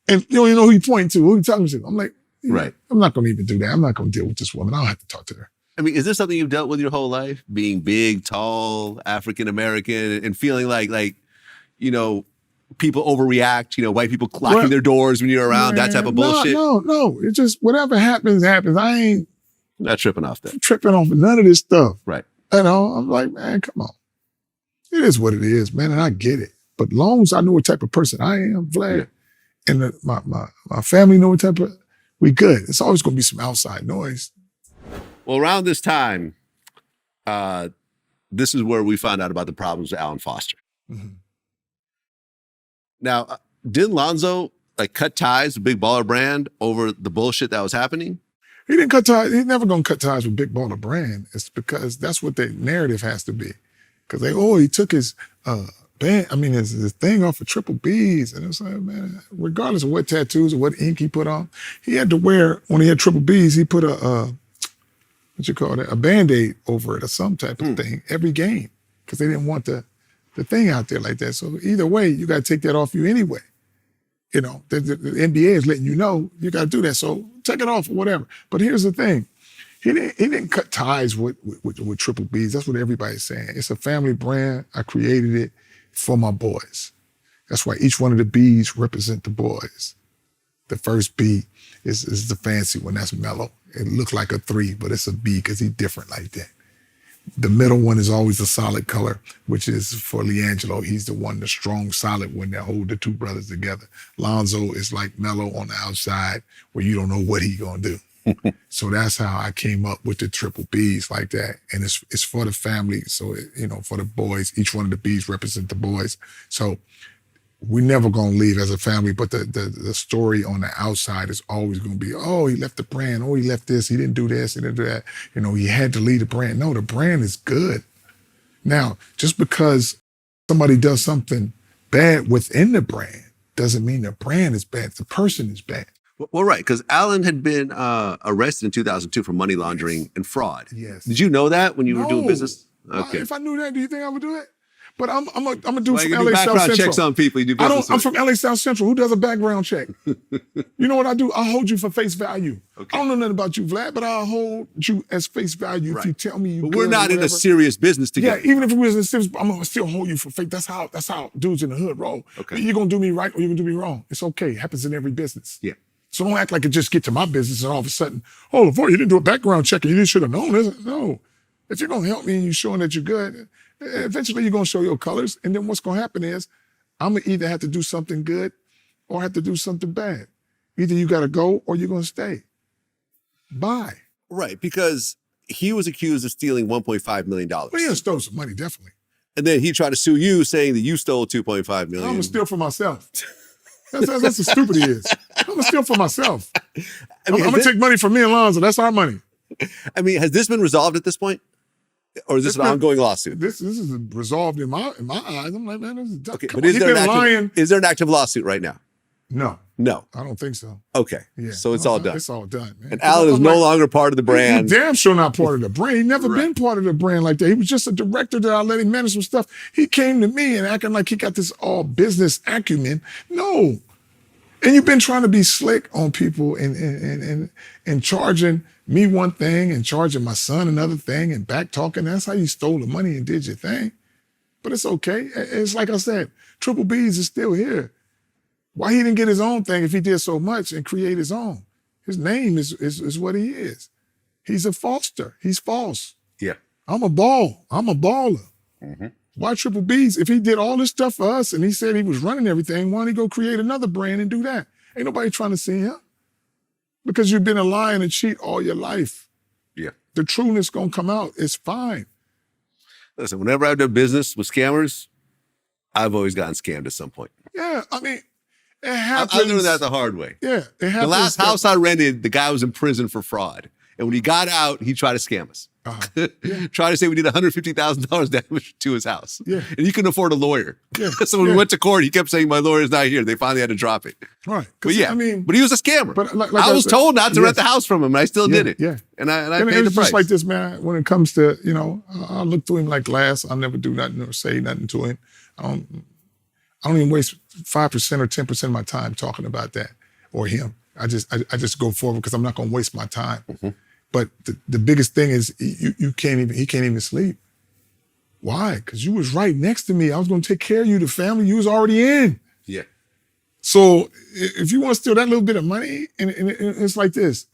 Speaker 2: And you don't even know who you pointing to, who you talking to. I'm like,
Speaker 1: right.
Speaker 2: I'm not going to even do that. I'm not going to deal with this woman. I don't have to talk to her.
Speaker 1: I mean, is this something you've dealt with your whole life? Being big, tall, African-American, and feeling like, you know, people overreact, you know, white people clocking their doors when you're around, that type of bullshit?
Speaker 2: No. It's just whatever happens. I ain't
Speaker 1: not tripping off that.
Speaker 2: Tripping off none of this stuff.
Speaker 1: Right.
Speaker 2: You know, I'm like, man, come on. It is what it is, man, and I get it. But long as I know what type of person I am, Vlad, and my family know what type of, we good. It's always going to be some outside noise.
Speaker 1: Well, around this time, this is where we found out about the problems with Alan Foster. Mm-hmm. Now, didn't Lonzo cut ties with Big Baller Brand over the bullshit that was happening?
Speaker 2: He didn't cut ties. He's never going to cut ties with Big Baller Brand. It's because that's what the narrative has to be. Because he took his his thing off of Triple B's. And it's like, man, regardless of what tattoos or what ink he put on, he had to wear, when he had Triple B's, he put a Band-Aid over it or some type of thing every game. Because they didn't want the thing out there like that. So either way, you got to take that off you anyway. You know, the NBA is letting you know you got to do that. So take it off or whatever. But here's the thing. He didn't cut ties with Triple B's. That's what everybody's saying. It's a family brand. I created it for my boys. That's why each one of the B's represent the boys. The first B is the fancy one. That's Melo. It looks like a 3, but it's a B because he's different like that. The middle one is always a solid color, which is for LiAngelo. He's the strong, solid one that hold the two brothers together. Lonzo is like Melo on the outside, where you don't know what he's gonna do. So that's how I came up with the Triple B's like that. And it's for the family. So, for the boys, each one of the B's represent the boys. So we're never going to leave as a family, but the story on the outside is always going to be, oh, he left the brand. Oh, he left this. He didn't do this. He didn't do that. He had to leave the brand. No, the brand is good. Now, just because somebody does something bad within the brand doesn't mean the brand is bad. The person is bad.
Speaker 1: Well, right, because Allen had been arrested in 2002 for money laundering and fraud.
Speaker 2: Yes.
Speaker 1: Did you know that when you were doing business? Okay.
Speaker 2: If I knew that, do you think I would do it? But I'm a dude from
Speaker 1: you
Speaker 2: LA
Speaker 1: do
Speaker 2: South
Speaker 1: background
Speaker 2: Central.
Speaker 1: checks on people. You do business
Speaker 2: I'm from LA South Central. Who does a background check? You know what I do? I'll hold you for face value. Okay. I don't know nothing about you, Vlad, but I'll hold you as face value if you tell me you.
Speaker 1: But we're not in a serious business together.
Speaker 2: Yeah, even if we was in a serious, I'm gonna still hold you for face. That's how dudes in the hood roll.
Speaker 1: Okay.
Speaker 2: You're gonna do me right or you're gonna do me wrong. It's okay. It happens in every business.
Speaker 1: Yeah.
Speaker 2: So don't act like it just get to my business and all of a sudden, oh, LaVar, you didn't do a background check and you should have known this. No. If you're going to help me and you're showing that you're good, eventually you're going to show your colors. And then what's going to happen is I'm going to either have to do something good or have to do something bad. Either you got to go or you're going to stay. Bye.
Speaker 1: Right, because he was accused of stealing $1.5 million.
Speaker 2: Well, he stole some money, definitely.
Speaker 1: And then he tried to sue you saying that you stole $2.5 million.
Speaker 2: I'm going to steal for myself. That's how stupid he is. I'm going to steal for myself. I'm going to take money from me and Lonza. That's our money.
Speaker 1: I mean, has this been resolved at this point? Or is this an ongoing lawsuit?
Speaker 2: This is resolved in my eyes. I'm like, man, this is
Speaker 1: okay, but is there an active lawsuit right now?
Speaker 2: No,
Speaker 1: No.
Speaker 2: I don't think so.
Speaker 1: Okay.
Speaker 2: Yeah.
Speaker 1: So it's
Speaker 2: No,
Speaker 1: all done.
Speaker 2: It's all done, man.
Speaker 1: And Allen is
Speaker 2: I'm
Speaker 1: no
Speaker 2: like,
Speaker 1: longer part of the brand.
Speaker 2: He's damn sure not part of the brand. He never
Speaker 1: Right.
Speaker 2: been part of the brand like that. He was just a director that I let him manage some stuff. He came to me and acting like he got this all business acumen. No. And you've been trying to be slick on people and charging me one thing and charging my son another thing and back talking. That's how you stole the money and did your thing. But it's okay. It's like I said, Triple B's is still here. Why he didn't get his own thing if he did so much and create his own? His name is what he is. He's a Foster. He's false.
Speaker 1: Yeah.
Speaker 2: I'm a ball. I'm a baller.
Speaker 1: Mm-hmm.
Speaker 2: Why Triple B's? If he did all this stuff for us and he said he was running everything, why don't he go create another brand and do that? Ain't nobody trying to see him. Because you've been a lie and a cheat all your life.
Speaker 1: Yeah.
Speaker 2: The trueness gonna come out. It's fine.
Speaker 1: Listen, whenever I've done business with scammers, I've always gotten scammed at some point.
Speaker 2: Yeah, I mean, it
Speaker 1: I
Speaker 2: happens.
Speaker 1: learned that the hard way.
Speaker 2: Yeah, it happens.
Speaker 1: The last house I rented, the guy was in prison for fraud. And when he got out, he tried to scam us.
Speaker 2: Yeah.
Speaker 1: Tried to say we did $150,000 damage to his house.
Speaker 2: Yeah.
Speaker 1: And he couldn't afford a lawyer.
Speaker 2: Yeah.
Speaker 1: So when we went to court, he kept saying, my lawyer's not here. They finally had to drop it.
Speaker 2: Right.
Speaker 1: But yeah,
Speaker 2: I mean,
Speaker 1: but he was a scammer.
Speaker 2: but like
Speaker 1: I was
Speaker 2: said,
Speaker 1: told not to
Speaker 2: yes.
Speaker 1: rent the house from him, and I still did it.
Speaker 2: Yeah.
Speaker 1: And I
Speaker 2: And
Speaker 1: paid the
Speaker 2: it's
Speaker 1: price.
Speaker 2: just like this, man. When it comes to, I'll look through him like glass. I'll never do nothing or say nothing to him. I don't even waste 5% or 10% of my time talking about that or him. I just go forward because I'm not going to waste my time.
Speaker 1: Mm-hmm.
Speaker 2: But the biggest thing is he can't even sleep. Why? Because you was right next to me. I was going to take care of you, the family you was already in.
Speaker 1: Yeah.
Speaker 2: So if you want to steal that little bit of money, and it's like this,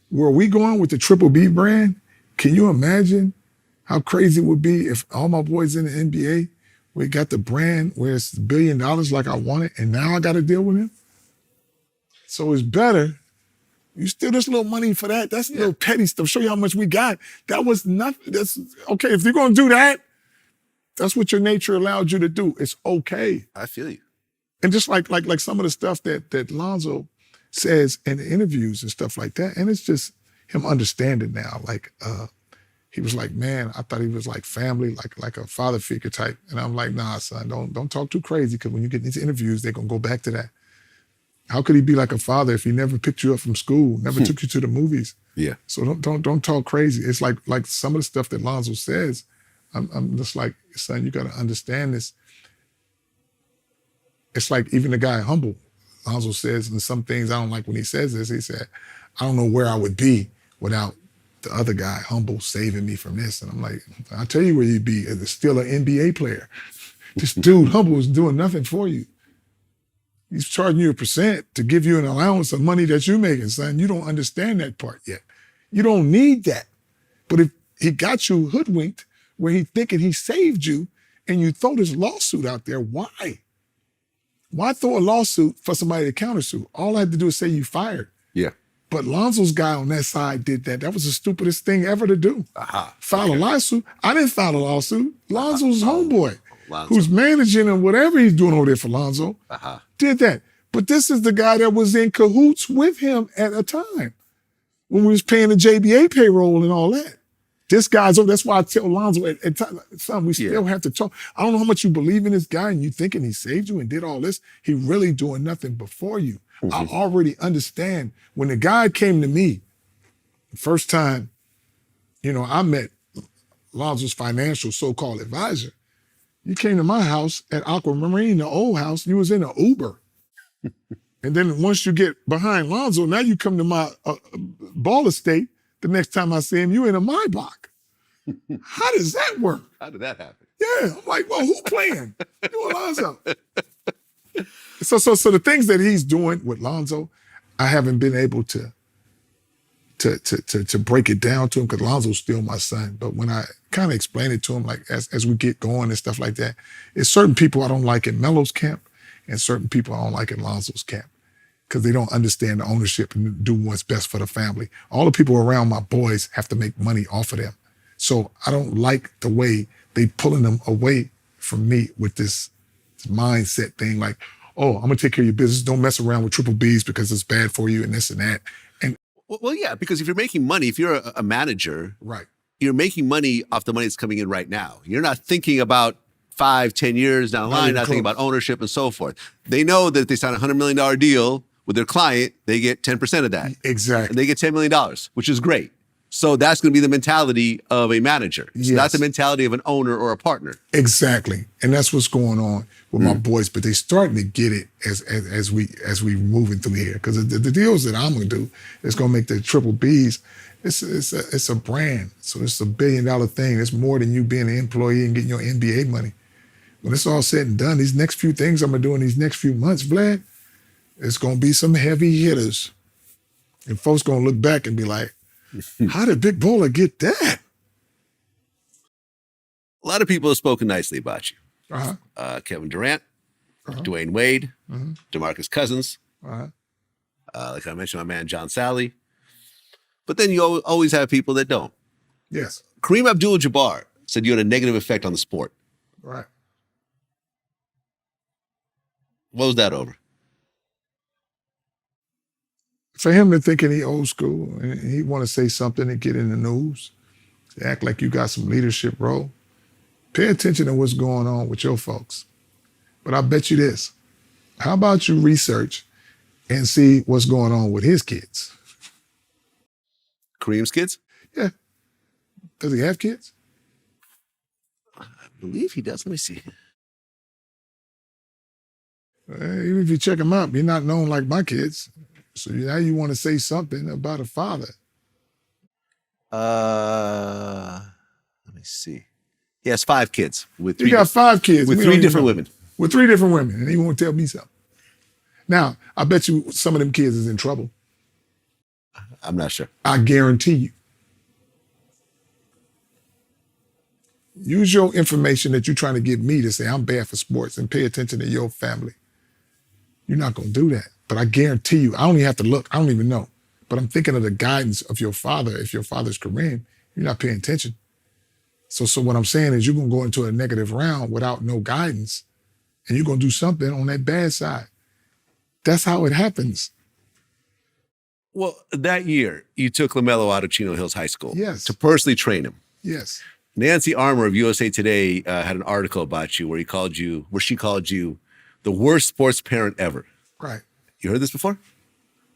Speaker 2: where we going with the Triple B brand, can you imagine how crazy it would be if all my boys in the NBA, we got the brand where it's $1 billion like I wanted, and now I got to deal with him? So it's better. You steal this little money for that. That's little petty stuff. Show you how much we got. That was nothing. That's okay. If you're going to do that, that's what your nature allowed you to do. It's okay.
Speaker 1: I feel you.
Speaker 2: And just like some of the stuff that Lonzo says in the interviews and stuff like that, and it's just him understanding now. Like he was like, man, I thought he was like family, like a father figure type. And I'm like, nah, son, don't talk too crazy, because when you get into interviews, they're gonna go back to that. How could he be like a father if he never picked you up from school, never took you to the movies?
Speaker 1: Yeah.
Speaker 2: So don't talk crazy. It's like some of the stuff that Lonzo says. I'm just like, son, you got to understand this. It's like even the guy Humble, Lonzo says, and some things I don't like when he says this. He said, I don't know where I would be without the other guy, Humble, saving me from this. And I'm like, I'll tell you where you'd be. As still an NBA player. This dude, Humble, is doing nothing for you. He's charging you a percent to give you an allowance of money that you're making, son. You don't understand that part yet. You don't need that. But if he got you hoodwinked where he thinking he saved you and you throw this lawsuit out there, why? Why throw a lawsuit for somebody to countersue? All I had to do is say you fired.
Speaker 1: Yeah.
Speaker 2: But Lonzo's guy on that side did that. That was the stupidest thing ever to do. File a lawsuit. I didn't file a lawsuit. Lonzo's homeboy,
Speaker 1: Lonzo.
Speaker 2: who's managing and whatever he's doing over there for Lonzo, did that. But this is the guy that was in cahoots with him at a time when we was paying the JBA payroll and all that. This guy's over. That's why I tell Lonzo at times, son, we still have to talk. I don't know how much you believe in this guy and you thinking he saved you and did all this. He really doing nothing before you. I already understand. When the guy came to me, the first time, I met Lonzo's financial so-called advisor. You came to my house at Aquamarine, the old house, you was in an Uber. And then once you get behind Lonzo, now you come to my ball estate. The next time I see him, you in a Maybach. How does that work?
Speaker 1: How did that happen?
Speaker 2: Yeah, I'm like, well, who playing? You and Lonzo. So the things that he's doing with Lonzo, I haven't been able to break it down to him because Lonzo's still my son. But when I kind of explain it to him, like as we get going and stuff like that, it's certain people I don't like in Melo's camp and certain people I don't like in Lonzo's camp because they don't understand the ownership and do what's best for the family. All the people around my boys have to make money off of them. So I don't like the way they pulling them away from me with this mindset thing like, oh, I'm going to take care of your business. Don't mess around with Triple B's because it's bad for you and this and that. And
Speaker 1: well, yeah, because if you're making money, if you're a manager,
Speaker 2: right,
Speaker 1: you're making money off the money that's coming in right now. You're not thinking about 5, 10 years down the
Speaker 2: Not
Speaker 1: line,
Speaker 2: even
Speaker 1: not thinking
Speaker 2: close.
Speaker 1: about ownership and so forth. They know that if they sign a $100 million deal with their client, they get 10% of that. And
Speaker 2: Exactly.
Speaker 1: they get $10 million, which is great. So that's going to be the mentality of a manager. It's not
Speaker 2: Yes.
Speaker 1: the mentality of an owner or a partner.
Speaker 2: Exactly. And that's what's going on with my boys, but they starting to get it as we moving through here. Because the deals that I'm gonna do is gonna make the triple Bs. It's a brand. So it's $1 billion thing. It's more than you being an employee and getting your NBA money. When it's all said and done, these next few things I'm gonna do in these next few months, Vlad, it's gonna be some heavy hitters. And folks gonna look back and be like, how did Big Bowler get that?
Speaker 1: A lot of people have spoken nicely about you.
Speaker 2: Uh-huh.
Speaker 1: Kevin Durant, Dwayne Wade,
Speaker 2: Mhm.
Speaker 1: DeMarcus Cousins,
Speaker 2: Uh-huh.
Speaker 1: like I mentioned, my man John Sally. But then you always have people that don't.
Speaker 2: Yes.
Speaker 1: Kareem Abdul-Jabbar said you had a negative effect on the sport.
Speaker 2: Right.
Speaker 1: What was that over?
Speaker 2: For him to thinking he old school and he want to say something and get in the news, act like you got some leadership role, pay attention to what's going on with your folks. But I bet you this, how about you research and see what's going on with his kids?
Speaker 1: Kareem's kids?
Speaker 2: Yeah. Does he have kids?
Speaker 1: I believe he does. Let me see.
Speaker 2: Even if you check him out, you're not known like my kids. So now you want to say something about a father.
Speaker 1: Let me see. He has 5 kids with
Speaker 2: He
Speaker 1: 3
Speaker 2: got 5 kids.
Speaker 1: with
Speaker 2: We
Speaker 1: 3
Speaker 2: don't even
Speaker 1: different
Speaker 2: know.
Speaker 1: women.
Speaker 2: With 3 different women, and he won't tell me something. Now, I bet you some of them kids is in trouble.
Speaker 1: I'm not sure.
Speaker 2: I guarantee you. Use your information that you're trying to give me to say I'm bad for sports and pay attention to your family. You're not going to do that. But I guarantee you, I don't even have to look. I don't even know. But I'm thinking of the guidance of your father. If your father's Kareem, you're not paying attention. So what I'm saying is you're going to go into a negative round without no guidance, and you're going to do something on that bad side. That's how it happens.
Speaker 1: Well, that year, you took LaMelo out of Chino Hills High School
Speaker 2: Yes.
Speaker 1: to personally train him.
Speaker 2: Yes.
Speaker 1: Nancy Armour of USA Today had an article about you where she called you the worst sports parent ever.
Speaker 2: Right.
Speaker 1: You heard this before?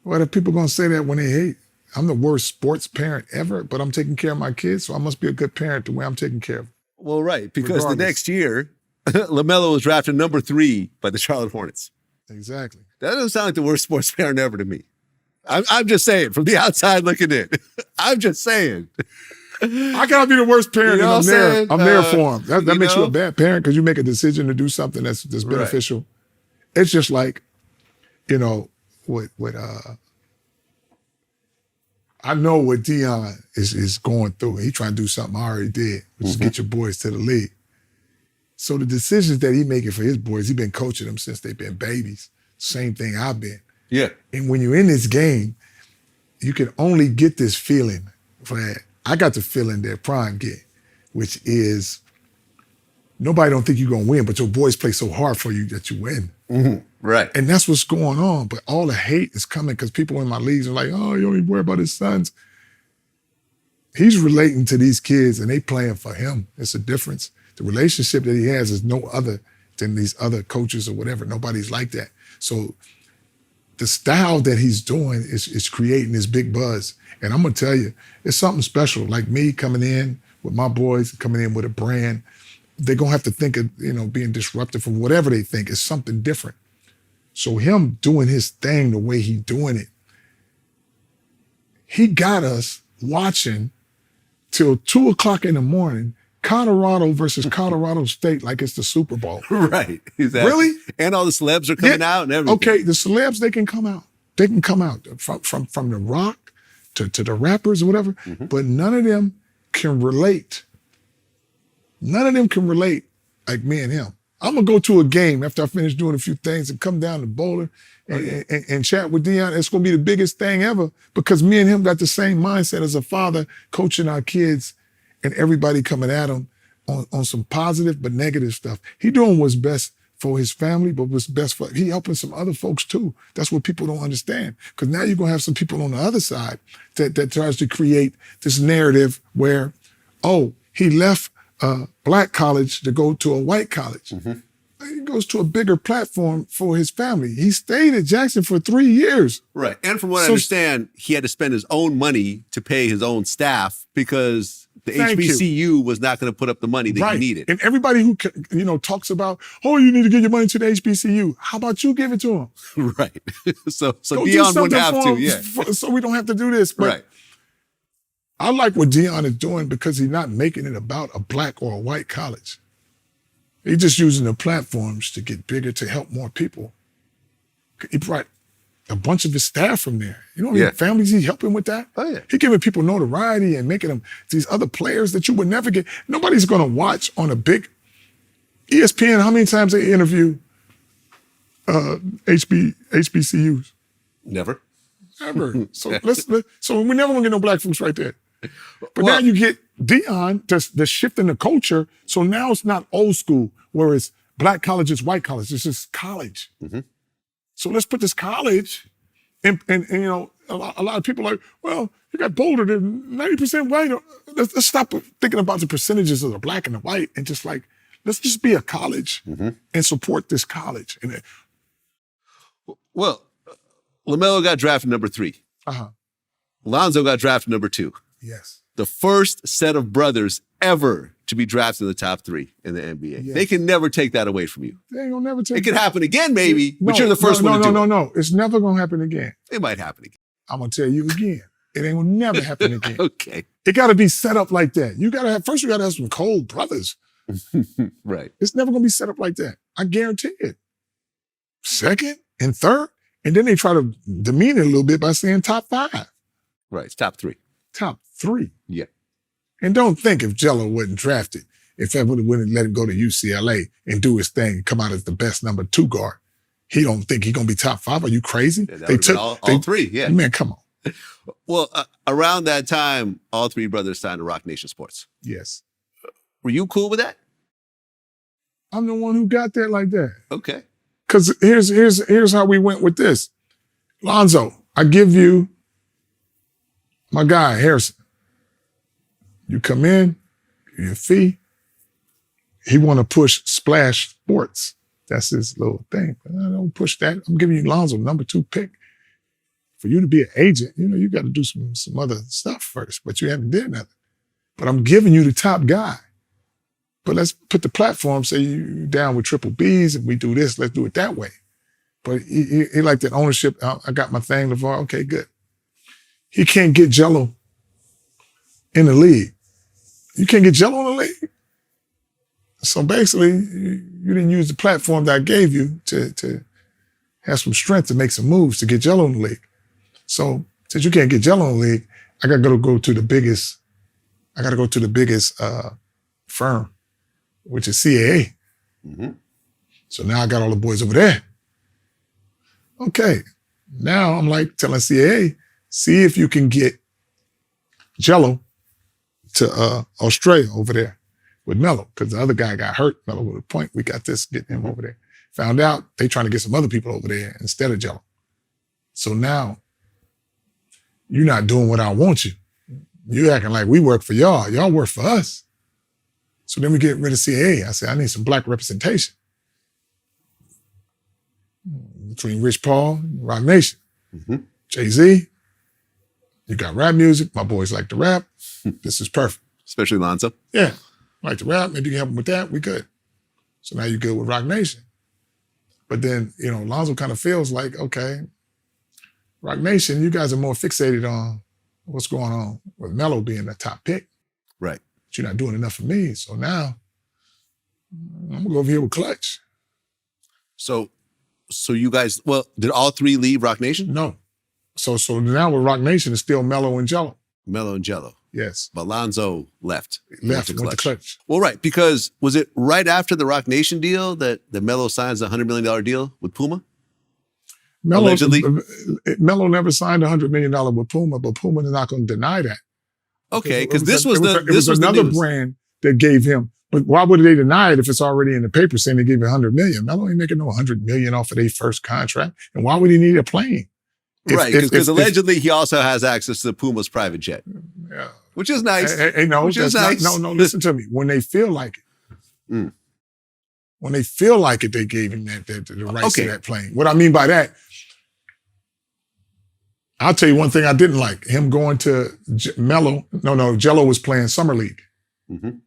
Speaker 2: Well, if people going to say that when they hate, I'm the worst sports parent ever, but I'm taking care of my kids, so I must be a good parent the way I'm taking care of them.
Speaker 1: Well, right, because
Speaker 2: Regardless.
Speaker 1: the next year, LaMelo was drafted number 3 by the Charlotte Hornets.
Speaker 2: Exactly.
Speaker 1: That doesn't sound like the worst sports parent ever to me. I'm just saying, from the outside looking in. I'm just saying.
Speaker 2: I gotta be the worst parent,
Speaker 1: You know
Speaker 2: and
Speaker 1: what I'm saying?
Speaker 2: I'm there for him. That
Speaker 1: you
Speaker 2: makes you
Speaker 1: know?
Speaker 2: a bad parent because you make a decision to do something that's beneficial. It's just like, what I know what Dion is going through. He trying to do something I already did, which is get your boys to the league. So the decisions that he making for his boys, he been coaching them since they've been babies. Same thing I've been.
Speaker 1: Yeah.
Speaker 2: And when you're in this game, you can only get this feeling. I got the feeling that Prime get, which is nobody don't think you're going to win, but your boys play so hard for you that you win.
Speaker 1: Mm-hmm. Right.
Speaker 2: And that's what's going on. But all the hate is coming because people in my leagues are like, oh, you don't even worry about his sons. He's relating to these kids and they playing for him. It's a difference. The relationship that he has is no other than these other coaches or whatever. Nobody's like that. So the style that he's doing is creating this big buzz. And I'm going to tell you, it's something special. Like me coming in with my boys, coming in with a brand, they're going to have to think of, being disruptive from whatever they think is something different. So him doing his thing the way he doing it, he got us watching till 2:00 in the morning, Colorado versus Colorado State like it's the Super Bowl.
Speaker 1: Right. Exactly.
Speaker 2: Really?
Speaker 1: And all the celebs are coming out and everything.
Speaker 2: Okay, the celebs, they can come out. They can come out from the rock to the rappers or whatever, but none of them can relate. None of them can relate like me and him. I'm going to go to a game after I finish doing a few things and come down to Boulder and chat with Dion. It's going to be the biggest thing ever because me and him got the same mindset as a father coaching our kids and everybody coming at him on some positive but negative stuff. He doing what's best for his family, but what's best for, he helping some other folks too. That's what people don't understand. Because now you're going to have some people on the other side that tries to create this narrative where, oh, he left a black college to go to a white college.
Speaker 1: Mhm.
Speaker 2: He goes to a bigger platform for his family. He stayed at Jackson for 3 years.
Speaker 1: Right. And from what I
Speaker 2: So-
Speaker 1: understand, he had to spend his own money to pay his own staff because the
Speaker 2: Thank you.
Speaker 1: HBCU was not going to put up the money that he needed.
Speaker 2: And everybody who talks about, oh, you need to give your money to the HBCU. How about you give it to him?
Speaker 1: Right. so
Speaker 2: Go do
Speaker 1: Dion wouldn't
Speaker 2: something
Speaker 1: have
Speaker 2: for
Speaker 1: to.
Speaker 2: him
Speaker 1: Yeah.
Speaker 2: so we don't have to do this. But
Speaker 1: Right.
Speaker 2: I like what Dion is doing because he's not making it about a black or a white college. He's just using the platforms to get bigger, to help more people. He brought a bunch of his staff from there. You know how many
Speaker 1: Yeah.
Speaker 2: families he's helping with that?
Speaker 1: Oh, yeah.
Speaker 2: He's giving people notoriety and making them these other players that you would never get. Nobody's going to watch on a big ESPN. How many times they interview HBCUs?
Speaker 1: Never.
Speaker 2: Ever. So so we're never gonna get no black folks right there. But
Speaker 1: Well-
Speaker 2: now you get Dion the shift in the culture. So now it's not old school where it's black colleges, white college. It's just college.
Speaker 1: Mhm.
Speaker 2: So let's put this college, and a lot of people are like, well, you got Boulder, they're 90% white. Let's stop thinking about the percentages of the black and the white and just like, let's just be a college and support this college. And
Speaker 1: Well, LaMelo got drafted number 3. Lonzo got drafted number 2.
Speaker 2: yes.
Speaker 1: The first set of brothers ever to be drafted in the top 3 in the NBA.
Speaker 2: Yes.
Speaker 1: They can never take that away from you.
Speaker 2: They ain't gonna never take
Speaker 1: It could happen again, maybe, but you're the first
Speaker 2: no,
Speaker 1: one to do it.
Speaker 2: No. It's never gonna happen again.
Speaker 1: It might happen again.
Speaker 2: I'm gonna tell you again. It ain't gonna never happen again.
Speaker 1: Okay.
Speaker 2: It gotta be set up like that. You gotta have some cold brothers.
Speaker 1: Right.
Speaker 2: It's never gonna be set up like that. I guarantee it. Second and third, and then they try to demean it a little bit by saying top 5,
Speaker 1: Right. It's top 3.
Speaker 2: top 3.
Speaker 1: Yeah.
Speaker 2: And don't think if Jello wasn't drafted, if everybody wouldn't let him go to UCLA and do his thing and come out as the best number 2 guard, he don't think he's gonna be top 5. Are you crazy?
Speaker 1: Yeah, that would've been all 3. Yeah.
Speaker 2: Man, come on.
Speaker 1: Well, around that time, all 3 brothers signed to Rock Nation Sports.
Speaker 2: Yes.
Speaker 1: Were you cool with that?
Speaker 2: I'm the one who got that like that.
Speaker 1: Okay.
Speaker 2: Because here's how we went with this. Lonzo, I give you my guy, Harrison. You come in, your fee. He want to push Splash Sports. That's his little thing. But I don't push that. I'm giving you Lonzo, number 2 pick. For you to be an agent, you got to do some other stuff first, but you haven't did nothing. But I'm giving you the top guy. But let's put the platform, say you down with triple Bs and we do this, let's do it that way. But he liked that ownership. I got my thing, LaVar, okay, good. He can't get Jello in the league. You can't get Jello in the league. So basically, you didn't use the platform that I gave you to have some strength to make some moves to get Jello in the league. So since you can't get Jello in the league, I got to go to the biggest firm, which is CAA.
Speaker 1: Mm-hmm.
Speaker 2: So now I got all the boys over there. Okay. Now I'm like telling CAA, see if you can get Jello to Australia over there with Melo, because the other guy got hurt. Melo with a point. We got this, getting him over there. Found out they trying to get some other people over there instead of Jello. So now you're not doing what I want you. You acting like we work for y'all. Y'all work for us. So then we get rid of CAA. I said, I need some black representation between Rich Paul and Rock Nation.
Speaker 1: Mm-hmm.
Speaker 2: Jay-Z, you got rap music. My boys like to rap. This is perfect.
Speaker 1: Especially Lonzo.
Speaker 2: Yeah, like to rap. Maybe you can help them with that. We good. So now you're good with Rock Nation. But then, Lonzo kind of feels like, okay, Rock Nation, you guys are more fixated on what's going on with Melo being the top pick.
Speaker 1: Right.
Speaker 2: But you're not doing enough for me. So now I'm going to go over here with Clutch.
Speaker 1: So you guys, did all 3 leave Rock Nation?
Speaker 2: No. So now with Rock Nation, it's still Melo and Jello.
Speaker 1: Melo and Jello.
Speaker 2: Yes.
Speaker 1: But Lonzo left.
Speaker 2: Went to Clutch.
Speaker 1: Well, right, because was it right after the Rock Nation deal that Melo signs a $100 million deal with Puma? Allegedly?
Speaker 2: Melo never signed a $100 million with Puma, but Puma is not going to deny that.
Speaker 1: Okay, because this was
Speaker 2: another
Speaker 1: the news.
Speaker 2: brand that gave him. But why would they deny it if it's already in the paper saying they gave him $100 million? Melo ain't making no $100 million off of their first contract. And why would he need a plane?
Speaker 1: Right, because allegedly he also has access to Puma's private jet.
Speaker 2: Yeah,
Speaker 1: Which is nice.
Speaker 2: Hey, no,
Speaker 1: Which is nice.
Speaker 2: no, listen to me. When they feel like it.
Speaker 1: Mm.
Speaker 2: When they feel like it, they gave him the rights
Speaker 1: Okay.
Speaker 2: to that plane. What I mean by that, I'll tell you one thing I didn't like. Him going to Jello was playing Summer League.
Speaker 1: Mm-hmm.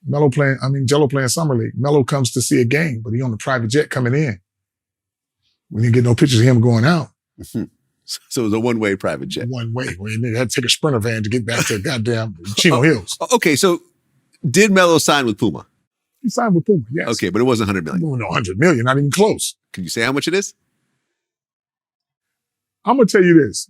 Speaker 2: Jello playing Summer League. Melo comes to see a game, but he on the private jet coming in. We didn't get no pictures of him going out.
Speaker 1: Mm-hmm. So it was a one-way private jet.
Speaker 2: One way. They had to take a Sprinter van to get back to goddamn Chino Hills.
Speaker 1: Okay, so did Melo sign with Puma?
Speaker 2: He signed with Puma, yes.
Speaker 1: Okay, but it wasn't $100 million.
Speaker 2: No, 100 million, not even close.
Speaker 1: Can you say how much it is?
Speaker 2: I'm going to tell you this.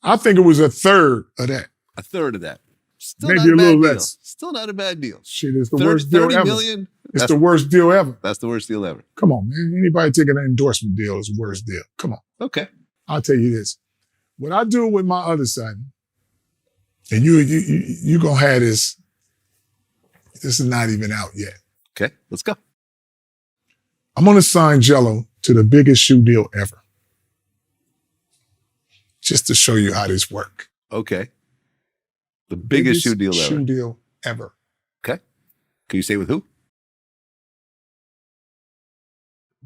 Speaker 2: I think it was a third of that.
Speaker 1: A third of that. Still
Speaker 2: Maybe
Speaker 1: not
Speaker 2: a little
Speaker 1: bad deal.
Speaker 2: less.
Speaker 1: Still not a bad deal.
Speaker 2: Shit, it's the worst deal
Speaker 1: 30
Speaker 2: ever.
Speaker 1: million?
Speaker 2: It's the worst deal ever.
Speaker 1: That's the worst deal ever.
Speaker 2: Come on, man. Anybody taking an endorsement deal is the worst deal. Come on.
Speaker 1: Okay.
Speaker 2: I'll tell you this. What I do with my other son, and you gonna have this is not even out yet.
Speaker 1: Okay, let's go.
Speaker 2: I'm gonna sign Jello to the biggest shoe deal ever. Just to show you how this works.
Speaker 1: Okay. The biggest shoe deal ever.
Speaker 2: Shoe deal ever.
Speaker 1: Okay. Can you say with who?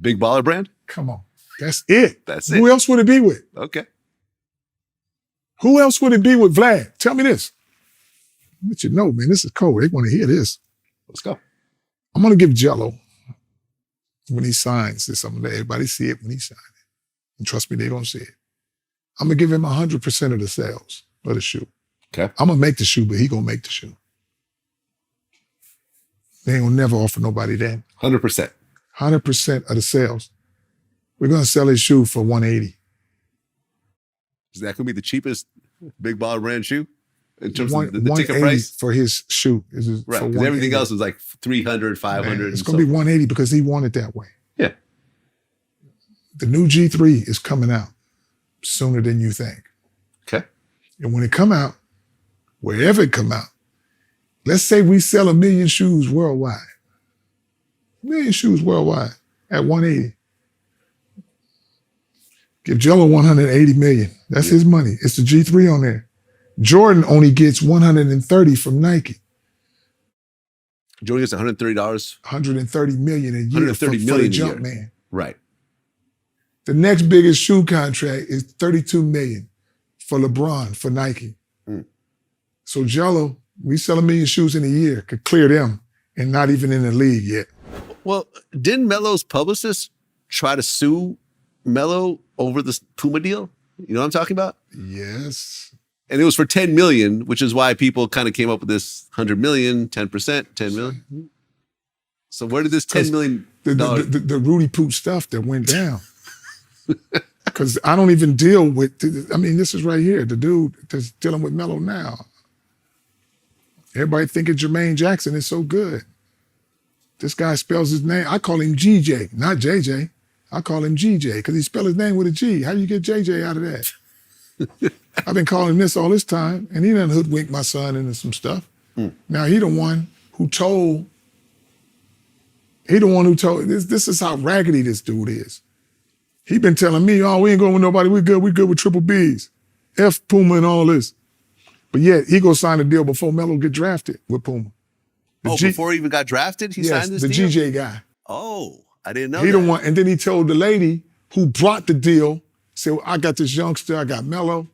Speaker 1: Big Baller Brand?
Speaker 2: Come on. That's it.
Speaker 1: That's it.
Speaker 2: Who else would it be with?
Speaker 1: Okay.
Speaker 2: Who else would it be with Vlad? Tell me this. I'll let you know, man, this is cold. They want to hear this.
Speaker 1: Let's go.
Speaker 2: I'm going to give Jello, when he signs this, I'm going to let everybody see it when he signs it. And trust me, they don't see it. I'm going to give him 100% of the sales of the shoe.
Speaker 1: Okay.
Speaker 2: I'm going to make the shoe, but he going to make the shoe. They ain't going to never offer nobody that.
Speaker 1: 100%.
Speaker 2: 100% of the sales. We're going to sell his shoe for $180.
Speaker 1: Is that going to be the cheapest Big Baller Brand shoe? In terms
Speaker 2: One-
Speaker 1: of the ticket
Speaker 2: 180
Speaker 1: price?
Speaker 2: for his shoe.
Speaker 1: Right. Because everything else is like 300, 500.
Speaker 2: Man, it's going to be 180 because he wanted that way.
Speaker 1: Yeah.
Speaker 2: The new G3 is coming out sooner than you think.
Speaker 1: Okay.
Speaker 2: And when it come out, wherever it come out, let's say we sell 1 million shoes worldwide. 1 million shoes worldwide at 180. Give Jello 180 million. That's his money. It's the G3 on there. Jordan only gets 130 from Nike.
Speaker 1: Jordan gets $130.
Speaker 2: 130 million a year
Speaker 1: 130
Speaker 2: for the
Speaker 1: million a
Speaker 2: jump
Speaker 1: year.
Speaker 2: man.
Speaker 1: Right.
Speaker 2: The next biggest shoe contract is 32 million for LeBron for Nike.
Speaker 1: Mm.
Speaker 2: So Jello, we sell 1 million shoes in a year, could clear them and not even in the league yet.
Speaker 1: Well, didn't Melo's publicist try to sue Melo over this Puma deal? You know what I'm talking about?
Speaker 2: Yes.
Speaker 1: And it was for 10 million, which is why people kind of came up with this 100 million, 10%, 10 million. So where did this $10 million?
Speaker 2: The Rudy Poot stuff that went down. Because I don't even deal with, this is right here, the dude that's dealing with Melo now. Everybody thinking Jermaine Jackson is so good. This guy spells his name, I call him GJ, not JJ. I call him GJ because he spelled his name with a G. How do you get JJ out of that? I've been calling him this all this time, and he done hoodwinked my son into some stuff.
Speaker 1: Mm.
Speaker 2: Now he the one who told this is how raggedy this dude is. He been telling me, oh, we ain't going with nobody, we good with triple Bs. F Puma and all this. But yet he go sign a deal before Melo get drafted with Puma.
Speaker 1: Before he even got drafted, he signed this
Speaker 2: the
Speaker 1: deal?
Speaker 2: GJ guy.
Speaker 1: Oh, I didn't know
Speaker 2: He
Speaker 1: that.
Speaker 2: the one, and then he told the lady who brought the deal, said, well, I got this youngster, I got Melo.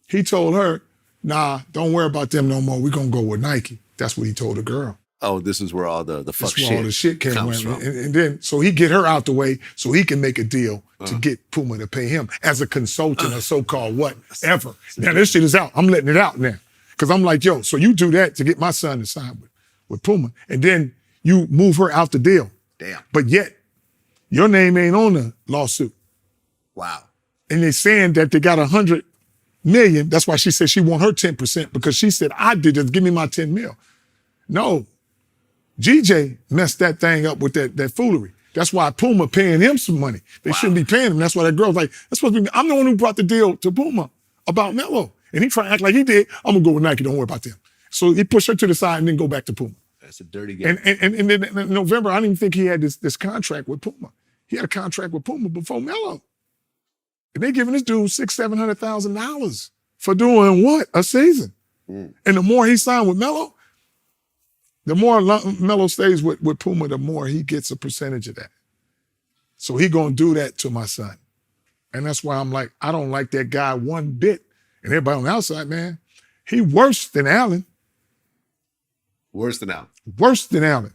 Speaker 2: He told her, nah, don't worry about them no more. We're going to go with Nike. That's what he told the girl.
Speaker 1: Oh, this is where all the fuck
Speaker 2: That's
Speaker 1: shit
Speaker 2: where all the shit came
Speaker 1: comes
Speaker 2: from.
Speaker 1: from.
Speaker 2: And then, so he get her out the way so he can make a deal to get Puma to pay him as a consultant or so-called whatever. Now this shit is out. I'm letting it out now. Because I'm like, yo, so you do that to get my son to sign with Puma. And then you move her out the deal.
Speaker 1: Damn.
Speaker 2: But yet, your name ain't on the lawsuit.
Speaker 1: Wow.
Speaker 2: And they're saying that they got 100 million. That's why she said she want her 10% because she said, I did this, give me my 10 mil. No, GJ messed that thing up with that foolery. That's why Puma paying him some money. They shouldn't be paying him. That's why that girl's like, that's supposed to be, I'm the one who brought the deal to Puma about Melo. And he tried to act like he did. I'm gonna go with Nike, don't worry about them. So he pushed her to the side and then go back to Puma.
Speaker 1: That's a dirty game.
Speaker 2: And then in November, I didn't even think he had this contract with Puma. He had a contract with Puma before Melo. And they giving this dude $600,000, $700,000 For doing what? A season. And the more he signed with Melo, the more Melo stays with Puma, the more he gets a percentage of that. So he gonna do that to my son. And that's why I'm like, I don't like that guy one bit. And everybody on the outside, man, he worse than Allen.
Speaker 1: Worse than Allen.
Speaker 2: Worse than Allen.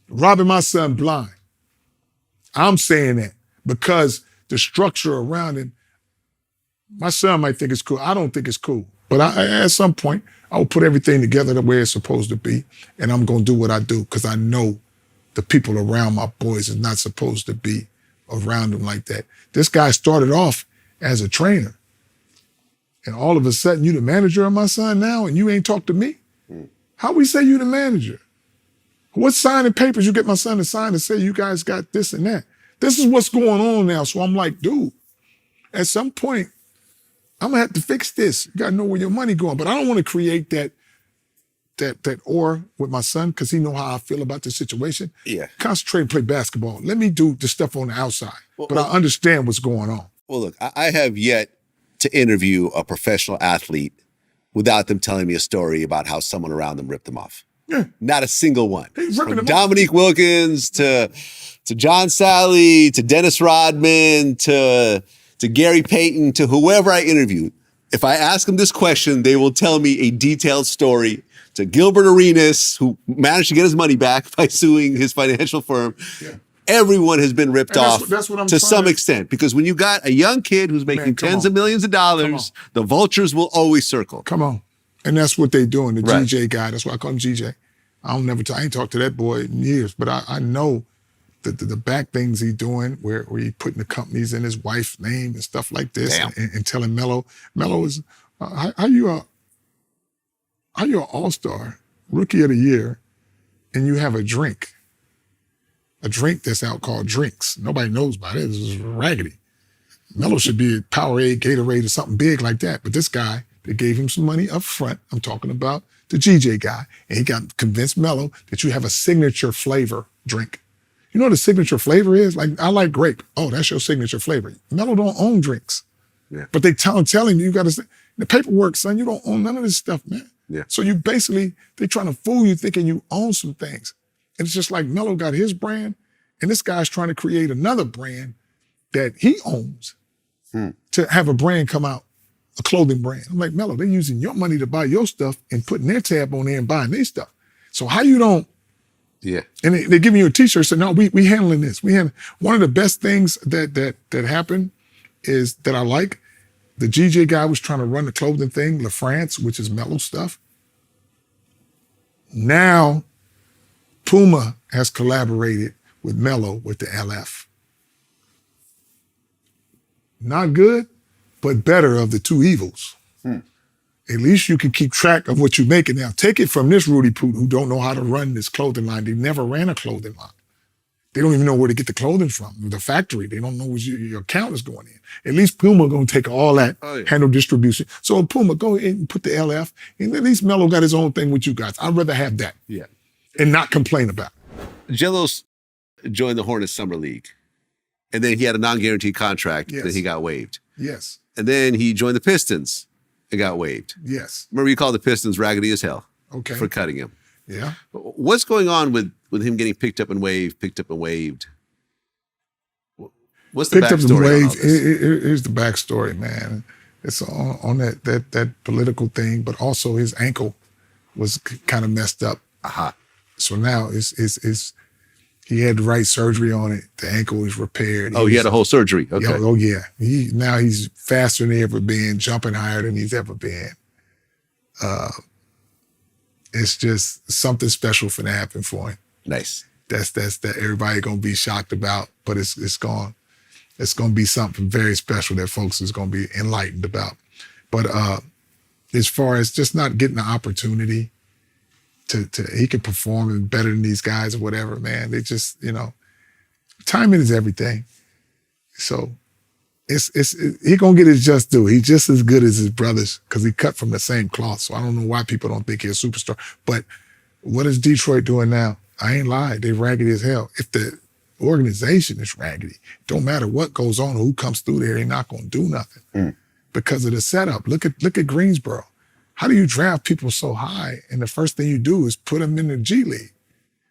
Speaker 2: Robbing my son blind. I'm saying that because the structure around him, my son might think it's cool. I don't think it's cool. But at some point, I will put everything together the way it's supposed to be, and I'm going to do what I do because I know the people around my boys is not supposed to be around them like that. This guy started off as a trainer, and all of a sudden, you the manager of my son now, and you ain't talk to me? How we say you the manager? What signing papers you get my son to sign to say you guys got this and that? This is what's going on now. So I'm like, dude, at some point, I'm gonna have to fix this. You gotta know where your money going. But I don't want to create that aura with my son because he know how I feel about the situation.
Speaker 1: Yeah.
Speaker 2: Concentrate and play basketball. Let me do the stuff on the outside. But I understand what's going on.
Speaker 1: Well, look, I have yet to interview a professional athlete without them telling me a story about how someone around them ripped them off.
Speaker 2: Yeah.
Speaker 1: Not a single one.
Speaker 2: He's ripping
Speaker 1: From
Speaker 2: them off.
Speaker 1: Dominique Wilkins to John Sally to Dennis Rodman to Gary Payton to whoever I interviewed. If I ask them this question, they will tell me a detailed story. To Gilbert Arenas, who managed to get his money back by suing his financial firm. Yeah. Everyone has been ripped off
Speaker 2: that's what I'm
Speaker 1: to some extent. Because when you got a young kid who's making tens of millions of dollars, the vultures will always circle.
Speaker 2: Come on. And that's what they doing, the
Speaker 1: Right.
Speaker 2: GJ guy. That's why I call him GJ. I ain't talked to that boy in years, but I know the back things he doing where he putting the companies in his wife's name and stuff like this and telling Melo is, how you an all-star, rookie of the year, and you have a drink that's out called Drinks. Nobody knows about it. This is raggedy. Melo should be a Powerade, Gatorade, or something big like that. But this guy, they gave him some money up front. I'm talking about the GJ guy. And he got convinced Melo that you have a signature flavor drink. You know what a signature flavor is? Like, I like grape. Oh, that's your signature flavor. Melo don't own drinks. Yeah. But they tell him, you got to, the paperwork, son, you don't own none of this stuff, man.
Speaker 1: Yeah.
Speaker 2: So you basically, they trying to fool you thinking you own some things. And it's just like Melo got his brand, and this guy's trying to create another brand that he owns to have a brand come out, a clothing brand. I'm like, Melo, they're using your money to buy your stuff and putting their tab on there and buying their stuff. So how you don't, and they're giving you a t-shirt, so no, we handling this. One of the best things that happened is that I like, the GJ guy was trying to run the clothing thing, La France, which is Melo stuff. Now, Puma has collaborated with Melo with the LF. Not good, but better of the two evils. At least you can keep track of what you're making now. Take it from this Rudy Poot who don't know how to run this clothing line. They never ran a clothing line. They don't even know where to get the clothing from, the factory. They don't know where your account is going in. At least Puma going to take all that, handle distribution. So Puma, go ahead and put the LF, and at least Melo got his own thing with you guys. I'd rather have that and not complain about it.
Speaker 1: Gelos joined the Hornets Summer League, and then he had a non-guaranteed contract, then he got waived.
Speaker 2: Yes.
Speaker 1: And then he joined the Pistons and got waived.
Speaker 2: Yes.
Speaker 1: Remember, you called the Pistons raggedy as hell for cutting him.
Speaker 2: Yeah.
Speaker 1: What's going on with him getting picked up and waived? What's the
Speaker 2: picked up and
Speaker 1: backstory on all
Speaker 2: waived.
Speaker 1: this?
Speaker 2: Here's the backstory, man. It's on that political thing, but also his ankle was kind of messed up. So now he had the right surgery on it. The ankle is repaired.
Speaker 1: He had a whole surgery. Okay.
Speaker 2: Now he's faster than he ever been, jumping higher than he's ever been. It's just something special finna happen for him.
Speaker 1: Nice.
Speaker 2: That's that everybody gonna be shocked about, but it's gonna be something very special that folks is gonna be enlightened about. But as far as just not getting the opportunity to he can perform better than these guys or whatever, man. They just, timing is everything. So he gonna get his just due. He's just as good as his brothers because he cut from the same cloth. So I don't know why people don't think he's a superstar. But what is Detroit doing now? I ain't lied. They raggedy as hell. If the organization is raggedy, don't matter what goes on or who comes through there, they're not gonna do nothing. because of the setup. Look at Greensboro. How do you draft people so high and the first thing you do is put them in the G League?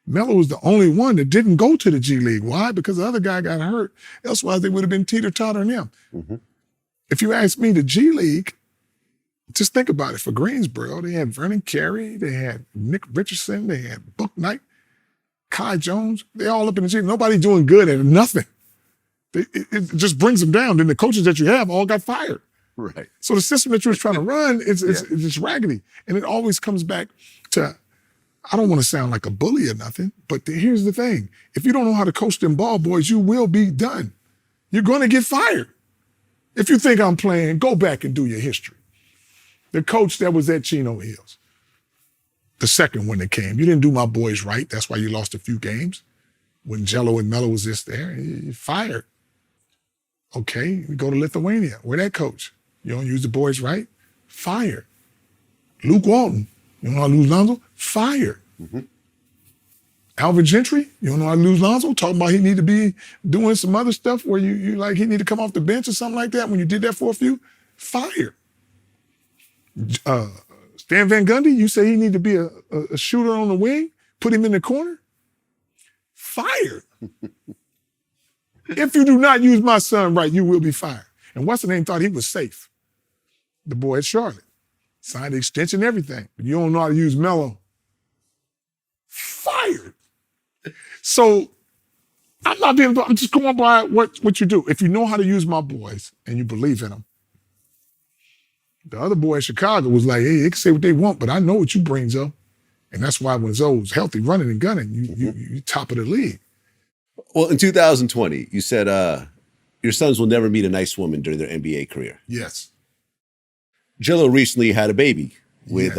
Speaker 2: Melo was the only one that didn't go to the G League. Why? Because the other guy got hurt. Elsewise, they would have been teeter-totter on him.
Speaker 1: Mm-hmm.
Speaker 2: If you ask me, the G League, just think about it. For Greensboro, they had Vernon Carey, they had Nick Richardson, they had Book Knight, Kai Jones. They all up in the G League. Nobody doing good at nothing. It just brings them down. Then the coaches that you have all got fired.
Speaker 1: Right.
Speaker 2: So the system that you were trying to run is just raggedy. And it always comes back to, I don't want to sound like a bully or nothing, but here's the thing. If you don't know how to coach them ball boys, you will be done. You're going to get fired. If you think I'm playing, go back and do your history. The coach that was at Chino Hills, the second one that came, you didn't do my boys right. That's why you lost a few games. When Jello and Melo was just there, you fired. Okay, we go to Lithuania. Where that coach? You don't use the boys right? Fired. Luke Walton, you don't know how to lose Lonzo? Fired.
Speaker 1: Mm-hmm.
Speaker 2: Alvin Gentry, you don't know how to lose Lonzo? Talking about he need to be doing some other stuff where you like he need to come off the bench or something like that when you did that for a few? Fired. Stan Van Gundy, you say he need to be a shooter on the wing? Put him in the corner? Fired. If you do not use my son right, you will be fired. And what's the name thought he was safe. The boy at Charlotte. Signed the extension, everything. But you don't know how to use Melo. Fired. So I'm just going by what you do. If you know how to use my boys and you believe in them. The other boy in Chicago was like, hey, they can say what they want, but I know what you bring, Zoe. And that's why when Zoe's healthy, running and gunning, you top of the league.
Speaker 1: Well, in 2020, you said your sons will never meet a nice woman during their NBA career.
Speaker 2: Yes.
Speaker 1: Jello recently had a baby with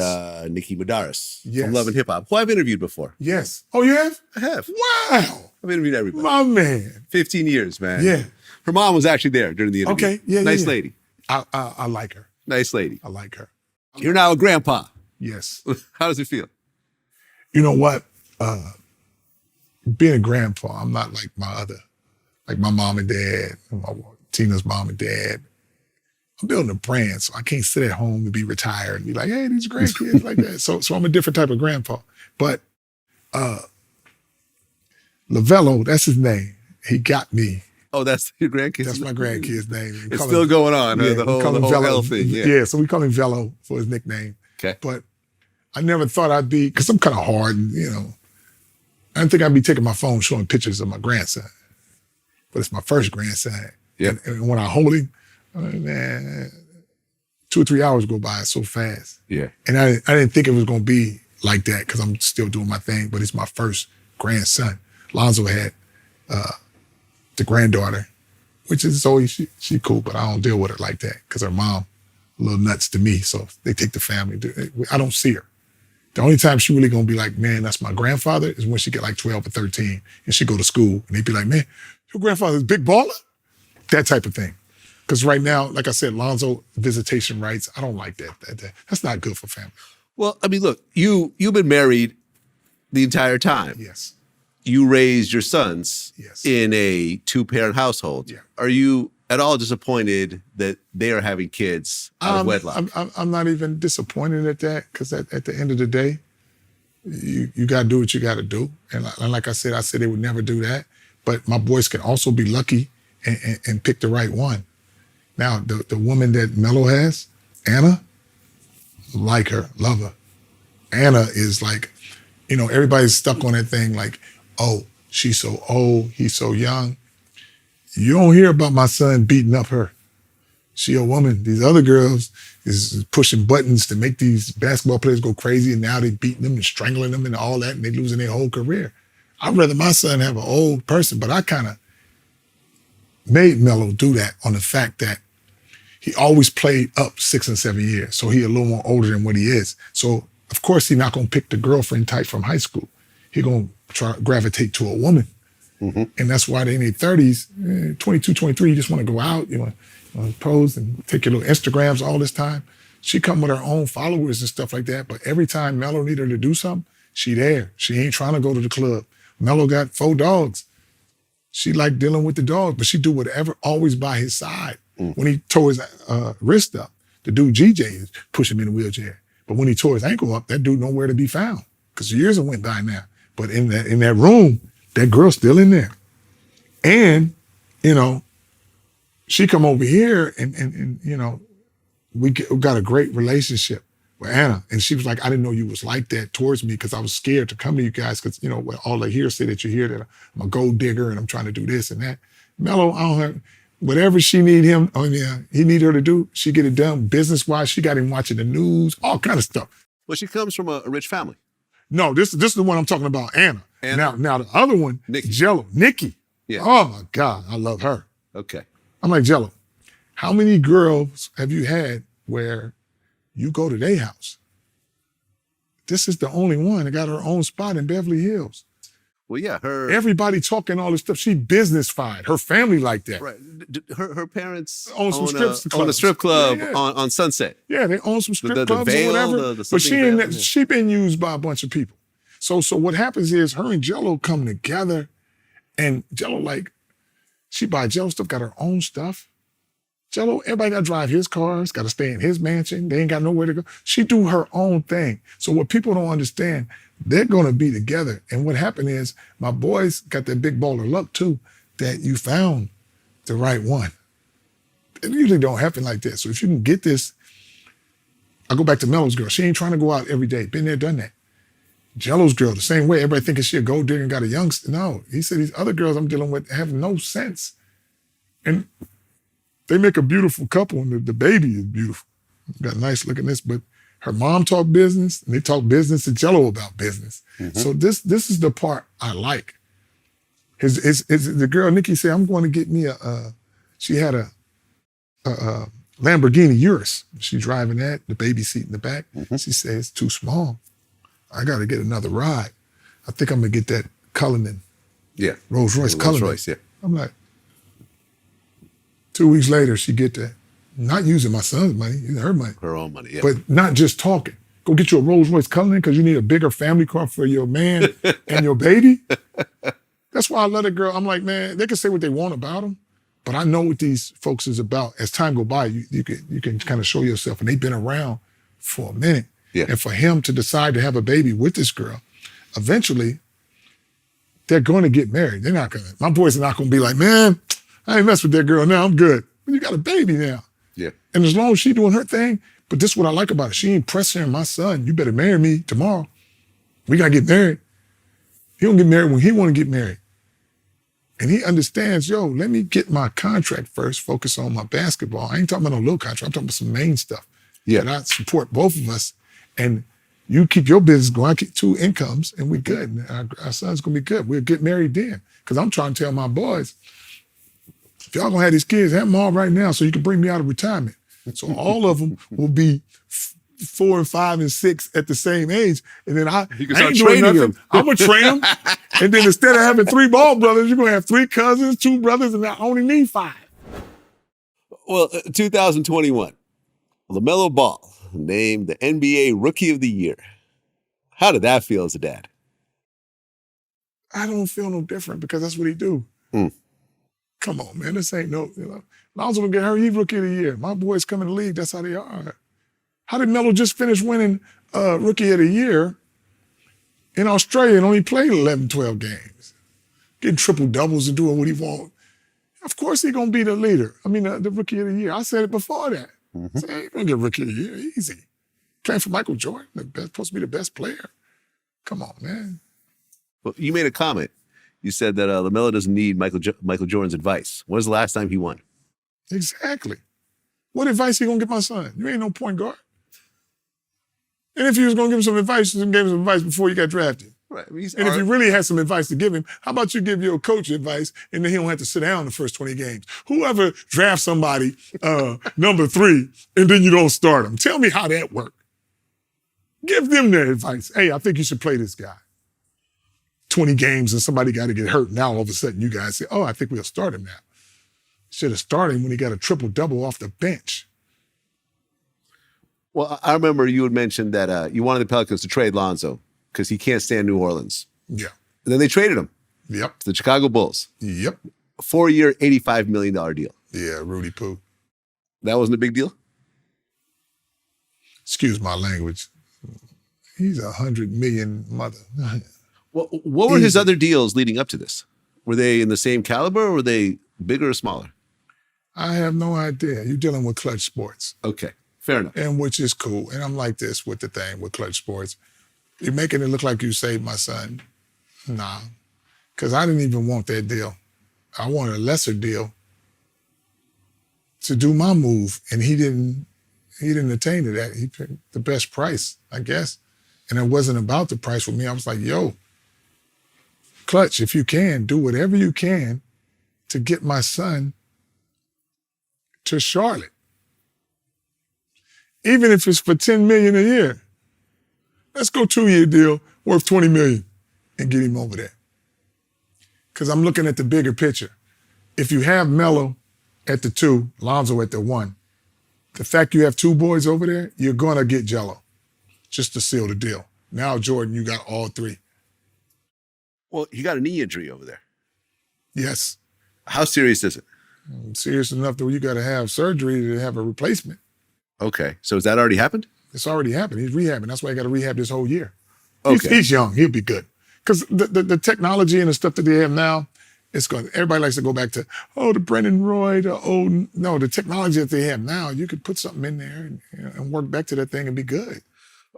Speaker 1: Nicki Madaris from Love and Hip Hop, who I've interviewed before.
Speaker 2: Yes. Oh, you have?
Speaker 1: I have.
Speaker 2: Wow.
Speaker 1: I've interviewed everybody.
Speaker 2: My man.
Speaker 1: 15 years, man.
Speaker 2: Yeah.
Speaker 1: Her mom was actually there during the interview.
Speaker 2: Okay. Yeah.
Speaker 1: Nice
Speaker 2: yeah.
Speaker 1: lady.
Speaker 2: I like her.
Speaker 1: Nice lady.
Speaker 2: I like her.
Speaker 1: You're now a grandpa.
Speaker 2: Yes.
Speaker 1: How does it feel?
Speaker 2: You know what? Being a grandpa, I'm not like my mom and dad, Tina's mom and dad. I'm building a brand, so I can't sit at home and be retired and be like, hey, these grandkids like that. So I'm a different type of grandpa. But LaVelo, that's his name. He got me.
Speaker 1: Oh, that's your grandkid's
Speaker 2: That's my grandkid's name.
Speaker 1: It's still going on, the whole Velo thing.
Speaker 2: Yeah, so we call him Velo for his nickname.
Speaker 1: Okay.
Speaker 2: But I never thought I'd be, because I'm kind of hard and, I didn't think I'd be taking my phone showing pictures of my grandson. But it's my first grandson.
Speaker 1: Yeah.
Speaker 2: And when I hold him, man, 2 or 3 hours go by so fast.
Speaker 1: Yeah.
Speaker 2: And I didn't think it was going to be like that because I'm still doing my thing, but it's my first grandson. Lonzo had the granddaughter, which is always, she cool, but I don't deal with her like that because her mom a little nuts to me. So they take the family. I don't see her. The only time she really gonna be like, man, that's my grandfather is when she get like 12 or 13 and she go to school and they be like, man, your grandfather's big baller? That type of thing. Because right now, like I said, Lonzo visitation rights, I don't like that. That's not good for family.
Speaker 1: Well, I mean, look, you've been married the entire time.
Speaker 2: Yes.
Speaker 1: You raised your sons
Speaker 2: Yes.
Speaker 1: in a 2-parent household.
Speaker 2: Yeah.
Speaker 1: Are you at all disappointed that they are having kids out of wedlock?
Speaker 2: I'm not even disappointed at that because at the end of the day, you got to do what you got to do. And like I said they would never do that. But my boys can also be lucky and pick the right one. Now, the woman that Melo has, Anna, like her, love her. Anna is like, everybody's stuck on that thing like, oh, she's so old, he's so young. You don't hear about my son beating up her. She a woman. These other girls is pushing buttons to make these basketball players go crazy, and now they beating them and strangling them and all that, and they losing their whole career. I'd rather my son have an old person, but I kind of made Melo do that on the fact that he always played up 6 and 7 years, so he a little more older than what he is. So, of course, he's not going to pick the girlfriend type from high school. He's going to try to gravitate to a woman. Mm-hmm. And that's why they in their 30s, 22, 23, you just want to go out, you want to pose and take your little Instagrams all this time. She come with her own followers and stuff like that, but every time Melo need her to do something, she there. She ain't trying to go to the club. Melo got 4 dogs. She like dealing with the dogs, but she do whatever, always by his side. When he tore his wrist up, the dude GJ pushed him in a wheelchair. But when he tore his ankle up, that dude nowhere to be found because years have went by now. But in that room, that girl's still in there. And, you know, she come over here and you know, we got a great relationship with Anna. And she was like, I didn't know you was like that towards me because I was scared to come to you guys because, you know, all they hear say that you hear that I'm a gold digger and I'm trying to do this and that. Melo, I don't have, whatever she need him, he need her to do, she get it done. Business-wise, she got him watching the news, all kind of stuff.
Speaker 1: Well, she comes from a rich family.
Speaker 2: No, this is the one I'm talking about, Anna. Now the other one, Nikki.
Speaker 1: Yeah.
Speaker 2: Oh my God, I love her.
Speaker 1: Okay.
Speaker 2: I'm like, Jello, how many girls have you had where you go to their house? This is the only one that got her own spot in Beverly Hills.
Speaker 1: Well, yeah,
Speaker 2: everybody talking all this stuff. She business-fied. Her family like that.
Speaker 1: Right. Her parents
Speaker 2: own some
Speaker 1: own a strip club on Sunset.
Speaker 2: Yeah, they own some strip clubs or whatever. But she been used by a bunch of people. So what happens is her and Jello come together, and Jello she buy Jello stuff, got her own stuff. Jello, everybody got to drive his cars, got to stay in his mansion. They ain't got nowhere to go. She do her own thing. So what people don't understand, they're going to be together. And what happened is my boys got that big ball of luck too, that you found the right one. It usually don't happen like that. So if you can get this, I go back to Melo's girl. She ain't trying to go out every day. Been there, done that. Jello's girl, the same way. Everybody thinking she a gold digger and got a youngster. No, he said these other girls I'm dealing with have no sense. And they make a beautiful couple, and the baby is beautiful. Got a nice look at this, but her mom talk business, and they talk business to Jello about business. Mm-hmm. So this is the part I like. The girl Nikki said, I'm going to get me she had a Lamborghini Urus. She's driving that, the baby seat in the back. Mm-hmm. She said, it's too small. I got to get another ride. I think I'm going to get that Cullinan.
Speaker 1: Yeah.
Speaker 2: Rolls Royce Cullinan.
Speaker 1: Royce, yeah.
Speaker 2: I'm like, 2 weeks later, she get that. Not using my son's money, using her money.
Speaker 1: Her own money, yeah.
Speaker 2: But not just talking. Go get you a Rolls Royce Cullinan because you need a bigger family car for your man and your baby. That's why I love that girl. I'm like, man, they can say what they want about them, but I know what these folks is about. As time go by, you can kind of show yourself, and they've been around for a minute.
Speaker 1: Yeah.
Speaker 2: And for him to decide to have a baby with this girl, eventually, they're going to get married. They're not going to. My boys are not going to be like, man, I ain't mess with that girl now. I'm good. But you got a baby now.
Speaker 1: Yeah.
Speaker 2: And as long as she doing her thing, but this is what I like about it. She ain't pressuring my son. You better marry me tomorrow. We got to get married. He don't get married when he want to get married. And he understands, yo, let me get my contract first, focus on my basketball. I ain't talking about no little contract. I'm talking about some main stuff.
Speaker 1: Yeah.
Speaker 2: That I support both of us. And you keep your business going, I keep 2 incomes, and we good. And our son's going to be good. We'll get married then. Because I'm trying to tell my boys, if y'all going to have these kids, have them all right now so you can bring me out of retirement. So all of them will be 4 and 5 and 6 at the same age. And then I ain't doing nothing. I'm going to train them. And then instead of having 3 ball brothers, you're going to have 3 cousins, 2 brothers, and I only need 5.
Speaker 1: Well, 2021, LaMelo Ball named the NBA Rookie of the Year. How did that feel as a dad?
Speaker 2: I don't feel no different because that's what he do. Come on, man. This ain't no, Lonzo will get hurt, he's Rookie of the Year. My boys come in the league, that's how they are. How did Melo just finish winning Rookie of the Year in Australia and only played 11, 12 games? Getting triple doubles and doing what he want. Of course he's going to be the leader. I mean, the Rookie of the Year. I said it before that. Mm-hmm. So he's going to get Rookie of the Year, easy. Playing for Michael Jordan, supposed to be the best player. Come on, man.
Speaker 1: Well, you made a comment. You said that LaMelo doesn't need Michael Jordan's advice. When was the last time he won?
Speaker 2: Exactly. What advice he going to give my son? You ain't no point guard. And if he was going to give him some advice, he gave him some advice before he got drafted.
Speaker 1: Right.
Speaker 2: And if you really had some advice to give him, how about you give your coach advice and then he don't have to sit down the first 20 games? Whoever drafts somebody number 3 and then you don't start them, tell me how that worked. Give them their advice. Hey, I think you should play this guy. 20 games and somebody got to get hurt. Now all of a sudden you guys say, oh, I think we'll start him now. Should have started him when he got a triple-double off the bench.
Speaker 1: Well, I remember you had mentioned that you wanted the Pelicans to trade Lonzo because he can't stand New Orleans.
Speaker 2: Yeah.
Speaker 1: And then they traded him.
Speaker 2: Yep.
Speaker 1: To the Chicago Bulls.
Speaker 2: Yep.
Speaker 1: A 4-year, $85 million deal.
Speaker 2: Yeah, Rudy Poo.
Speaker 1: That wasn't a big deal?
Speaker 2: Excuse my language. He's 100 million mother.
Speaker 1: What were his
Speaker 2: Easy.
Speaker 1: other deals leading up to this? Were they in the same caliber or were they bigger or smaller?
Speaker 2: I have no idea. You're dealing with Clutch Sports,
Speaker 1: Okay, fair enough.
Speaker 2: and which is cool. And I'm like this with the thing with Clutch Sports. You're making it look like you saved my son. Nah, because I didn't even want that deal. I wanted a lesser deal to do my move, and he didn't attain to that. He picked the best price, I guess. And it wasn't about the price with me. I was like, yo, Clutch, if you can, do whatever you can to get my son to Charlotte. Even if it's for $10 million a year. Let's go 2-year deal worth $20 million and get him over there. Because I'm looking at the bigger picture. If you have Melo at the 2, Lonzo at the 1, the fact you have 2 boys over there, you're going to get jello just to seal the deal. Now, Jordan, you got all 3.
Speaker 1: Well, he got a knee injury over there.
Speaker 2: Yes.
Speaker 1: How serious is it?
Speaker 2: Serious enough that you got to have surgery to have a replacement.
Speaker 1: Okay, so has that already happened?
Speaker 2: It's already happened. He's rehabbing. That's why he got to rehab this whole year.
Speaker 1: Okay.
Speaker 2: He's young. He'll be good. Because the technology and the stuff that they have now, it's going. Everybody likes to go back to, the Brendan Roy, the technology that they have now, you could put something in there and work back to that thing and be good.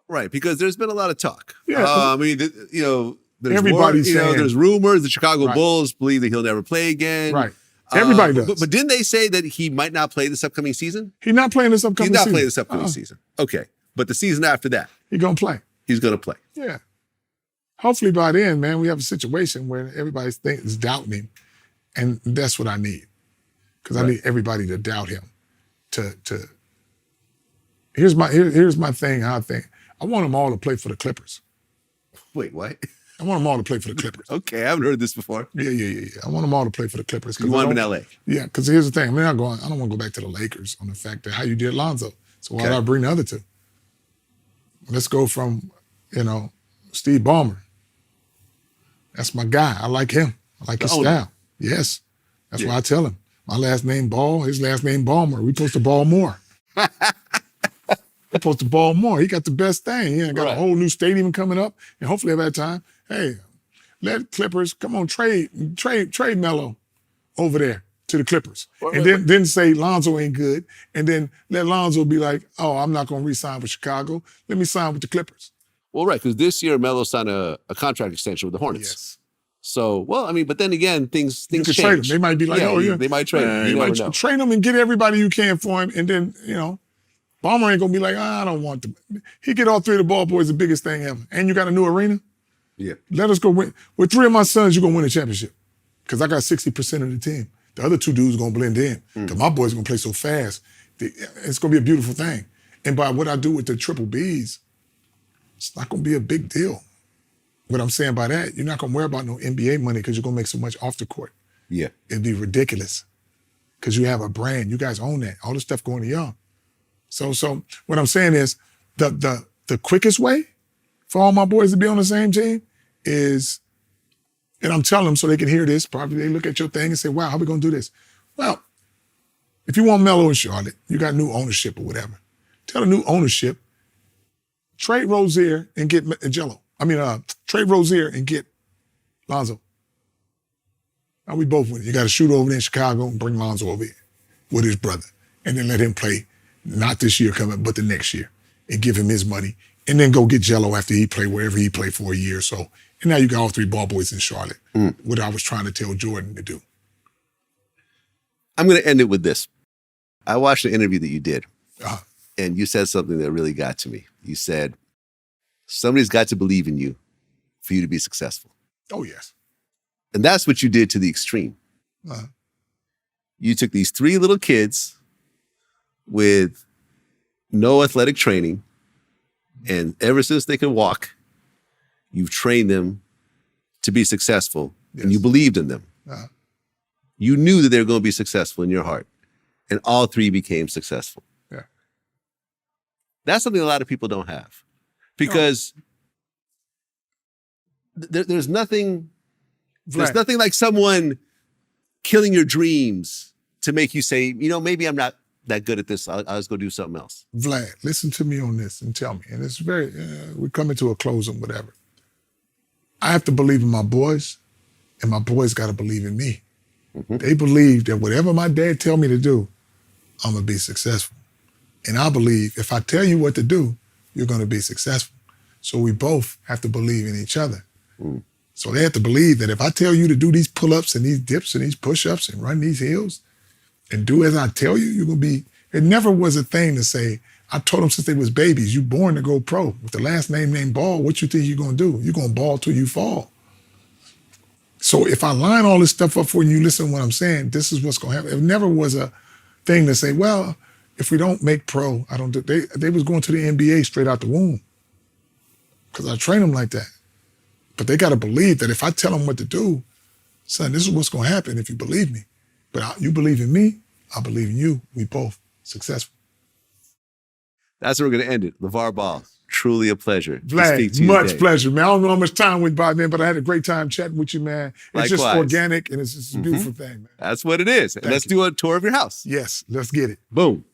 Speaker 1: Right, because there's been a lot of talk.
Speaker 2: Yeah.
Speaker 1: I mean, there's
Speaker 2: Everybody's saying-
Speaker 1: there's rumors the Chicago
Speaker 2: Right.
Speaker 1: Bulls believe that he'll never play again.
Speaker 2: Right. Everybody does.
Speaker 1: But didn't they say that he might not play this upcoming season?
Speaker 2: He's not playing this upcoming
Speaker 1: He's not
Speaker 2: season.
Speaker 1: playing this upcoming season. Okay, but the season after that,
Speaker 2: He's going to play.
Speaker 1: he's going to play.
Speaker 2: Yeah. Hopefully by then, man, we have a situation where everybody is doubting him. And that's what I need. Because I need everybody to doubt him. Here's my thing, how I think. I want them all to play for the Clippers.
Speaker 1: Wait, what?
Speaker 2: I want them all to play for the Clippers.
Speaker 1: Okay, I haven't heard this before.
Speaker 2: Yeah. I want them all to play for the Clippers.
Speaker 1: You want him in LA?
Speaker 2: Yeah, because here's the thing. I don't want to go back to the Lakers on the fact that how you did Lonzo. So why
Speaker 1: Okay.
Speaker 2: do I bring the other 2? Let's go from, Steve Ballmer. That's my guy. I like him. I like his
Speaker 1: owner.
Speaker 2: style. Yes. That's why I tell him. My last name Ball, his last name Ballmer. We supposed to ball more. We're supposed to ball more. He got the best thing. He got a whole new stadium coming up. And hopefully at that time, hey, let Clippers, come on, trade Melo over there to the Clippers. And then say Lonzo ain't good. And then let Lonzo be like, I'm not going to re-sign with Chicago. Let me sign with the Clippers.
Speaker 1: Well, right, because this year Melo signed a contract extension with the Hornets.
Speaker 2: Yes.
Speaker 1: So, well, I mean, but then again, things
Speaker 2: You could
Speaker 1: change.
Speaker 2: trade him. They might be like,
Speaker 1: they might trade him. You never know.
Speaker 2: Trade him and get everybody you can for him. And then, Ballmer ain't going to be like, I don't want to. He get all 3 of the ball boys the biggest thing ever. And you got a new arena.
Speaker 1: Yeah.
Speaker 2: Let us go win. With 3 of my sons, you're going to win a championship. Because I got 60% of the team. The other 2 dudes going to blend in. Because my boys going to play so fast. It's going to be a beautiful thing. And by what I do with the triple Bs, it's not going to be a big deal. What I'm saying by that, you're not going to worry about no NBA money because you're going to make so much off the court.
Speaker 1: Yeah.
Speaker 2: It'd be ridiculous because you have a brand. You guys own that. All this stuff going to y'all. So what I'm saying is the quickest way for all my boys to be on the same team is, and I'm telling them so they can hear this, probably they look at your thing and say, wow, how we going to do this? Well, if you want Melo in Charlotte, you got new ownership or whatever. Tell the new ownership, trade Rozier and get LiAngelo. Trade Rozier and get Lonzo. Now we both win. You got to shoot over there in Chicago and bring Lonzo over here with his brother. And then let him play, not this year coming, but the next year. And give him his money. And then go get Jello after he played wherever he played for a year or so. And now you got all 3 ball boys in Charlotte. What I was trying to tell Jordan to do.
Speaker 1: I'm going to end it with this. I watched an interview that you did.
Speaker 2: Uh-huh.
Speaker 1: And you said something that really got to me. You said, somebody's got to believe in you for you to be successful.
Speaker 2: Oh, yes.
Speaker 1: And that's what you did to the extreme.
Speaker 2: Uh-huh.
Speaker 1: You took these 3 little kids with no athletic training, and ever since they can walk, you've trained them to be successful, and you believed in them.
Speaker 2: Uh-huh.
Speaker 1: You knew that they were going to be successful in your heart, and all 3 became successful.
Speaker 2: Yeah.
Speaker 1: That's something a lot of people don't have. Because there's nothing like someone killing your dreams to make you say, maybe I'm not that good at this. I'll just go do something else.
Speaker 2: Vlad, listen to me on this and tell me. And it's very, we're coming to a close and whatever. I have to believe in my boys, and my boys got to believe in me. They believe that whatever my dad tell me to do, I'm going to be successful. And I believe if I tell you what to do, you're going to be successful. So we both have to believe in each other. So they have to believe that if I tell you to do these pull-ups and these dips and these push-ups and run these hills and do as I tell you, you're going to be, it never was a thing to say, I told them since they was babies, you born to go pro. With the last name named Ball, what you think you're going to do? You're going to ball till you fall. So if I line all this stuff up for you, you listen to what I'm saying, this is what's going to happen. It never was a thing to say, well, if we don't make pro, I don't do, they was going to the NBA straight out the womb because I train them like that. But they got to believe that if I tell them what to do, son, this is what's going to happen if you believe me. But you believe in me, I believe in you. We both successful.
Speaker 1: That's where we're going to end it. LaVar Ball, truly a pleasure to
Speaker 2: Vlad,
Speaker 1: speak to you
Speaker 2: much
Speaker 1: today.
Speaker 2: pleasure, man. I don't know how much time went by, man, but I had a great time chatting with you, man. It's just
Speaker 1: Likewise.
Speaker 2: organic, and it's just a beautiful thing, man.
Speaker 1: That's what it is. And let's do a tour of your house.
Speaker 2: Yes, let's get it.
Speaker 1: Boom.